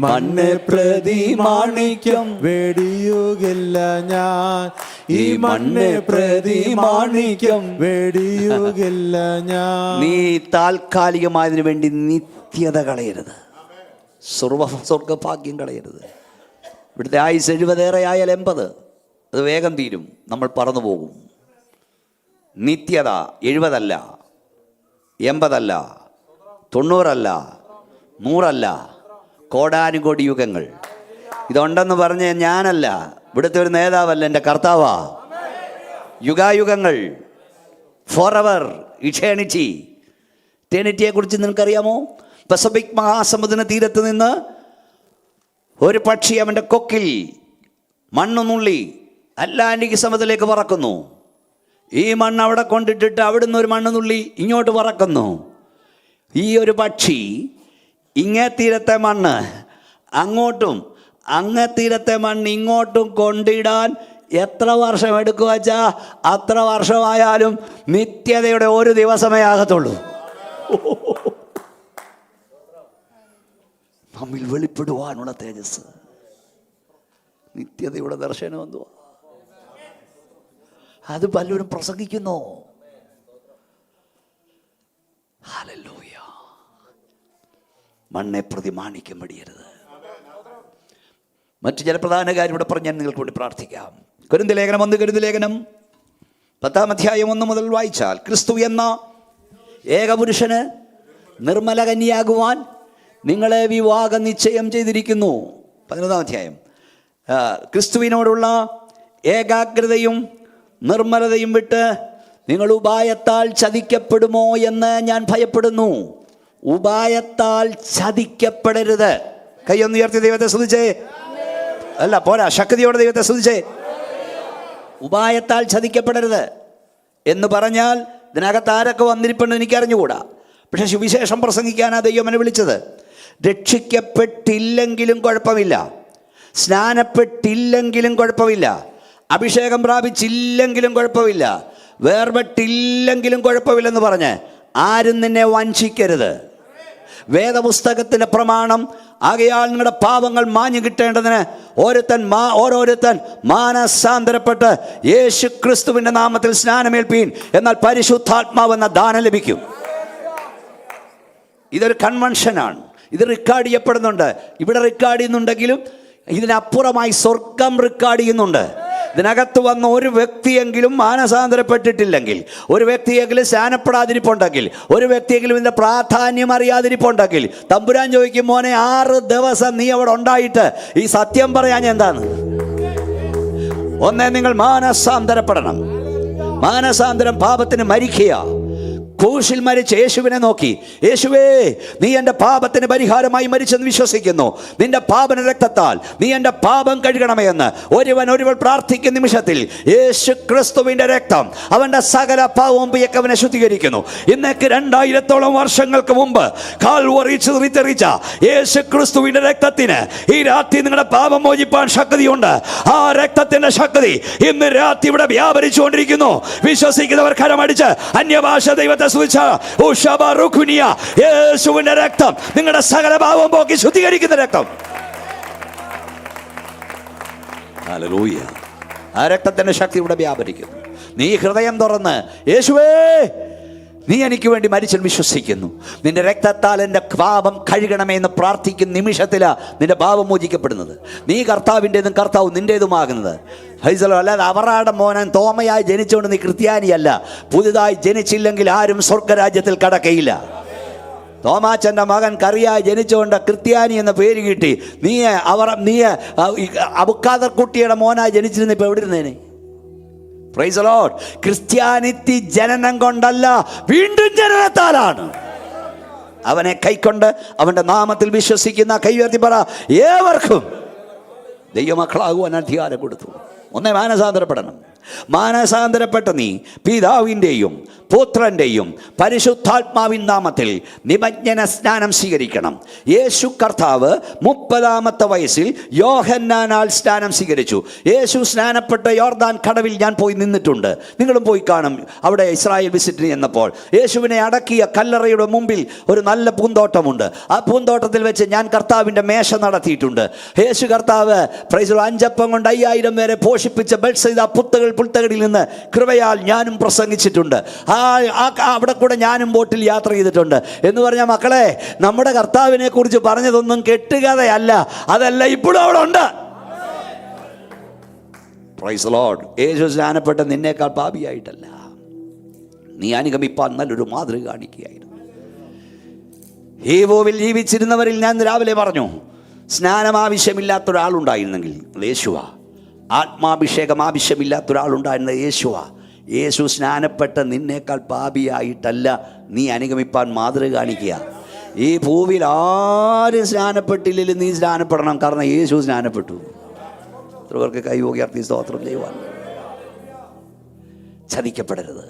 മണ്ണെ പ്രതി മാണിക്യം വേടിയുകില്ല ഞാൻ. ഈ മണ്ണെ പ്രതി മാണിക്യം വേടിയുകില്ല ഞാൻ. നീ താൽക്കാലികമായതിനു വേണ്ടി നിത്യത കളയരുത്. സ്വർഗഭാഗ്യം കളയരുത്. ഇവിടുത്തെ ആയുസ് 70 ആയാൽ 80, അത് വേഗം തീരും. നമ്മൾ പറന്നു പോകും. നിത്യത 70 അല്ല, 80 അല്ല, 90 അല്ല, 100 അല്ല, കോടാനുകോടി യുഗങ്ങൾ. ഇതുണ്ടെന്ന് പറഞ്ഞ ഞാനല്ല, ഇവിടുത്തെ ഒരു നേതാവല്ല, എൻ്റെ കർത്താവാ. യുഗായുഗങ്ങൾ, ഫോർ എവർ, ഇറ്റേണിറ്റി. ഇറ്റേണിറ്റിയെ കുറിച്ച് നിനക്കറിയാമോ? പസഫിക് മഹാസമുദ്ര തീരത്ത് നിന്ന് ഒരു പക്ഷി അവൻ്റെ കൊക്കിൽ മണ്ണ് നുള്ളി അറ്റ്ലാന്റിക് സമുദ്രത്തിലേക്ക് പറക്കുന്നു. ഈ മണ്ണ് അവിടെ കൊണ്ടിട്ടിട്ട് അവിടുന്ന് ഒരു മണ്ണ് നുള്ളി ഇങ്ങോട്ട് പറക്കുന്നു. ഈ ഒരു പക്ഷി ഇങ്ങേ തീരത്തെ മണ്ണ് അങ്ങോട്ടും അങ്ങേ തീരത്തെ മണ്ണ് ഇങ്ങോട്ടും കൊണ്ടിടാൻ എത്ര വർഷം എടുക്കുക വെച്ചാൽ അത്ര വർഷമായാലും നിത്യതയുടെ ഒരു ദിവസമേ ആകത്തുള്ളൂ. നമ്മിൽ വെളിപ്പെടുവാനുള്ള തേജസ്, നിത്യതയുടെ ദർശനം എന്തുവാ? അത് പലരും പ്രസംഗിക്കുന്നു. ഹല്ലേലൂയ. മണ്ണെ പ്രതി മാണിക്യം വെടിയരുത്. മറ്റു ചില പ്രധാന കാര്യം ഇവിടെ പറഞ്ഞ് ഞാൻ നിങ്ങൾക്ക് വേണ്ടി പ്രാർത്ഥിക്കാം. കൊരിന്ത്യർ ലേഖനം 1 കൊരിന്ത്യർ ലേഖനം 10-ാം അധ്യായം 1 മുതൽ വായിച്ചാൽ, ക്രിസ്തു എന്ന ഏകപുരുഷന് നിർമ്മല കന്യയാകുവാൻ നിങ്ങളെ വിവാഹ നിശ്ചയം ചെയ്തിരിക്കുന്നു. 11-ാം അധ്യായം. ക്രിസ്തുവിനോടുള്ള ഏകാഗ്രതയും നിർമ്മലതയും വിട്ട് നിങ്ങൾ ഉപായത്താൽ ചതിക്കപ്പെടുമോ എന്ന് ഞാൻ ഭയപ്പെടുന്നു. ഉപായത്താൽ ചതിക്കപ്പെടരുത്. കൈയൊന്ന് ഉയർത്തി ദൈവത്തെ സ്തുതിച്ചേ. അല്ല പോരാ, ശക്തിയോടെ ദൈവത്തെ സ്തുതിച്ചേ. ഉപായത്താൽ ചതിക്കപ്പെടരുത് എന്ന് പറഞ്ഞാൽ ഇതിനകത്ത് ആരൊക്കെ വന്നിരിപ്പുണ്ട് എനിക്കറിഞ്ഞുകൂടാ. പക്ഷെ സുവിശേഷം പ്രസംഗിക്കാനാ ദൈവം എന്നെ വിളിച്ചത്. രക്ഷിക്കപ്പെട്ടില്ലെങ്കിലും കുഴപ്പമില്ല, സ്നാനപ്പെട്ടില്ലെങ്കിലും കുഴപ്പമില്ല, അഭിഷേകം പ്രാപിച്ചില്ലെങ്കിലും കുഴപ്പമില്ല, വേർപെട്ടില്ലെങ്കിലും കുഴപ്പമില്ലെന്ന് പറഞ്ഞ് ആരും നിന്നെ വഞ്ചിക്കരുത്. വേദപുസ്തകത്തിൻ്റെ പ്രമാണം ആകയാൽ നിങ്ങളുടെ പാപങ്ങൾ മാഞ്ഞു കിട്ടേണ്ടതിന് ഓരോരുത്തൻ മാനസാന്തരപ്പെട്ട് യേശു ക്രിസ്തുവിൻ്റെ നാമത്തിൽ സ്നാനമേൽപ്പീൻ, എന്നാൽ പരിശുദ്ധാത്മാവെന്ന ദാനം ലഭിക്കും. ഇതൊരു കൺവെൻഷനാണ്. ഇത് റെക്കോർഡ് ചെയ്യപ്പെടുന്നുണ്ട്. ഇവിടെ റെക്കോർഡ് ചെയ്യുന്നുണ്ടെങ്കിലും ഇതിനപ്പുറമായി സ്വർഗം റെക്കോർഡ് ചെയ്യുന്നുണ്ട്. ഇതിനകത്ത് വന്ന ഒരു വ്യക്തിയെങ്കിലും മാനസാന്തരപ്പെട്ടിട്ടില്ലെങ്കിൽ, ഒരു വ്യക്തിയെങ്കിലും സ്നാനപ്പെടാതിരിപ്പുണ്ടെങ്കിൽ, ഒരു വ്യക്തിയെങ്കിലും ഇതിൻ്റെ പ്രാധാന്യം അറിയാതിരിപ്പുണ്ടെങ്കിൽ, തമ്പുരാൻ ചോദിക്കും, മോനെ 6 ദിവസം നീ അവിടെ ഉണ്ടായിട്ട് ഈ സത്യം പറയാൻ എന്താണ്? ഒന്നേ, നിങ്ങൾ മാനസാന്തരപ്പെടണം. മാനസാന്തരം പാപത്തിന് മരിക്കുക. ക്രൂശിൽ മരിച്ച യേശുവിനെ നോക്കി, യേശുവേ നീ എൻ്റെ പാപത്തിന് പരിഹാരമായി മരിച്ചെന്ന് വിശ്വസിക്കുന്നു. നിന്റെ പാപന രക്തത്താൽ നീ എൻ്റെ പാപം കഴുകണമേ എന്ന് ഒരുവൾ പ്രാർത്ഥിക്കുന്ന നിമിഷത്തിൽ യേശു ക്രിസ്തുവിൻ്റെ രക്തം അവൻ്റെ സകല പാപവും അവനെ ശുദ്ധീകരിക്കുന്നു. ഇന്നേക്ക് 2000-ഓളം വർഷങ്ങൾക്ക് മുമ്പ് കാൽവറി ചിതറിച്ച യേശു ക്രിസ്തുവിൻ്റെ രക്തത്തിന് ഈ രാത്രി നിങ്ങളുടെ പാപം മോചിപ്പാൻ ശക്തിയുണ്ട്. ആ രക്തത്തിൻ്റെ ശക്തി ഇന്ന് രാത്രി ഇവിടെ വ്യാപരിച്ചുകൊണ്ടിരിക്കുന്നു. വിശ്വസിക്കുന്നവർ കരമടിച്ച് അന്യഭാഷ ദൈവത്തെ യേശുവിന്റെ രക്തം നിങ്ങളുടെ സകല പാപം പോക്കി ശുദ്ധീകരിക്കുന്ന രക്തം. ഹല്ലേലൂയ. ആ രക്തത്തിന്റെ ശക്തി ഇവിടെ വ്യാപരിക്കുന്നു. നീ ഹൃദയം തുറന്ന് യേശുവേ നീ എനിക്ക് വേണ്ടി മരിച്ചെന്ന് വിശ്വസിക്കുന്നു, നിന്റെ രക്തത്താൽ എൻ്റെ പാപം കഴുകണമേ എന്ന് പ്രാർത്ഥിക്കുന്ന നിമിഷത്തിലാണ് നിന്റെ പാപം മോചിക്കപ്പെടുന്നത്. നീ കർത്താവിൻ്റെതും കർത്താവ് നിൻ്റേതുമാകുന്നത്. അല്ലാതെ അവരുടെ മോനൻ തോമയായി ജനിച്ചുകൊണ്ട് നീ ക്രിസ്ത്യാനിയല്ല. പുതുതായി ജനിച്ചില്ലെങ്കിൽ ആരും സ്വർഗരാജ്യത്തിൽ കടക്കയില്ല. തോമാച്ചൻ്റെ മകൻ കറിയായി ജനിച്ചുകൊണ്ട് ക്രിസ്ത്യാനി എന്ന പേര് കിട്ടി. നീ അബുക്കാദർ കുട്ടിയുടെ മോനായി ജനിച്ചിരുന്ന ഇപ്പം എവിടെ ഇരുന്നേനെ? Praise the Lord. ക്രിസ്ത്യാനിറ്റി ജനനം കൊണ്ടല്ല, വീണ്ടും ജനനത്താലാണ്. അവനെ കൈക്കൊണ്ട് അവൻ്റെ നാമത്തിൽ വിശ്വസിക്കുന്ന, കൈയുയർത്തി പറ, ഏവർക്കും ദൈവമക്കളാകുവാൻ അധികാരം കൊടുത്തു. ഒന്നേ മാനസാന്തരപ്പെടണം. മാനസാന്തരപ്പെട്ട നീ പിതാവിൻ്റെയും പുത്രൻ്റെയും പരിശുദ്ധാത്മാവിൻ നാമത്തിൽ നിമജ്ഞന സ്നാനം സ്വീകരിക്കണം. യേശു കർത്താവ് 30-ാമത്തെ വയസ്സിൽ യോഹന്നാനാൽ സ്നാനം സ്വീകരിച്ചു. യേശു സ്നാനപ്പെട്ട യോർദാൻ കടവിൽ ഞാൻ പോയി നിന്നിട്ടുണ്ട്. നിങ്ങളും പോയി കാണും. അവിടെ ഇസ്രായേൽ വിസിറ്റിന് ചെന്നപ്പോൾ യേശുവിനെ അടക്കിയ കല്ലറയുടെ മുമ്പിൽ ഒരു നല്ല പൂന്തോട്ടമുണ്ട്. ആ പൂന്തോട്ടത്തിൽ വെച്ച് ഞാൻ കർത്താവിൻ്റെ മേശ നടത്തിയിട്ടുണ്ട്. യേശു കർത്താവ് 5 അപ്പം കൊണ്ട് 5000 പേരെ പോഷിപ്പിച്ച ബെത്സയിദ പുൽത്തകടിൽ നിന്ന് കൃപയാൽ ഞാനും പ്രസംഗിച്ചിട്ടുണ്ട്. അവിടെ കൂടെ ഞാനും ബോട്ടിൽ യാത്ര ചെയ്തിട്ടുണ്ട്. എന്ന് പറഞ്ഞാൽ മക്കളെ, നമ്മുടെ കർത്താവിനെ കുറിച്ച് പറഞ്ഞതൊന്നും കെട്ടുകഥയല്ല, അതല്ല ഇപ്പോഴും അവിടെ ഉണ്ട്. Praise the Lord. യേശു സ്നാനപ്പെട്ട നിന്നേക്കാൾ പാപിയായിട്ടല്ല, നീ അനുഗമിപ്പാൻ നല്ലൊരു മാതൃക കാണിക്കുകയായിരുന്നു. ഹീവോവിൽ ജീവിച്ചിരുന്നവരിൽ ഞാൻ രാവിലെ പറഞ്ഞു, സ്നാനം ആവശ്യമില്ലാത്ത ഒരാളുണ്ടായിരുന്നെങ്കിൽ യേശുവ. ആത്മാഭിഷേകം ആവശ്യമില്ലാത്ത ഒരാളുണ്ടായിരുന്നത് യേശുവ. യേശു സ്നാനപ്പെട്ട നിന്നേക്കാൾ പാപിയായിട്ടല്ല നീ അനുഗമിപ്പാൻ മാതൃക കാണിക്കുക. ഈ ഭൂവിൽ ആരും സ്നാനപ്പെട്ടില്ലെങ്കിൽ നീ സ്നാനപ്പെടണം. കാരണം യേശു സ്നാനപ്പെട്ടു. എത്ര പേർക്ക് കൈവോകിയർത്തി സ്തോത്രം ചെയ്യുവാൻ. ചതിക്കപ്പെടരുത്.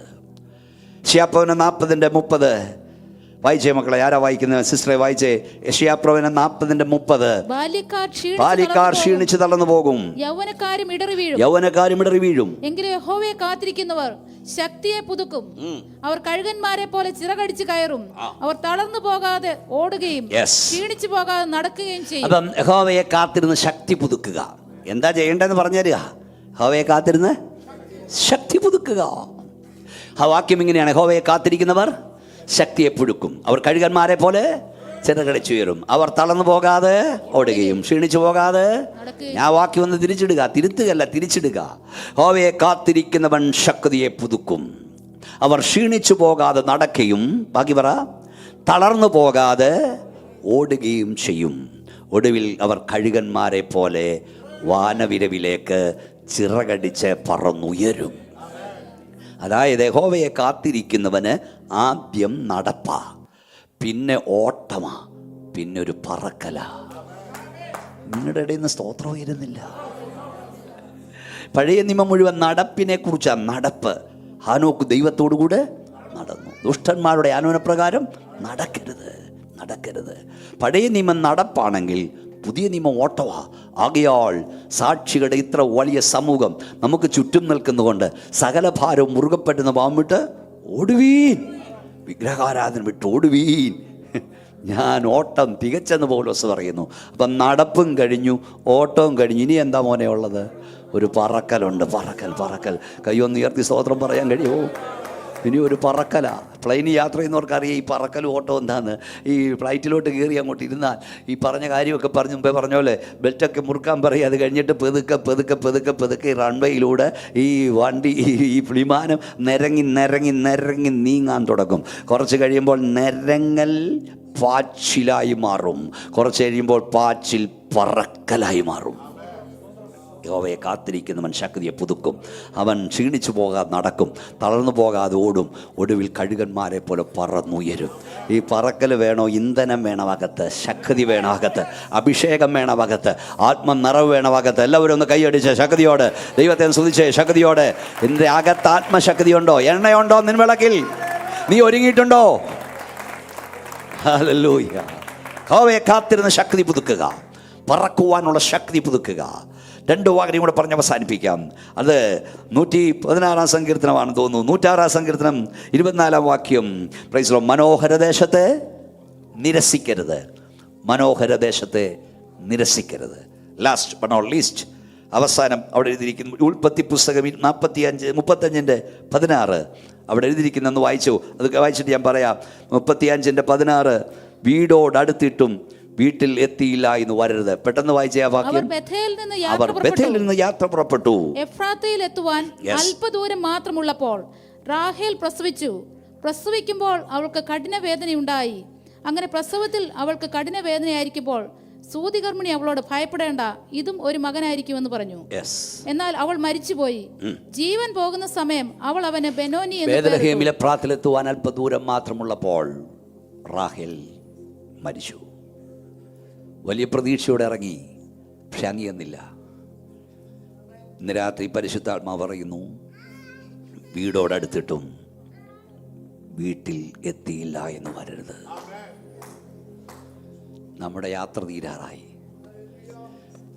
യശയ്യാപ്രവചനം 40:30 വായിച്ചേ മക്കളെ. ആരാ വായിക്കുന്നത്? സിസ്റ്ററെ വായിച്ചേ. യശയ്യാപ്രവചനം 40:30. ബാല്യക്കാർ ക്ഷീണിച്ച് തളർന്നു പോകും, യൗവനക്കാരും ഇടറി വീഴും. എങ്കിലും യഹോവയെ കാത്തിരിക്കുന്നവർ ശക്തിയെ പുതുക്കും. അവർ കഴുകന്മാരെ പോലെ ചിറകടിച്ച് കയറും. അവർ തളർന്നു പോകാതെ ഓടുകയും ക്ഷീണിച്ചു പോകാതെ നടക്കുകയും ചെയ്യും. അപ്പം യഹോവയെ കാത്തിരുന്ന് ശക്തി പുതുക്കുക. എന്താ ചെയ്യേണ്ടതെന്ന് പറഞ്ഞുതരിക. യഹോവയെ കാത്തിരുന്ന് ശക്തി പുതുക്കുക. ആ വാക്യം ഇങ്ങനെയാണ്: യഹോവയെ കാത്തിരിക്കുന്നവർ ശക്തിയെ പുതുക്കും. അവർ കഴുകന്മാരെ പോലെ ചിറകടിച്ചുയരും. അവർ തളർന്നു പോകാതെ ഓടുകയും ക്ഷീണിച്ചു പോകാതെ. ഞാൻ വാക്യം ഒന്ന് തിരിച്ചിടുക, തിരുത്തുകയല്ല, തിരിച്ചിടുക. യഹോവയെ കാത്തിരിക്കുന്നവൻ ശക്തിയെ പുതുക്കും. അവർ ക്ഷീണിച്ചു പോകാതെ നടക്കുകയും, ബാക്കി പറ, തളർന്നു പോകാതെ ഓടുകയും ചെയ്യും. ഒടുവിൽ അവർ കഴുകന്മാരെ പോലെ വാനവിരവിലേക്ക് ചിറകടിച്ച് പറന്നുയരും. അതായത് യഹോവയെ കാത്തിരിക്കുന്നവന് ആദ്യം നടപ്പാ, പിന്നെ ഓട്ടമാ, പിന്നെ ഒരു പറക്കല. നിങ്ങളുടെ ഇടയിൽ നിന്ന് സ്തോത്രം ഉയരുന്നില്ല. പഴയ നിയമം മുഴുവൻ നടപ്പിനെ കുറിച്ചാണ്. നടപ്പ്. ഹാനോക്ക് ദൈവത്തോടു കൂടെ നടന്നു. ദുഷ്ടന്മാരുടെ ആലോചനപ്രകാരം നടക്കരുത്. പഴയ നിയമം നടപ്പാണെങ്കിൽ പുതിയ നിയമം ഓട്ടവാ. ആകയാൽ സാക്ഷികളുടെ ഇത്ര വലിയ സമൂഹം നമുക്ക് ചുറ്റും നിൽക്കുന്നതുകൊണ്ട് സകല ഭാരവും മുറുകപ്പെട്ടുന്ന പാമ്പിട്ട് ഓടുവീൻ, വിഗ്രഹാരാധന വിട്ട് ഓടുവീൻ. ഞാൻ ഓട്ടം തികച്ചെന്ന് പൗലോസ് പറയുന്നു. അപ്പം നടപ്പും കഴിഞ്ഞു, ഓട്ടവും കഴിഞ്ഞു. ഇനി എന്താ മോനെ ഉള്ളത്? ഒരു പറക്കലുണ്ട്. പറക്കൽ. കയ്യൊന്ന് ഉയർത്തി സ്തോത്രം പറയാൻ കഴിയുമോ? ഇനി ഒരു പറക്കലാ. പ്ലെയിനിൽ യാത്ര ചെയ്യുന്നവർക്കറിയാം ഈ പറക്കലും ഓട്ടം എന്താന്ന്. ഈ ഫ്ലൈറ്റിലോട്ട് കയറി അങ്ങോട്ട് ഇരുന്നാൽ ഈ പറഞ്ഞ കാര്യമൊക്കെ പറഞ്ഞ് മുമ്പേ പറഞ്ഞ പോലെ ബെൽറ്റൊക്കെ മുറുക്കാൻ പറയും. അത് കഴിഞ്ഞിട്ട് പെതുക്കെ റൺവേയിലൂടെ ഈ വണ്ടി, ഈ വിമാനം നിരങ്ങി നീങ്ങാൻ തുടങ്ങും. കുറച്ച് കഴിയുമ്പോൾ നിരങ്ങൽ പാച്ചിലായി മാറും. കുറച്ച് കഴിയുമ്പോൾ പാച്ചിൽ പറക്കലായി മാറും. യഹോവയെ കാത്തിരിക്കുന്നവൻ ശക്തിയെ പുതുക്കും. അവൻ ക്ഷീണിച്ചു പോകാതെ നടക്കും, തളർന്നു പോകാതെ ഓടും. ഒടുവിൽ കഴുകന്മാരെ പോലെ പറന്നുയരും. ഈ പറക്കൽ വേണോ? ഇന്ധനം വേണം അകത്ത്, ശക്തി വേണം അകത്ത്, അഭിഷേകം വേണം അകത്ത്, ആത്മനിറവ് വേണം അകത്ത്. എല്ലാവരും ഒന്ന് കൈയടിച്ച് ശക്തിയോടെ ദൈവത്തെ സ്തുതിച്ച് ശക്തിയോടെ. എൻ്റെ അകത്ത് ആത്മശക്തിയുണ്ടോ? എണ്ണയുണ്ടോ നിൻവിളക്കിൽ? നീ ഒരുങ്ങിയിട്ടുണ്ടോ? ഹല്ലേലൂയ. യഹോവയെ കാത്തിരുന്ന് ശക്തി പുതുക്കുക, പറക്കുവാനുള്ള ശക്തി പുതുക്കുക. 2 വാക്യം കൂടെ പറഞ്ഞ് അവസാനിപ്പിക്കാം. അത് 116 സങ്കീർത്തനമാണെന്ന് തോന്നുന്നു. 106 സങ്കീർത്തനം 24 വാക്യം. Praise the Lord. മനോഹരദേശത്തെ നിരസിക്കരുത്. ലാസ്റ്റ് ബട്ട് നോട്ട് ലീസ്റ്റ്, അവസാനം അവിടെ എഴുതിയിരിക്കുന്നു, ഉൽപ്പത്തി പുസ്തകം 35:16 അവിടെ എഴുതിയിരിക്കുന്നെന്ന് വായിച്ചു. അത് വായിച്ചിട്ട് ഞാൻ പറയാം. 35:16 വീടോടടുത്തിട്ടും വീട്ടിൽ എത്തിയില്ല എന്ന് വരരുത്. പെട്ടെന്ന് വായിച്ചേ ആ വാക്യം. അവർ ബേഥേലിൽ നിന്ന് യാത്ര പുറപ്പെട്ടു. എഫ്രാത്തയിൽ എത്തുവാൻ അല്പദൂരം മാത്രമുള്ളപ്പോൾ റാഹേൽ പ്രസവിക്കുമ്പോൾ അവൾക്ക് കഠിന വേദനയുണ്ടായി. അങ്ങനെ പ്രസവത്തിൽ അവൾക്ക് കഠിന വേദനയായിരിക്കുമ്പോൾ സൂതികർമ്മിണി അവളോട് ഭയപ്പെടേണ്ട, ഇതും ഒരു മകനായിരിക്കുമെന്ന് പറഞ്ഞു. എന്നാൽ അവൾ മരിച്ചുപോയി. ജീവൻ പോകുന്ന സമയം അവൾ അവന് ബെനോനി ബേത്ലഹേമിലെ പ്രാത്തിലെത്തുവാൻ അല്പദൂരം മാത്രമുള്ളപ്പോൾ റാഹേൽ മരിച്ചു. വലിയ പ്രതീക്ഷയോടെ ഇറങ്ങി, പക്ഷെ അങ്ങിയെന്നില്ല. ഇന്ന് രാത്രി പരിശുദ്ധാത്മാവ് പറയുന്നു, വീടോടടുത്തിട്ടും വീട്ടിൽ എത്തിയില്ല എന്ന് വരരുത്. നമ്മുടെ യാത്ര തീരാറായി,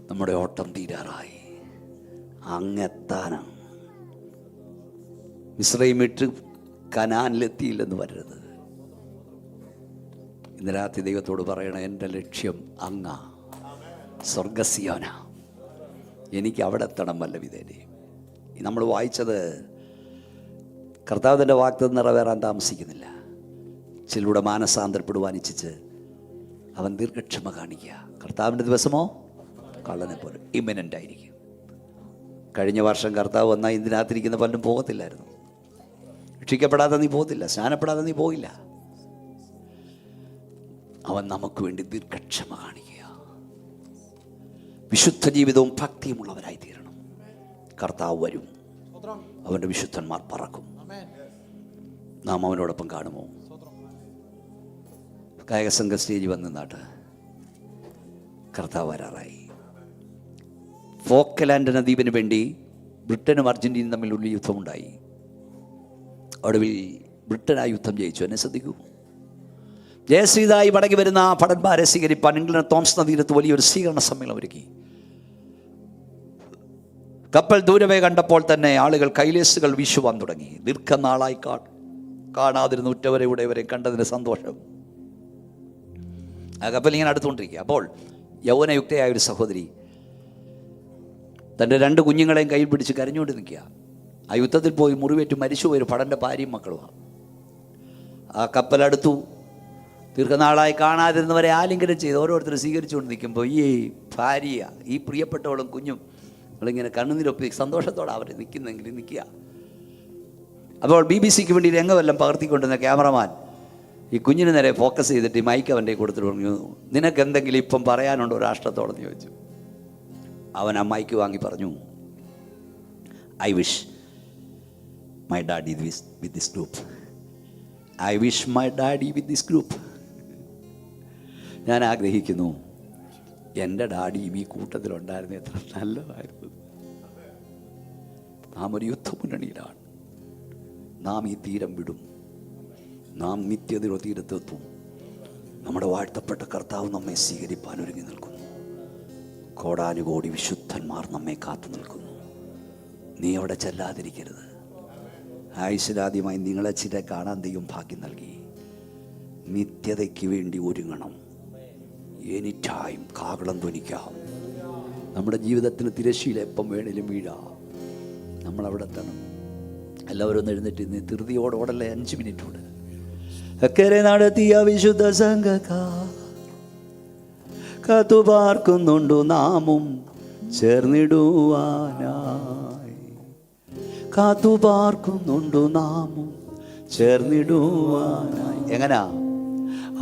നമ്മുടെ ഓട്ടം തീരാറായി, അങ്ങെത്താനാണ്. മിസ്രയീം വിട്ട് കനാനിലെത്തിയില്ലെന്ന് വരരുത്. ഇന്ന് രാത്രി ദൈവത്തോട് പറയണം, എൻ്റെ ലക്ഷ്യം അങ്ങാ, സ്വർഗസിയോന, എനിക്ക് അവിടെ എത്തണം വല്ല വിധേനെ. നമ്മൾ വായിച്ചത് കർത്താവിൻ്റെ വാഗ്ദത്തം നിറവേറാൻ താമസിക്കുന്നില്ല. ചിലരുടെ മാനസാന്തരപ്പെടുവാൻ ഇച്ഛിച്ച് അവൻ ദീർഘക്ഷമ കാണിക്കുക. കർത്താവിൻ്റെ ദിവസമോ കള്ളനെ പോലെ ഇമിനൻ്റ് ആയിരിക്കും. കഴിഞ്ഞ വർഷം കർത്താവ് വന്നാൽ ഇതിനകത്തിരിക്കുന്ന പലരും പോകത്തില്ലായിരുന്നു. രക്ഷിക്കപ്പെടാതെ നീ പോകത്തില്ല, സ്നാനപ്പെടാതെ നീ പോയില്ല. അവൻ നമുക്ക് വേണ്ടി ദീർഘക്ഷമ കാണിക്കുക. വിശുദ്ധ ജീവിതവും ഭക്തിയുമുള്ളവരായി തീരണം. കർത്താവ് വരും, അവൻ്റെ വിശുദ്ധന്മാർ പറക്കും. നാം അവനോടൊപ്പം കാണുമോ? കായകസംഘ സ്റ്റേജ് വന്ന് നിന്നാട്ട് കർത്താവ് വരാറായി. ഫോക്കലാൻഡ് ദ്വീപിന് വേണ്ടി ബ്രിട്ടനും അർജന്റീനയും തമ്മിലുള്ള യുദ്ധമുണ്ടായി. ഒടുവിൽ ബ്രിട്ടൻ ആ യുദ്ധം ജയിച്ചു. എന്നെ ശ്രദ്ധിക്കൂ. ജയശ്രീതായി മടങ്ങി വരുന്ന ആ ഭടന്മാരെ സ്വീകരിപ്പാൻ ഇംഗ്ലണ്ട് തോംസ് നദീരത്ത് വലിയൊരു സ്വീകരണ സമ്മേളനം ഒരുക്കി. കപ്പൽ ദൂരമേ കണ്ടപ്പോൾ തന്നെ ആളുകൾ കൈലേസുകൾ വീശുവാൻ തുടങ്ങി. ദീർഘനാളായി കാണാതിരുന്ന ഉറ്റവരെ ഉടയവരെ കണ്ടതിൻ്റെ സന്തോഷം. ആ കപ്പൽ ഇങ്ങനെ അടുത്തുകൊണ്ടിരിക്കുക. അപ്പോൾ യൗവനയുക്തയായ ഒരു സഹോദരി തൻ്റെ 2 കുഞ്ഞുങ്ങളെയും കയ്യിൽ പിടിച്ച് കരഞ്ഞുകൊണ്ട് നിൽക്കുക. ആ യുദ്ധത്തിൽ പോയി മുറിവേറ്റ് മരിച്ചുപോയൊരു ഭടൻ്റെ ഭാര്യയും മക്കളുമാണ്. ആ കപ്പലടുത്തു. ദീർഘനാളായി കാണാതിരുന്നവരെ ആലിംഗനം ചെയ്ത് ഓരോരുത്തരും സ്വീകരിച്ചുകൊണ്ട് നിൽക്കുമ്പോൾ ഈ ഭാര്യ, ഈ പ്രിയപ്പെട്ടവളും കുഞ്ഞും അവളിങ്ങനെ കണ്ണുനീരൊപ്പി സന്തോഷത്തോടെ അവർ നിൽക്കുന്നെങ്കിൽ നിൽക്കുക. അപ്പോൾ BBC-ക്ക് വേണ്ടി രംഗമെല്ലാം പകർത്തിക്കൊണ്ടിരുന്ന ക്യാമറമാൻ ഈ കുഞ്ഞിന് നേരെ ഫോക്കസ് ചെയ്തിട്ട് ഈ മൈക്ക് അവൻ്റെ കൊടുത്തിട്ട് പറഞ്ഞു, നിനക്ക് എന്തെങ്കിലും ഇപ്പം പറയാനുണ്ടോ രാഷ്ട്രത്തോടെന്ന് ചോദിച്ചു. അവൻ ആ മൈക്ക് വാങ്ങി പറഞ്ഞു, I wish my daddy with this group. I wish my daddy with this group. ഞാൻ ആഗ്രഹിക്കുന്നു എൻ്റെ ഡാഡിയും ഈ കൂട്ടത്തിലുണ്ടായിരുന്ന എത്ര നല്ലതായിരുന്നു. നാം ഒരു യുദ്ധമുന്നണിയിലാണ്. നാം ഈ തീരം വിടും, നാം നിത്യതയുടെ തീരത്തെത്തും. നമ്മുടെ വാഴ്ത്തപ്പെട്ട കർത്താവ് നമ്മെ സ്വീകരിപ്പാൻ ഒരുങ്ങി നിൽക്കുന്നു. കോടാനുകോടി വിശുദ്ധന്മാർ നമ്മെ കാത്തു നിൽക്കുന്നു. നീ അവിടെ ചെല്ലാതിരിക്കരുത്. ആയുസ്സിലാദ്യമായി നിങ്ങളെ ചില കാണാൻ ദൈവം ഭാഗ്യം നൽകി. നിത്യതയ്ക്ക് വേണ്ടി ഒരുങ്ങണം. എനി ടൈം കാഹളം ധ്വനിക്കാം. നമ്മുടെ ജീവിതത്തിന് തിരശ്ശീല എപ്പം വേണേലും വീഴാം. നമ്മളവിടെ എത്തണം. എല്ലാവരും ഒന്ന് എഴുന്നേറ്റ് ഇന്ന് ധൃതിയോടോടല്ലേ 5 മിനിറ്റോട് അക്കരെ നടത്തിയ വിശുദ്ധ സംഘക്കാർ കാത്തുപാർക്കുന്നുണ്ടു നാമും ചേർന്നിടുവാനായി. കാത്തുപാർക്കുന്നുണ്ടു നാമും ചേർന്നിടുവാനായി. എങ്ങനാ?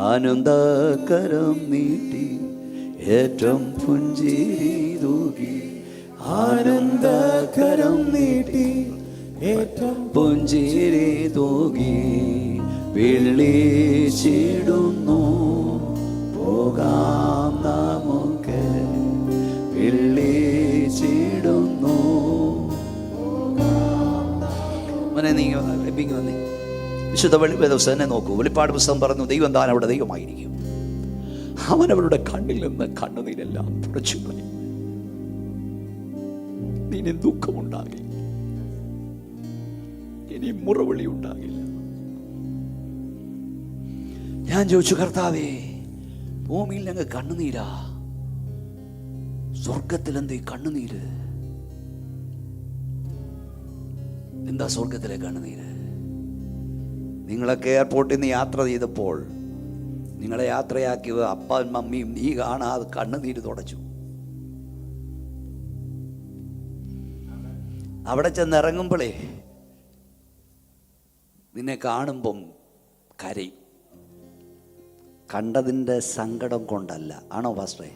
ആനന്ദകരം നീട്ടി ഏറ്റവും പുഞ്ചിരി തൂകി. ആനന്ദകരം നീട്ടി ഏറ്റവും പുഞ്ചിരി തൂകി. വിളിച്ചിടുന്നു പോകാം നമുക്ക്. വിളിച്ചിടുന്നു. വിശുദ്ധ വേദപുസ്തകം തന്നെ നോക്കൂ. വെളിപ്പാട് പുസ്തകം പറഞ്ഞു, ദൈവം താൻ അവിടെ ദൈവമായിരിക്കും. അവൻ അവരുടെ കണ്ണിൽ നിന്ന് കണ്ണുനീരെല്ലാം തുടച്ചു കളയും. ഇനി ദുഃഖമുണ്ടാകില്ല, ഇനി മുറവിളി ഉണ്ടാകില്ല. ഞാൻ ചോദിച്ചു, കർത്താവേ, ഭൂമിയിൽ ഞങ്ങൾ കണ്ണുനീരാ, സ്വർഗത്തിൽ എന്തേ കണ്ണുനീര്? എന്താ സ്വർഗത്തിലെ കണ്ണുനീര്? നിങ്ങളൊക്കെ എയർപോർട്ടിൽ നിന്ന് യാത്ര ചെയ്തപ്പോൾ നിങ്ങളെ യാത്രയാക്കിയ അപ്പൻ മമ്മിയും നീ കാണാതെ കണ്ണുനീര് തുടച്ചു. അവിടെ ചെന്നിറങ്ങുമ്പോഴേ നിന്നെ കാണുമ്പം കരയും. കണ്ടതിൻ്റെ സങ്കടം കൊണ്ടല്ല. ആണോ പാസ്റ്ററേ?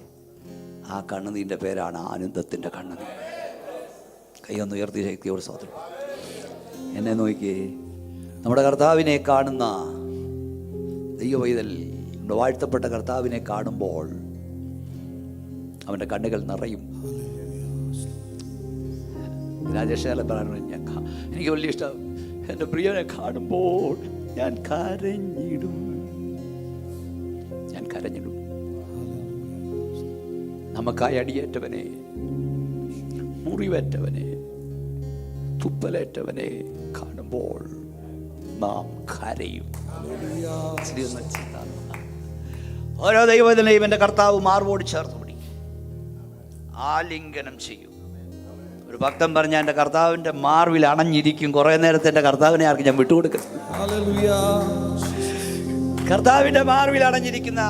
ആ കണ്ണുനീരിൻ്റെ പേരാണ് ആനന്ദത്തിൻ്റെ കണ്ണുനീർ. കൈയൊന്ന് ഉയർത്തി ശക്തിയോട് സ്തോത്രം. എന്നെ നോക്കിയേ, നമ്മുടെ കർത്താവിനെ കാണുന്ന ദൈവവൈതൽ, നമ്മുടെ വാഴ്ത്തപ്പെട്ട കർത്താവിനെ കാണുമ്പോൾ അവൻ്റെ കണ്ണുകൾ നിറയും. രാജേഷ് പറഞ്ഞു, എനിക്ക് വലിയ ഇഷ്ടം, എൻ്റെ പ്രിയനെ കാണുമ്പോൾ ഞാൻ കരഞ്ഞിടും. നമുക്കായി അടിയേറ്റവനെ, മുറിവേറ്റവനെ, തുപ്പലേറ്റവനെ കാണുമ്പോൾ നാം കരയും. ഓരോ ദൈവത്തിനെയും എൻ്റെ കർത്താവ് മാർവോട് ചേർത്ത് പിടിക്കും, ആലിംഗനം ചെയ്യും. ഒരു ഭക്തൻ പറഞ്ഞ എൻ്റെ കർത്താവിൻ്റെ മാർവിൽ അണഞ്ഞിരിക്കും. കുറേ നേരത്തെ എൻ്റെ കർത്താവിനെ ആർക്കും ഞാൻ വിട്ടുകൊടുക്കുന്നു. കർത്താവിൻ്റെ മാർവിൽ അണഞ്ഞിരിക്കുന്ന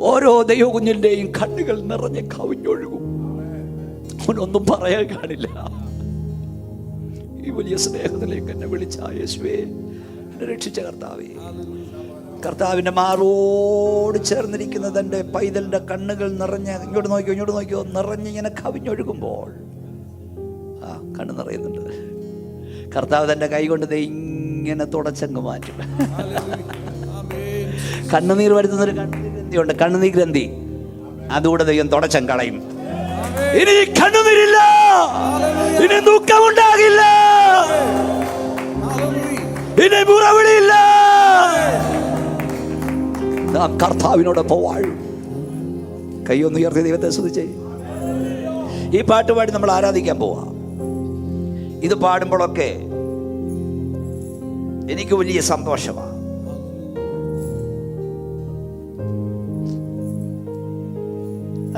ഓരോ ദൈവകുഞ്ഞിൻ്റെയും കണ്ണുകൾ നിറഞ്ഞ് കവിഞ്ഞൊഴുകും. അവനൊന്നും പറയാൻ കാണില്ല. ഈ വലിയ സ്നേഹത്തിലേക്ക് എന്നെ വിളിച്ച യേശുവേ, എന്നെ രക്ഷിച്ച കർത്താവേ, കർത്താവിൻ്റെ മാറോട് ചേർന്നിരിക്കുന്നത് എൻ്റെ പൈതലിൻ്റെ കണ്ണുകൾ നിറഞ്ഞ്, ഇങ്ങോട്ട് നോക്കിയോ, നിറഞ്ഞിങ്ങനെ കവിഞ്ഞൊഴുകുമ്പോൾ കണ്ണ് നിറയുന്നുണ്ട്. കർത്താവ് തൻ്റെ കൈ കൊണ്ട് ഇങ്ങനെ തുടച്ചങ്ങ് മാറ്റും. കണ്ണുനീർ വരുത്തുന്നൊരു ഗ്രന്ഥിയുണ്ട്, കണ്ണുനീർ ഗ്രന്ഥി. അതുകൂടെ ദൈവം തുടച്ചങ്ങ് കളയും. ഇനി കണ്ണുനീരില്ല, ഇനി ദുഃഖമുണ്ടാകില്ല, ഇനി മുറവിളിയില്ല. നാം കർത്താവിനോടൊപ്പം വാഴും. കൈയൊന്ന് ഉയർത്തി ദൈവത്തെ സ്തുതിച്ചേ. ഈ പാട്ട് പാടി നമ്മൾ ആരാധിക്കാൻ പോവാ. ഇത് പാടുമ്പോഴൊക്കെ എനിക്ക് വലിയ സന്തോഷമാണ്.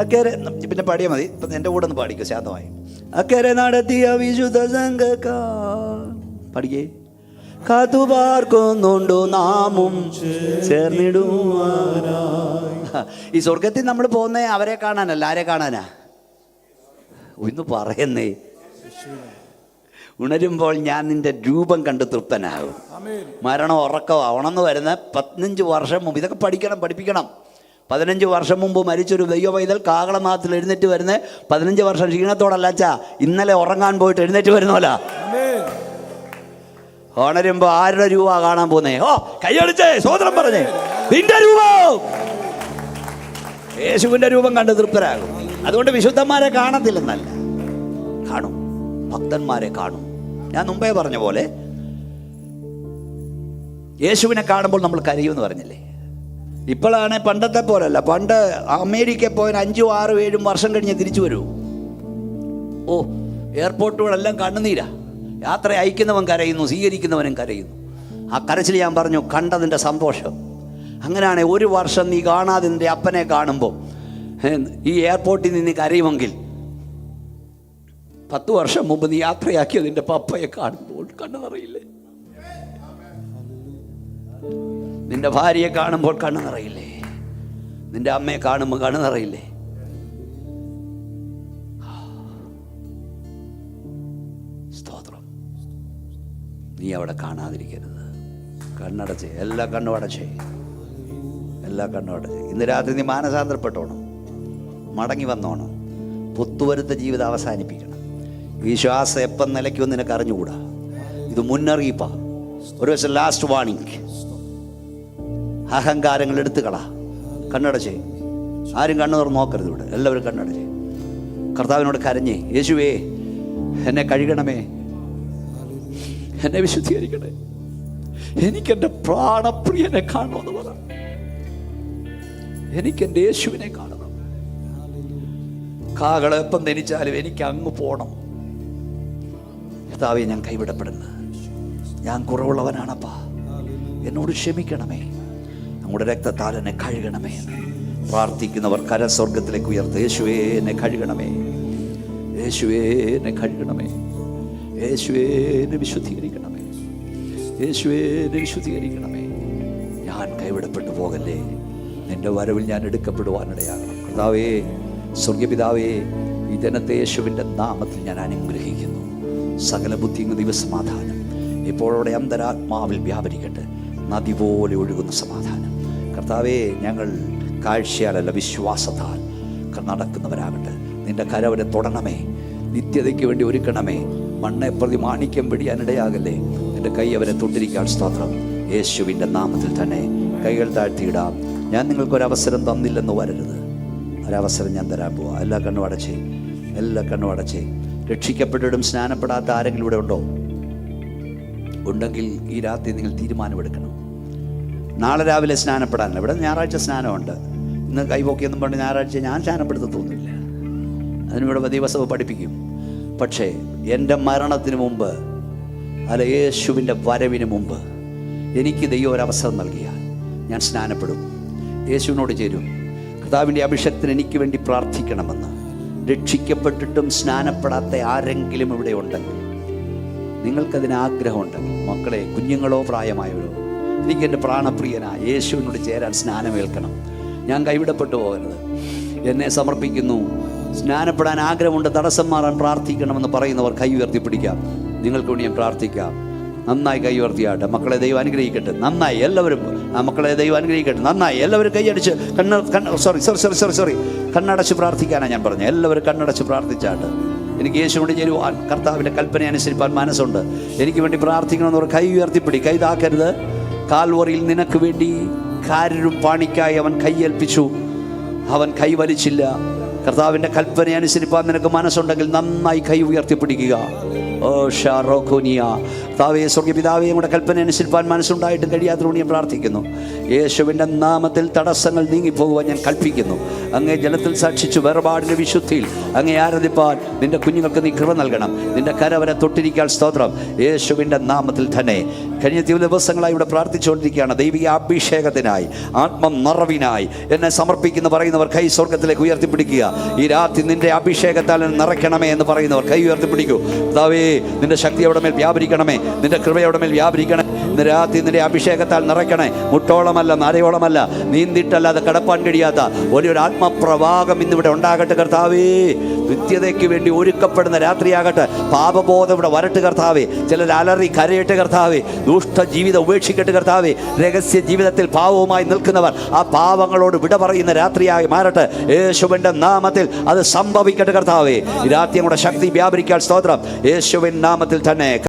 അക്കരെ പിന്നെ പാടിയാൽ മതി. ഇപ്പം എൻ്റെ കൂടെ ഒന്ന് പാടിക്കോ ശാന്തമായി. അക്കരെ നടത്തിയ വിശുദ്ധ സംഘക്കാർ പാടിക്കേ. കാത്തുപാർക്കുന്നുണ്ടോ നാമും ചേർന്നിടുവാനായി. ഈ സ്വർഗത്തിൽ നമ്മൾ പോകുന്നേ അവരെ കാണാനല്ല, ആരെ കാണാനാ? ഒന്ന് പറയുന്നേ. ഉണരുമ്പോൾ ഞാൻ നിന്റെ രൂപം കണ്ട് തൃപ്തനാകും. മരണം ഉറക്കമോ ഉണർന്നു വരുന്ന 15 വർഷം മുമ്പ് ഇതൊക്കെ പഠിപ്പിക്കണം. 15 വർഷം മുമ്പ് മരിച്ചൊരു ദൈവവൈതൽ കാകളമാത്തിൽ എഴുന്നേറ്റ് വരുന്ന 15 വർഷം ക്ഷീണത്തോടല്ലാച്ചാ ഇന്നലെ ഉറങ്ങാൻ പോയിട്ട് എഴുന്നേറ്റ് വരുന്നോല. ഉണരുമ്പോ ആരുടെ രൂപ കാണാൻ പോന്നേ? ഓ, കൈയടിച്ചേ, സ്വതന്ത്രം പറഞ്ഞേ. നിന്റെ രൂപം, യേശുവിന്റെ രൂപം കണ്ട് തൃപ്തരാകും. അതുകൊണ്ട് വിശുദ്ധന്മാരെ കാണത്തില്ലെന്നല്ല, കാണും, ഭക്തന്മാരെ കാണും. ഞാൻ മുമ്പേ പറഞ്ഞ പോലെ യേശുവിനെ കാണുമ്പോൾ നമ്മൾ കരയുമെന്ന് പറഞ്ഞില്ലേ? ഇപ്പോഴാണ് പണ്ടത്തെ പോലല്ല. പണ്ട് അമേരിക്കയിൽ പോയ 5, 6, 7 വർഷം കഴിഞ്ഞ് തിരിച്ചു വരൂ. ഓ, എയർപോർട്ടുകളെല്ലാം കണ്ണുനീരാ. യാത്ര അയക്കുന്നവൻ കരയുന്നു, സ്വീകരിക്കുന്നവനും കരയുന്നു. ആ കരച്ചിൽ ഞാൻ പറഞ്ഞു, കണ്ടതിൻ്റെ സന്തോഷം. അങ്ങനെയാണ് 1 വർഷം നീ കാണാതെ നിൻ്റെ അപ്പനെ കാണുമ്പോൾ ഈ എയർപോർട്ടിൽ നിന്ന് കരയുമെങ്കിൽ 10 വർഷം മുമ്പ് നീ യാത്രയാക്കിയ നിൻ്റെ പപ്പയെ കാണുമ്പോൾ കണ്ണു നിറയില്ലേ? നിന്റെ ഭാര്യയെ കാണുമ്പോൾ കണ്ണു നിറയില്ലേ? നിന്റെ അമ്മയെ കാണുമ്പോൾ കണ്ണു നിറയില്ലേ? സ്തോത്രം. നീ അവിടെ കാണാതിരിക്കരുത്. കണ്ണടച്ച്, എല്ലാ കണ്ണും അടച്ചേ, എല്ലാ കണ്ണും അടച്ചേ. ഇന്ന് രാത്രി നീ മാനസാന്തരപ്പെട്ടോണം, മടങ്ങി വന്നോണം, പുത്തുവരുത്ത ജീവിതം അവസാനിപ്പിക്കണം. ഈ ശ്വാസം എപ്പം നിലയ്ക്കുമെന്ന് നിനക്ക് അറിഞ്ഞുകൂടാ. ഇത് മുന്നറിയിപ്പാ. ഒരു ദിവസം ലാസ്റ്റ് വാണിംഗ്. അഹങ്കാരങ്ങൾ എടുത്തുകളാ. കണ്ണടച്ചേ. ആരും കണ്ണു തുറന്ന് നോക്കരുത്. ഇവിടെ എല്ലാവരും കണ്ണടച്ചേ. കർത്താവിനോട് കരഞ്ഞേ, യേശുവേ എന്നെ കഴുകണമേ, എന്നെ വിശുദ്ധീകരിക്കണേ, എനിക്കെൻ്റെ പ്രാണപ്രിയനെ കാണണമെന്ന് പറ. എനിക്കെൻ്റെ യേശുവിനെ കാണണം. കാകളെപ്പം ധനിച്ചാലും എനിക്ക് അങ്ങ് പോകണം. കർത്താവേ, ഞാൻ കൈവിടപ്പെടുന്നത്, ഞാൻ കുറവുള്ളവനാണപ്പാ, എന്നോട് ക്ഷമിക്കണമേ, നമ്മുടെ രക്തത്താൽ എന്നെ കഴുകണമേ എന്ന് പ്രാർത്ഥിക്കുന്നവർ കരസ്വർഗത്തിലേക്ക് ഉയർത്ത്. യേശുവേ എന്നെ കഴുകണമേ, യേശുവേ എന്നെ കഴുകണമേ, യേശുവേ എന്നെ വിശുദ്ധീകരിക്കണമേ, യേശുവേ എന്നെ വിശുദ്ധീകരിക്കണമേ. ഞാൻ കൈവിടപ്പെട്ടു പോകല്ലേ, നിന്റെ വരവിൽ ഞാൻ എടുക്കപ്പെടുവാനിടയാകണം. കർത്താവേ, സ്വർഗപിതാവേ, ഈ ജനത്തെ യേശുവിൻ്റെ നാമത്തിൽ ഞാൻ അനുഗ്രഹിക്കുന്നു. സകല ബുദ്ധിയും ദിവസമാധാനം ഇപ്പോഴോടെ അന്തരാത്മാവിൽ വ്യാപരിക്കട്ടെ. നദി പോലെ ഒഴുകുന്ന സമാധാനം കർത്താവേ, ഞങ്ങൾ കാഴ്ചയാലല്ല വിശ്വാസത്താൽ നടക്കുന്നവരാകട്ടെ. നിന്റെ കരവരെ തൊടണമേ, നിത്യതയ്ക്ക് വേണ്ടി ഒരുക്കണമേ. മണ്ണെ പ്രതി മാണിക്യം പിടിയാനിടയാകല്ലേ. നിന്റെ കൈ അവരെ തൊട്ടിരിക്കാൻ സ്തോത്രം. യേശുവിൻ്റെ നാമത്തിൽ തന്നെ കൈകൾ താഴ്ത്തിയിടാം. ഞാൻ നിങ്ങൾക്കൊരവസരം തന്നില്ലെന്ന് വരരുത്, ഒരവസരം ഞാൻ തരാൻ പോവാം. എല്ലാ കണ്ണും അടച്ചേ, എല്ലാ കണ്ണും അടച്ചേ. രക്ഷിക്കപ്പെട്ടിട്ടും സ്നാനപ്പെടാത്ത ആരെങ്കിലും ഇവിടെ ഉണ്ടോ? ഉണ്ടെങ്കിൽ ഈ രാത്രി നിങ്ങൾ തീരുമാനമെടുക്കണം. നാളെ രാവിലെ സ്നാനപ്പെടാനല്ല, ഇവിടെ ഞായറാഴ്ച സ്നാനമുണ്ട്. ഇന്ന് കൈപോക്കിയെന്നും പറഞ്ഞ് ഞായറാഴ്ച ഞാൻ സ്നാനപ്പെടുത്തത്തൊന്നുമില്ല. അതിനിവിടെ ദിവസവും പഠിപ്പിക്കും. പക്ഷേ എൻ്റെ മരണത്തിന് മുമ്പ്, അല്ല യേശുവിൻ്റെ വരവിന് മുമ്പ് എനിക്ക് ദൈവം ഒരവസരം നൽകിയാൽ ഞാൻ സ്നാനപ്പെടും, യേശുവിനോട് ചേരും. കർത്താവിൻ്റെ അഭിഷേകത്തിന് എനിക്ക് വേണ്ടി പ്രാർത്ഥിക്കണമെന്ന്. രക്ഷിക്കപ്പെട്ടിട്ടും സ്നാനപ്പെടാത്ത ആരെങ്കിലും ഇവിടെ ഉണ്ടെങ്കിൽ, നിങ്ങൾക്കതിന് ആഗ്രഹമുണ്ടെങ്കിൽ, മക്കളെ, കുഞ്ഞുങ്ങളോ പ്രായമായവരോ, എനിക്കെൻ്റെ പ്രാണപ്രിയനായ യേശുവിനോട് ചേരാൻ സ്നാനമേൽക്കണം. ഞാൻ കൈവിടപ്പെട്ടു പോകരുത്. എന്നെ സമർപ്പിക്കുന്നു. സ്നാനപ്പെടാൻ ആഗ്രഹമുണ്ട്, തടസ്സം മാറാൻ പ്രാർത്ഥിക്കണമെന്ന് പറയുന്നവർ കൈ ഉയർത്തിപ്പിടിക്കാം. നിങ്ങൾക്ക് വേണ്ടി ഞാൻ പ്രാർത്ഥിക്കാം. നന്നായി കൈ ഉയർത്തിയാട്ടെ. മക്കളെ ദൈവം അനുഗ്രഹിക്കട്ടെ. നന്നായി എല്ലാവരും മക്കളെ ദൈവം അനുഗ്രഹിക്കട്ടെ. നന്നായി എല്ലാവരും കൈയടിച്ച് കണ്ണടച്ച് പ്രാർത്ഥിക്കാനാണ് ഞാൻ പറഞ്ഞത്. എല്ലാവരും കണ്ണടച്ച് പ്രാർത്ഥിച്ചാട്ട്. എനിക്ക് യേശുവിനോട് ചേരുവാൻ, കർത്താവിൻ്റെ കൽപ്പന അനുസരിപ്പാൻ മനസ്സുണ്ട്. എനിക്ക് വേണ്ടി പ്രാർത്ഥിക്കണമെന്നവർ കൈ ഉയർത്തിപ്പിടി. കൈ താക്കരുത്. കാൽവറിയിൽ നിനക്ക് വേണ്ടി കാരരും പാണിക്കായി അവൻ കൈയേൽപ്പിച്ചു. അവൻ കൈ വലിച്ചില്ല. കർത്താവിൻ്റെ കൽപ്പന അനുസരിപ്പാൻ നിനക്ക് മനസ്സുണ്ടെങ്കിൽ നന്നായി കൈ ഉയർത്തിപ്പിടിക്കുക. ഓ ഷാറോഖോനിയ താവേ, സ്വർഗപിതാവേ, കൂടെ കൽപ്പന അനുസരിപ്പാൻ മനസ്സുണ്ടായിട്ടും കഴിയാത്തതുകൊണ്ട് ഞാൻ പ്രാർത്ഥിക്കുന്നു. യേശുവിൻ്റെ നാമത്തിൽ തടസ്സങ്ങൾ നീങ്ങിപ്പോകുവാൻ ഞാൻ കൽപ്പിക്കുന്നു. അങ്ങേ ജലത്തിൽ സാക്ഷിച്ചു വേർപാടിൻ്റെ വിശുദ്ധിയിൽ അങ്ങേ ആരാധിപ്പാൻ നിന്റെ കുഞ്ഞുങ്ങൾക്ക് നീ കൃപ നൽകണം. നിന്റെ കരവരെ തൊട്ടിരിക്കാൻ സ്തോത്രം. യേശുവിൻ്റെ നാമത്തിൽ തന്നെ കഴിഞ്ഞ ദിവസങ്ങളായി ഇവിടെ പ്രാർത്ഥിച്ചുകൊണ്ടിരിക്കുകയാണ്. ദൈവിക അഭിഷേകത്തിനായി, ആത്മ നിറവിനായി എന്നെ സമർപ്പിക്കുന്നു പറയുന്നവർ കൈ സ്വർഗത്തിലേക്ക് ഉയർത്തിപ്പിടിക്കുക. ഈ രാത്രി നിന്റെ അഭിഷേകത്താൽ നിറയ്ക്കണമേ എന്ന് പറയുന്നവർ കൈ ഉയർത്തിപ്പിടിക്കൂ. കർത്താവേ, നിന്റെ ശക്തി അവിടെ മേൽ വ്യാപരിക്കണമേ, നിന്റെ കൃപയുടെ മേൽ വ്യാപരിക്കണേ. ഇന്ന് രാത്രി നിന്റെ അഭിഷേകത്താൽ നിറയ്ക്കണേ. മുട്ടോളമല്ല, നരയോളമല്ല, നീന്തിട്ടല്ലാതെ കടപ്പാൻ കഴിയാത്ത വലിയൊരു ആത്മപ്രവാഹം ഇന്നിവിടെ ഉണ്ടാകട്ടെ കർത്താവേ. നിത്യതയ്ക്ക് വേണ്ടി ഒരുക്കപ്പെടുന്ന രാത്രിയാകട്ടെ. പാപബോധം ഇവിടെ വരട്ട് കർത്താവേ. ചിലർ അലറി കരയട്ടെ കർത്താവേ. ദുഷ്ട ജീവിതം ഉപേക്ഷിക്കട്ടെ കർത്താവേ. രഹസ്യ ജീവിതത്തിൽ പാവവുമായി നിൽക്കുന്നവർ ആ പാവങ്ങളോട് വിട പറയുന്ന രാത്രിയായി മാറട്ടെ. യേശുവിൻ്റെ നാമത്തിൽ അത് സംഭവിക്കട്ടെ കർത്താവേ. ഈ രാത്രി നമ്മുടെ ശക്തി വ്യാപരിക്കാൻ സ്തോത്രം. യേശുവിൻ നാമത്തിൽ തന്നെ.